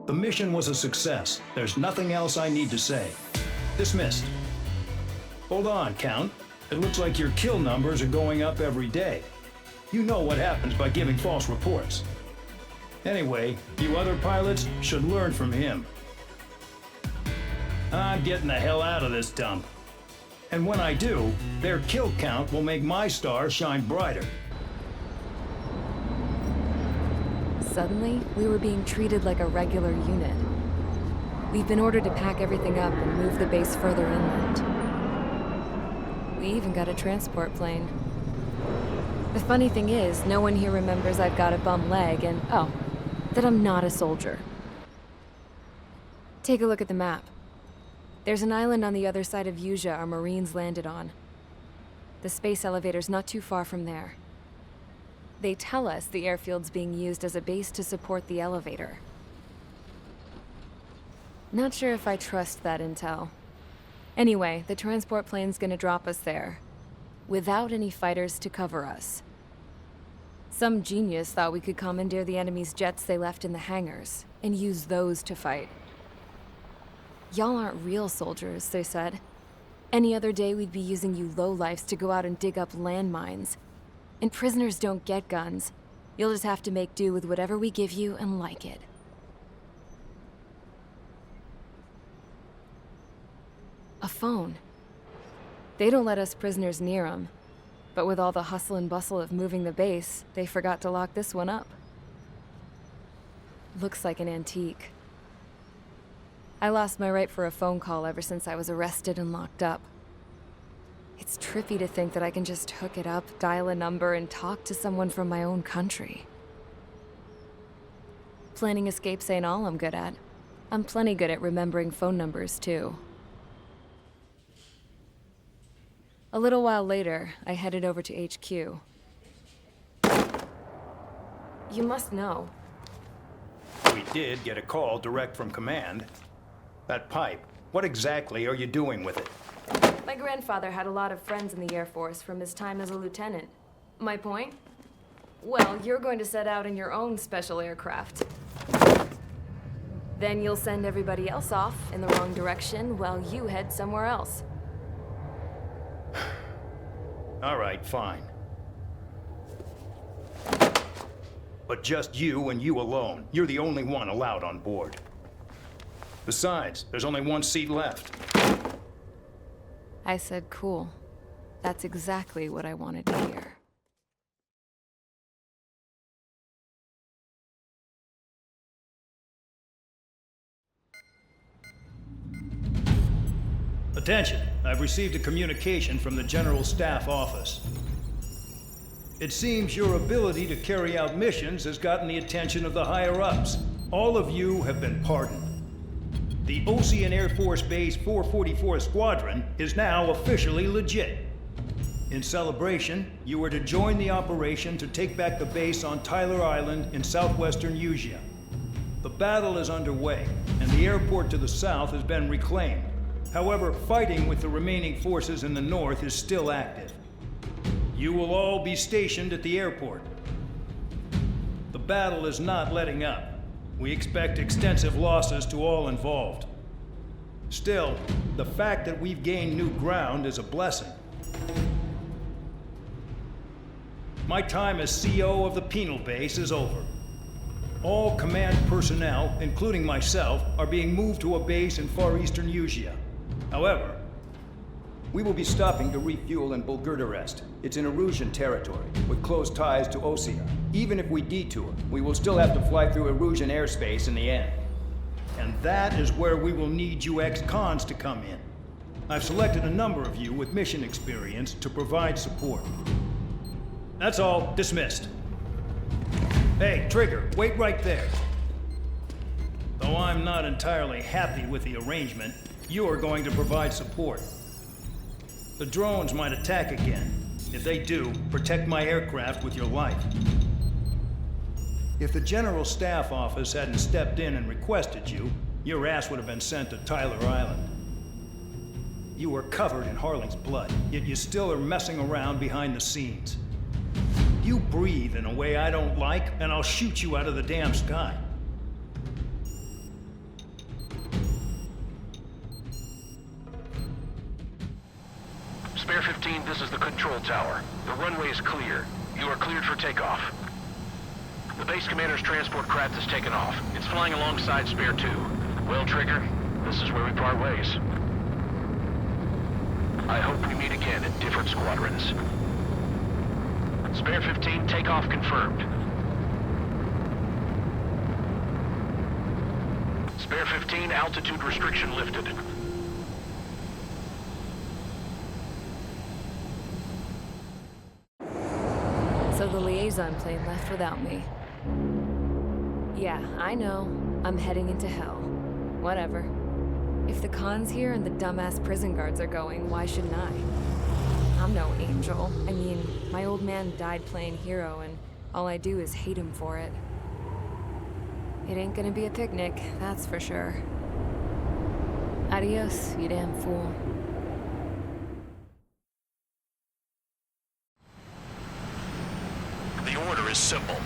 The mission was a success. There's nothing else I need to say. Dismissed. Hold on, Count. It looks like your kill numbers are going up every day. You know what happens by giving false reports. Anyway, you other pilots should learn from him. I'm getting the hell out of this dump. And when I do, their kill count will make my star shine brighter. Suddenly, we were being treated like a regular unit. We've been ordered to pack everything up and move the base further inland. We even got a transport plane. The funny thing is, no one here remembers I've got a bum leg and, oh, that I'm not a soldier. Take a look at the map. There's an island on the other side of Usea our Marines landed on. The space elevator's not too far from there. They tell us the airfield's being used as a base to support the elevator. Not sure if I trust that intel. Anyway, the transport plane's gonna drop us there, without any fighters to cover us. Some genius thought we could commandeer the enemy's jets they left in the hangars, and use those to fight. Y'all aren't real soldiers, they said. Any other day we'd be using you lowlifes to go out and dig up landmines. And prisoners don't get guns. You'll just have to make do with whatever we give you and like it. A phone. They don't let us prisoners near them. But with all the hustle and bustle of moving the base, they forgot to lock this one up. Looks like an antique. I lost my right for a phone call ever since I was arrested and locked up. It's trippy to think that I can just hook it up, dial a number, and talk to someone from my own country. Planning escapes ain't all I'm good at. I'm plenty good at remembering phone numbers, too. A little while later, I headed over to HQ. You must know. We did get a call direct from command. That pipe, what exactly are you doing with it? My grandfather had a lot of friends in the Air Force from his time as a lieutenant. My point? Well, you're going to set out in your own special aircraft. Then you'll send everybody else off in the wrong direction while you head somewhere else. All right, fine. But just you and you alone. You're the only one allowed on board. Besides, there's only one seat left. I said cool. That's exactly what I wanted to hear. Attention, I've received a communication from the General Staff Office. It seems your ability to carry out missions has gotten the attention of the higher-ups. All of you have been pardoned. The Ocean Air Force Base 444 Squadron is now officially legit. In celebration, you are to join the operation to take back the base on Tyler Island in southwestern Usea. The battle is underway, and the airport to the south has been reclaimed. However, fighting with the remaining forces in the north is still active. You will all be stationed at the airport. The battle is not letting up. We expect extensive losses to all involved. Still, the fact that we've gained new ground is a blessing. My time as CO of the penal base is over. All command personnel, including myself, are being moved to a base in far eastern Usea. However, we will be stopping to refuel in Bulgurdarest. It's in Erusian territory, with close ties to Osea. Even if we detour, we will still have to fly through Erusian airspace in the end. And that is where we will need you ex-cons to come in. I've selected a number of you with mission experience to provide support. That's all. Dismissed. Hey, Trigger, wait right there. Though I'm not entirely happy with the arrangement, you are going to provide support. The drones might attack again. If they do, protect my aircraft with your life. If the General Staff Office hadn't stepped in and requested you, your ass would have been sent to Tyler Island. You were covered in Harling's blood, yet you still are messing around behind the scenes. You breathe in a way I don't like, and I'll shoot you out of the damn sky. Spare 15, this is the control tower. The runway is clear. You are cleared for takeoff. The base commander's transport craft has taken off. It's flying alongside Spare 2. Well, Trigger, this is where we part ways. I hope we meet again in different squadrons. Spare 15, takeoff confirmed. Spare 15, altitude restriction lifted. So the liaison plane left without me. Yeah, I know. I'm heading into hell. Whatever. If the Khan's here and the dumbass prison guards are going, why shouldn't I? I'm no angel. I mean, my old man died playing hero, and all I do is hate him for it. It ain't gonna be a picnic, that's for sure. Adios, you damn fool. The order is simple.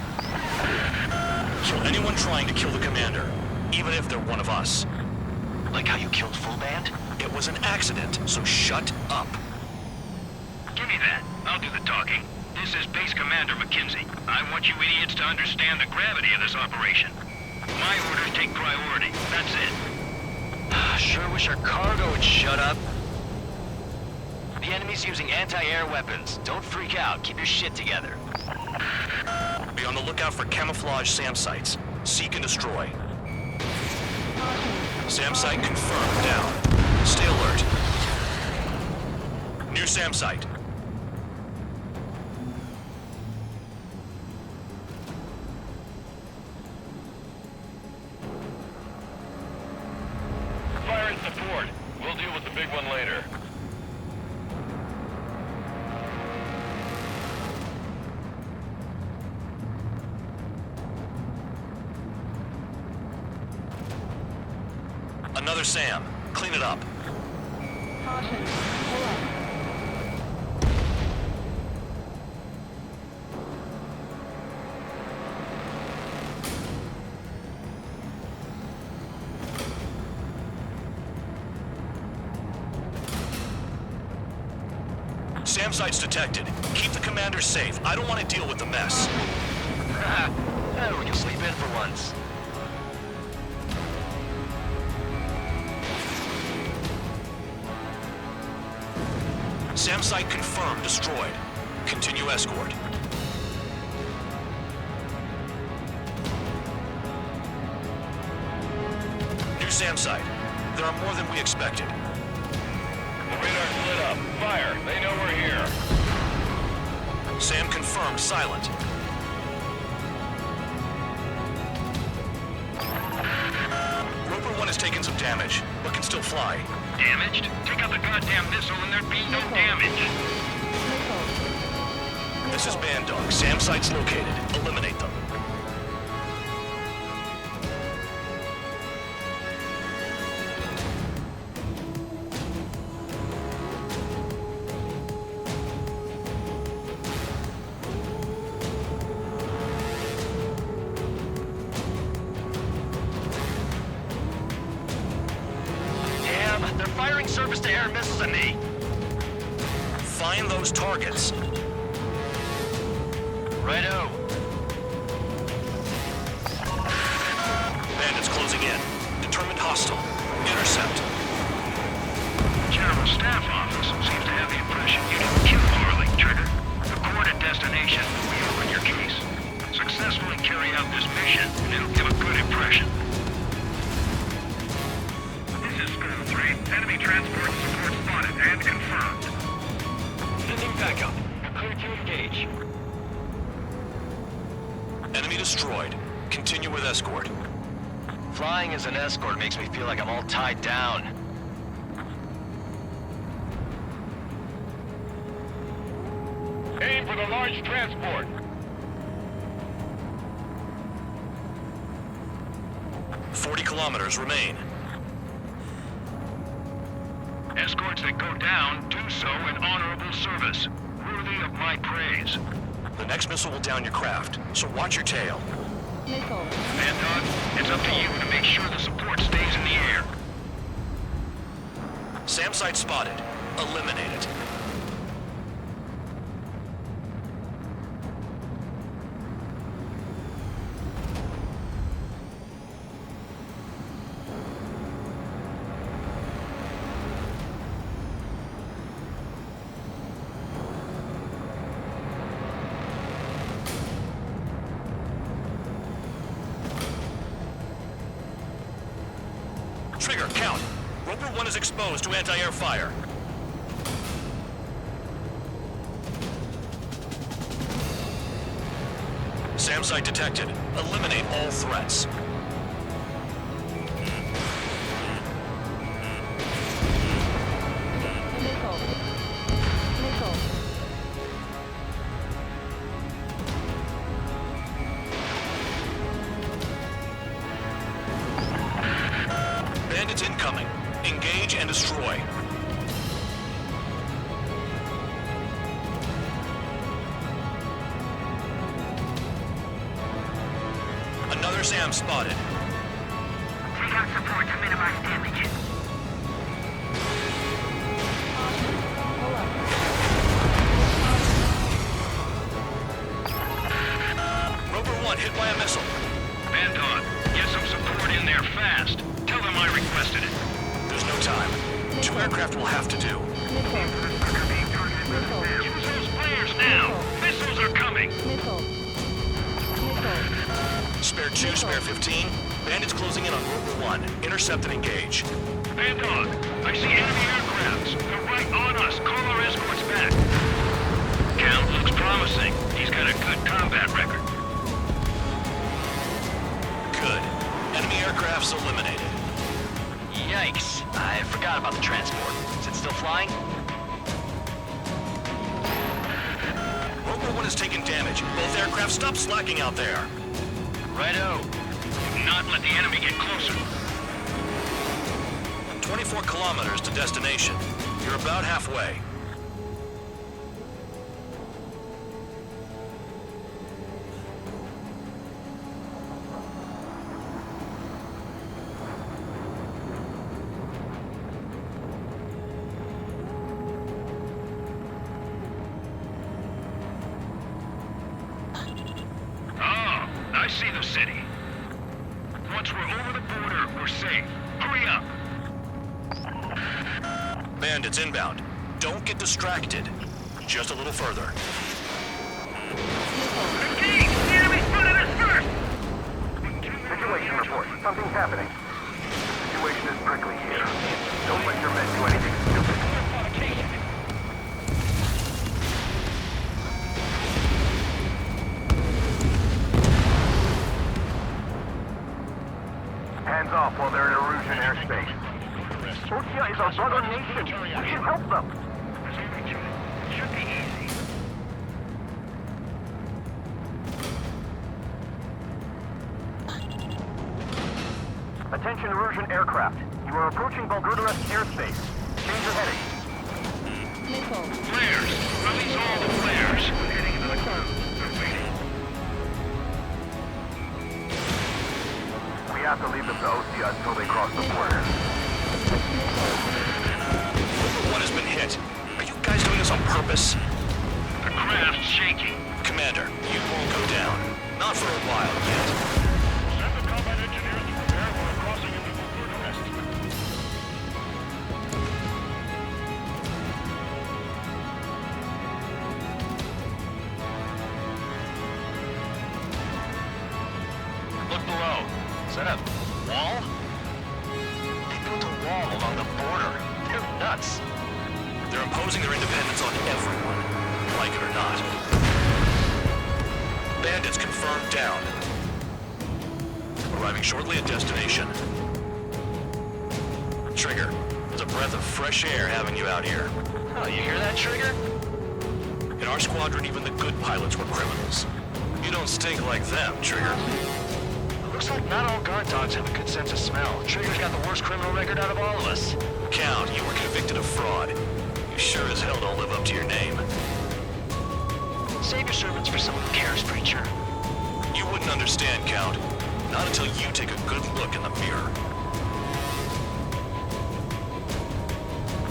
Kill anyone trying to kill the commander, even if they're one of us. Like how you killed Full Band? It was an accident, so shut up. Give me that. I'll do the talking. This is Base Commander McKenzie. I want you idiots to understand the gravity of this operation. My orders take priority. That's it. Sure wish our cargo would shut up. The enemy's using anti-air weapons. Don't freak out. Keep your shit together. Be on the lookout for camouflage SAM sites. Seek and destroy. SAM site confirmed. Down. Stay alert. New SAM site. Fire and support. We'll deal with the big one later. Another SAM. Clean it up. Caution. Pull up. SAM site's detected. Keep the commander safe. I don't want to deal with the mess. We can sleep in for once. SAM site confirmed. Destroyed. Continue escort. New SAM site. There are more than we expected. The radar's lit up. Fire. They know we're here. SAM confirmed. Silent. Roper 1 has taken some damage, but can still fly. Damaged? Take out the goddamn missile and there'd be no damage. This is Band Dog. SAM site's located. Eliminate them. Damn, they're firing surface-to-air missiles at me. Find those targets. Righto. Bandits closing in. Determined hostile. Intercept. General Staff Office seems to have the impression you didn't kill Harley, Trigger. The coordinate destination will be over in your case. Successfully carry out this mission, and it'll give a good impression. This is School 3. Enemy transport support spotted and confirmed. Sending backup. Clear to engage. Enemy destroyed. Continue with escort. Flying as an escort makes me feel like I'm all tied down. Aim for the large transport. 40 kilometers remain. Escorts that go down do so in honorable service, worthy of my praise. The next missile will down your craft, so watch your tail. Missile. Dog, it's up to you to make sure the support stays in the air. SAM site spotted. Eliminate it. Trigger, count. Roper 1 is exposed to anti-air fire. SAM site detected. Eliminate all threats. Missile. Missile. Bandits incoming. Engage and destroy. Another SAM spotted. We got support to minimize damage. Roper 1 hit by a missile. Dog, get some support in there fast. Tell them I requested it. There's no time. 2 aircraft will have to do. Use those flares now. Missiles are coming. Missile. Missile. Spare 2, spare 15. Bandits closing in on Roper 1. Intercept and engage. Dog, I see enemy aircrafts. They're right on us. Call our escorts back. Count looks promising. He's got a good combat record. Good. Enemy aircraft's eliminated. Yikes. I forgot about the transport. Is it still flying? Roper 1 has taken damage. Both aircraft stop slacking out there. Righto. Do not let the enemy get closer. 24 kilometers to destination. You're about halfway. I see the city. Once we're over the border, we're safe. Hurry up. Bandits inbound. Don't get distracted. Just a little further. Engage! The enemy spotted us first! Situation report. Something's happening. The situation is prickly here. Don't let your men do anything stupid. Hands off while they're in Erusian airspace. Ostia is our brother nation. We should help them. It should be easy. Attention Erusian aircraft. You are approaching Bulgurdarest airspace. Change your heading. Missile. Flares! Release all the flares! Heading into the cloud. They're waiting. We have to leave them to Ostia until they cross the border. Roper 1 has been hit. Are you guys doing this on purpose? The craft's shaking. Commander, you won't go down. Not for a while yet. Send the combat engineers to prepare for a crossing into Bulgurdarest. Look below. Is that a wall? They built a wall along the border. They're nuts. They're imposing their independence on everyone, like it or not. Bandits confirmed. confirmed down. Arriving shortly at destination. Trigger, it's a breath of fresh air having you out here. Oh, you hear that, Trigger? In our squadron, even the good pilots were criminals. You don't stink like them, Trigger. Looks like not all guard dogs have a good sense of smell. Trigger's got the worst criminal record out of all of us. Count, you were convicted of fraud. You sure as hell don't live up to your name. Save your sermons for someone who cares, preacher. You wouldn't understand, Count. Not until you take a good look in the mirror.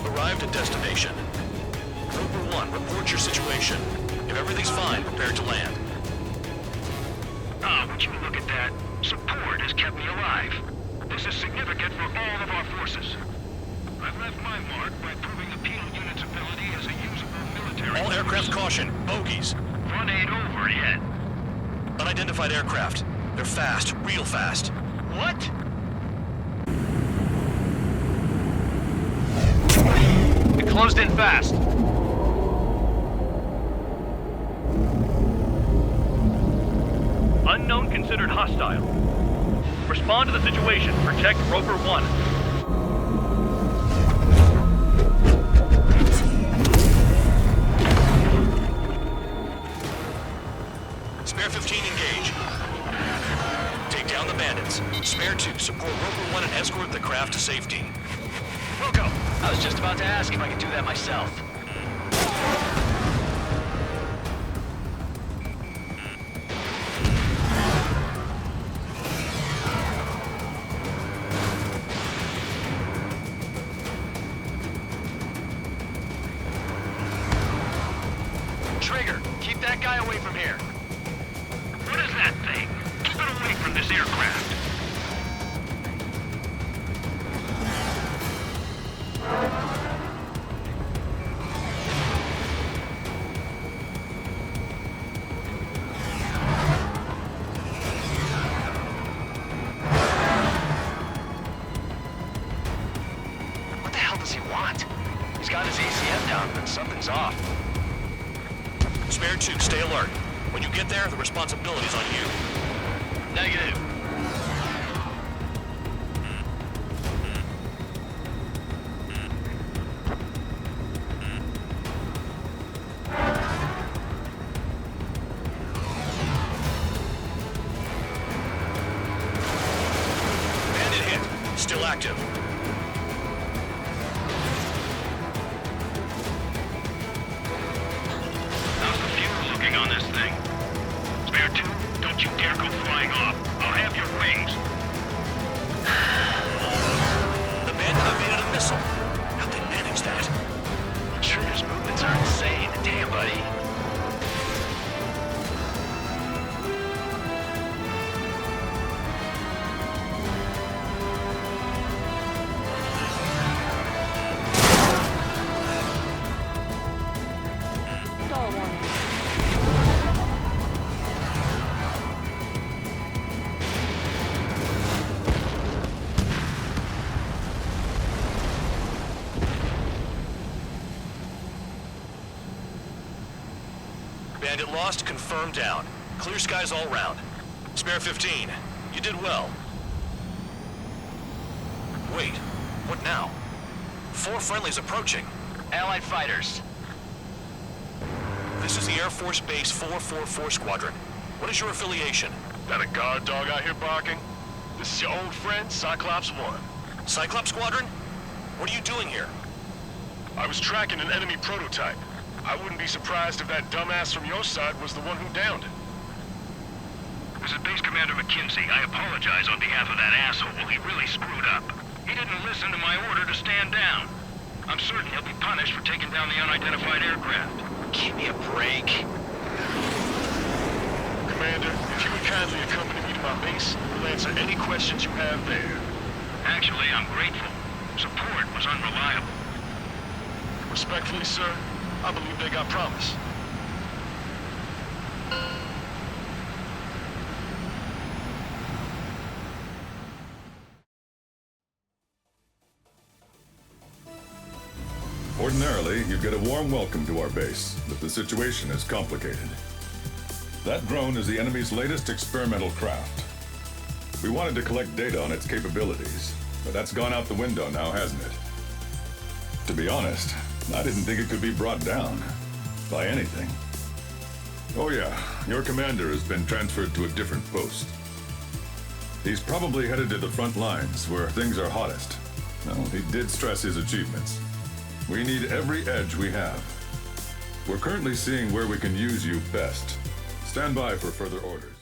Arrived at destination. Roper 1, report your situation. If everything's fine, prepare to land. Ah, would you look at that? Support has kept me alive. This is significant for all of our forces. I've left my mark by proving the penal unit's ability as a usable military... All aircraft caution, bogies. Run ain't over yet. Unidentified aircraft. They're fast, real fast. What? It closed in fast. Unknown considered hostile. Respond to the situation. Protect Roper 1. Spare 15 engage. Take down the bandits. Spare 2 support Roper 1 and escort the craft to safety. Wilco, I was just about to ask if I could do that myself. Trigger, keep that guy away from here. What is that thing? Keep it away from this aircraft. What the hell does he want? He's got his ACM down, but something's off. Spare 2, stay alert. When you get there, the responsibility's on you. Negative. Bandit hit. Still active. How's the fuel looking on this thing? Spare 2, don't you dare go flying off. I'll have your wings. The bandit evaded a missile. How'd they manage that? Trigger's movements are insane. Damn, buddy. Stall warning. Bandit lost, confirmed down. Clear skies all round. Spare 15. You did well. Wait, what now? 4 friendlies approaching. Allied fighters. This is the Air Force Base 444 Squadron. What is your affiliation? That a guard dog out here barking? This is your old friend, Cyclops 1. Cyclops Squadron? What are you doing here? I was tracking an enemy prototype. I wouldn't be surprised if that dumbass from your side was the one who downed it. This is Base Commander McKenzie. I apologize on behalf of that asshole. He really screwed up. He didn't listen to my order to stand down. I'm certain he'll be punished for taking down the unidentified aircraft. Give me a break. Commander, if you would kindly accompany me to my base, we'll answer any questions you have there. Actually, I'm grateful. Support was unreliable. Respectfully, sir, I believe they got promise. Ordinarily, you'd get a warm welcome to our base, but the situation is complicated. That drone is the enemy's latest experimental craft. We wanted to collect data on its capabilities, but that's gone out the window now, hasn't it? To be honest, I didn't think it could be brought down by anything. Oh yeah, your commander has been transferred to a different post. He's probably headed to the front lines where things are hottest. No, he did stress his achievements. We need every edge we have. We're currently seeing where we can use you best. Stand by for further orders.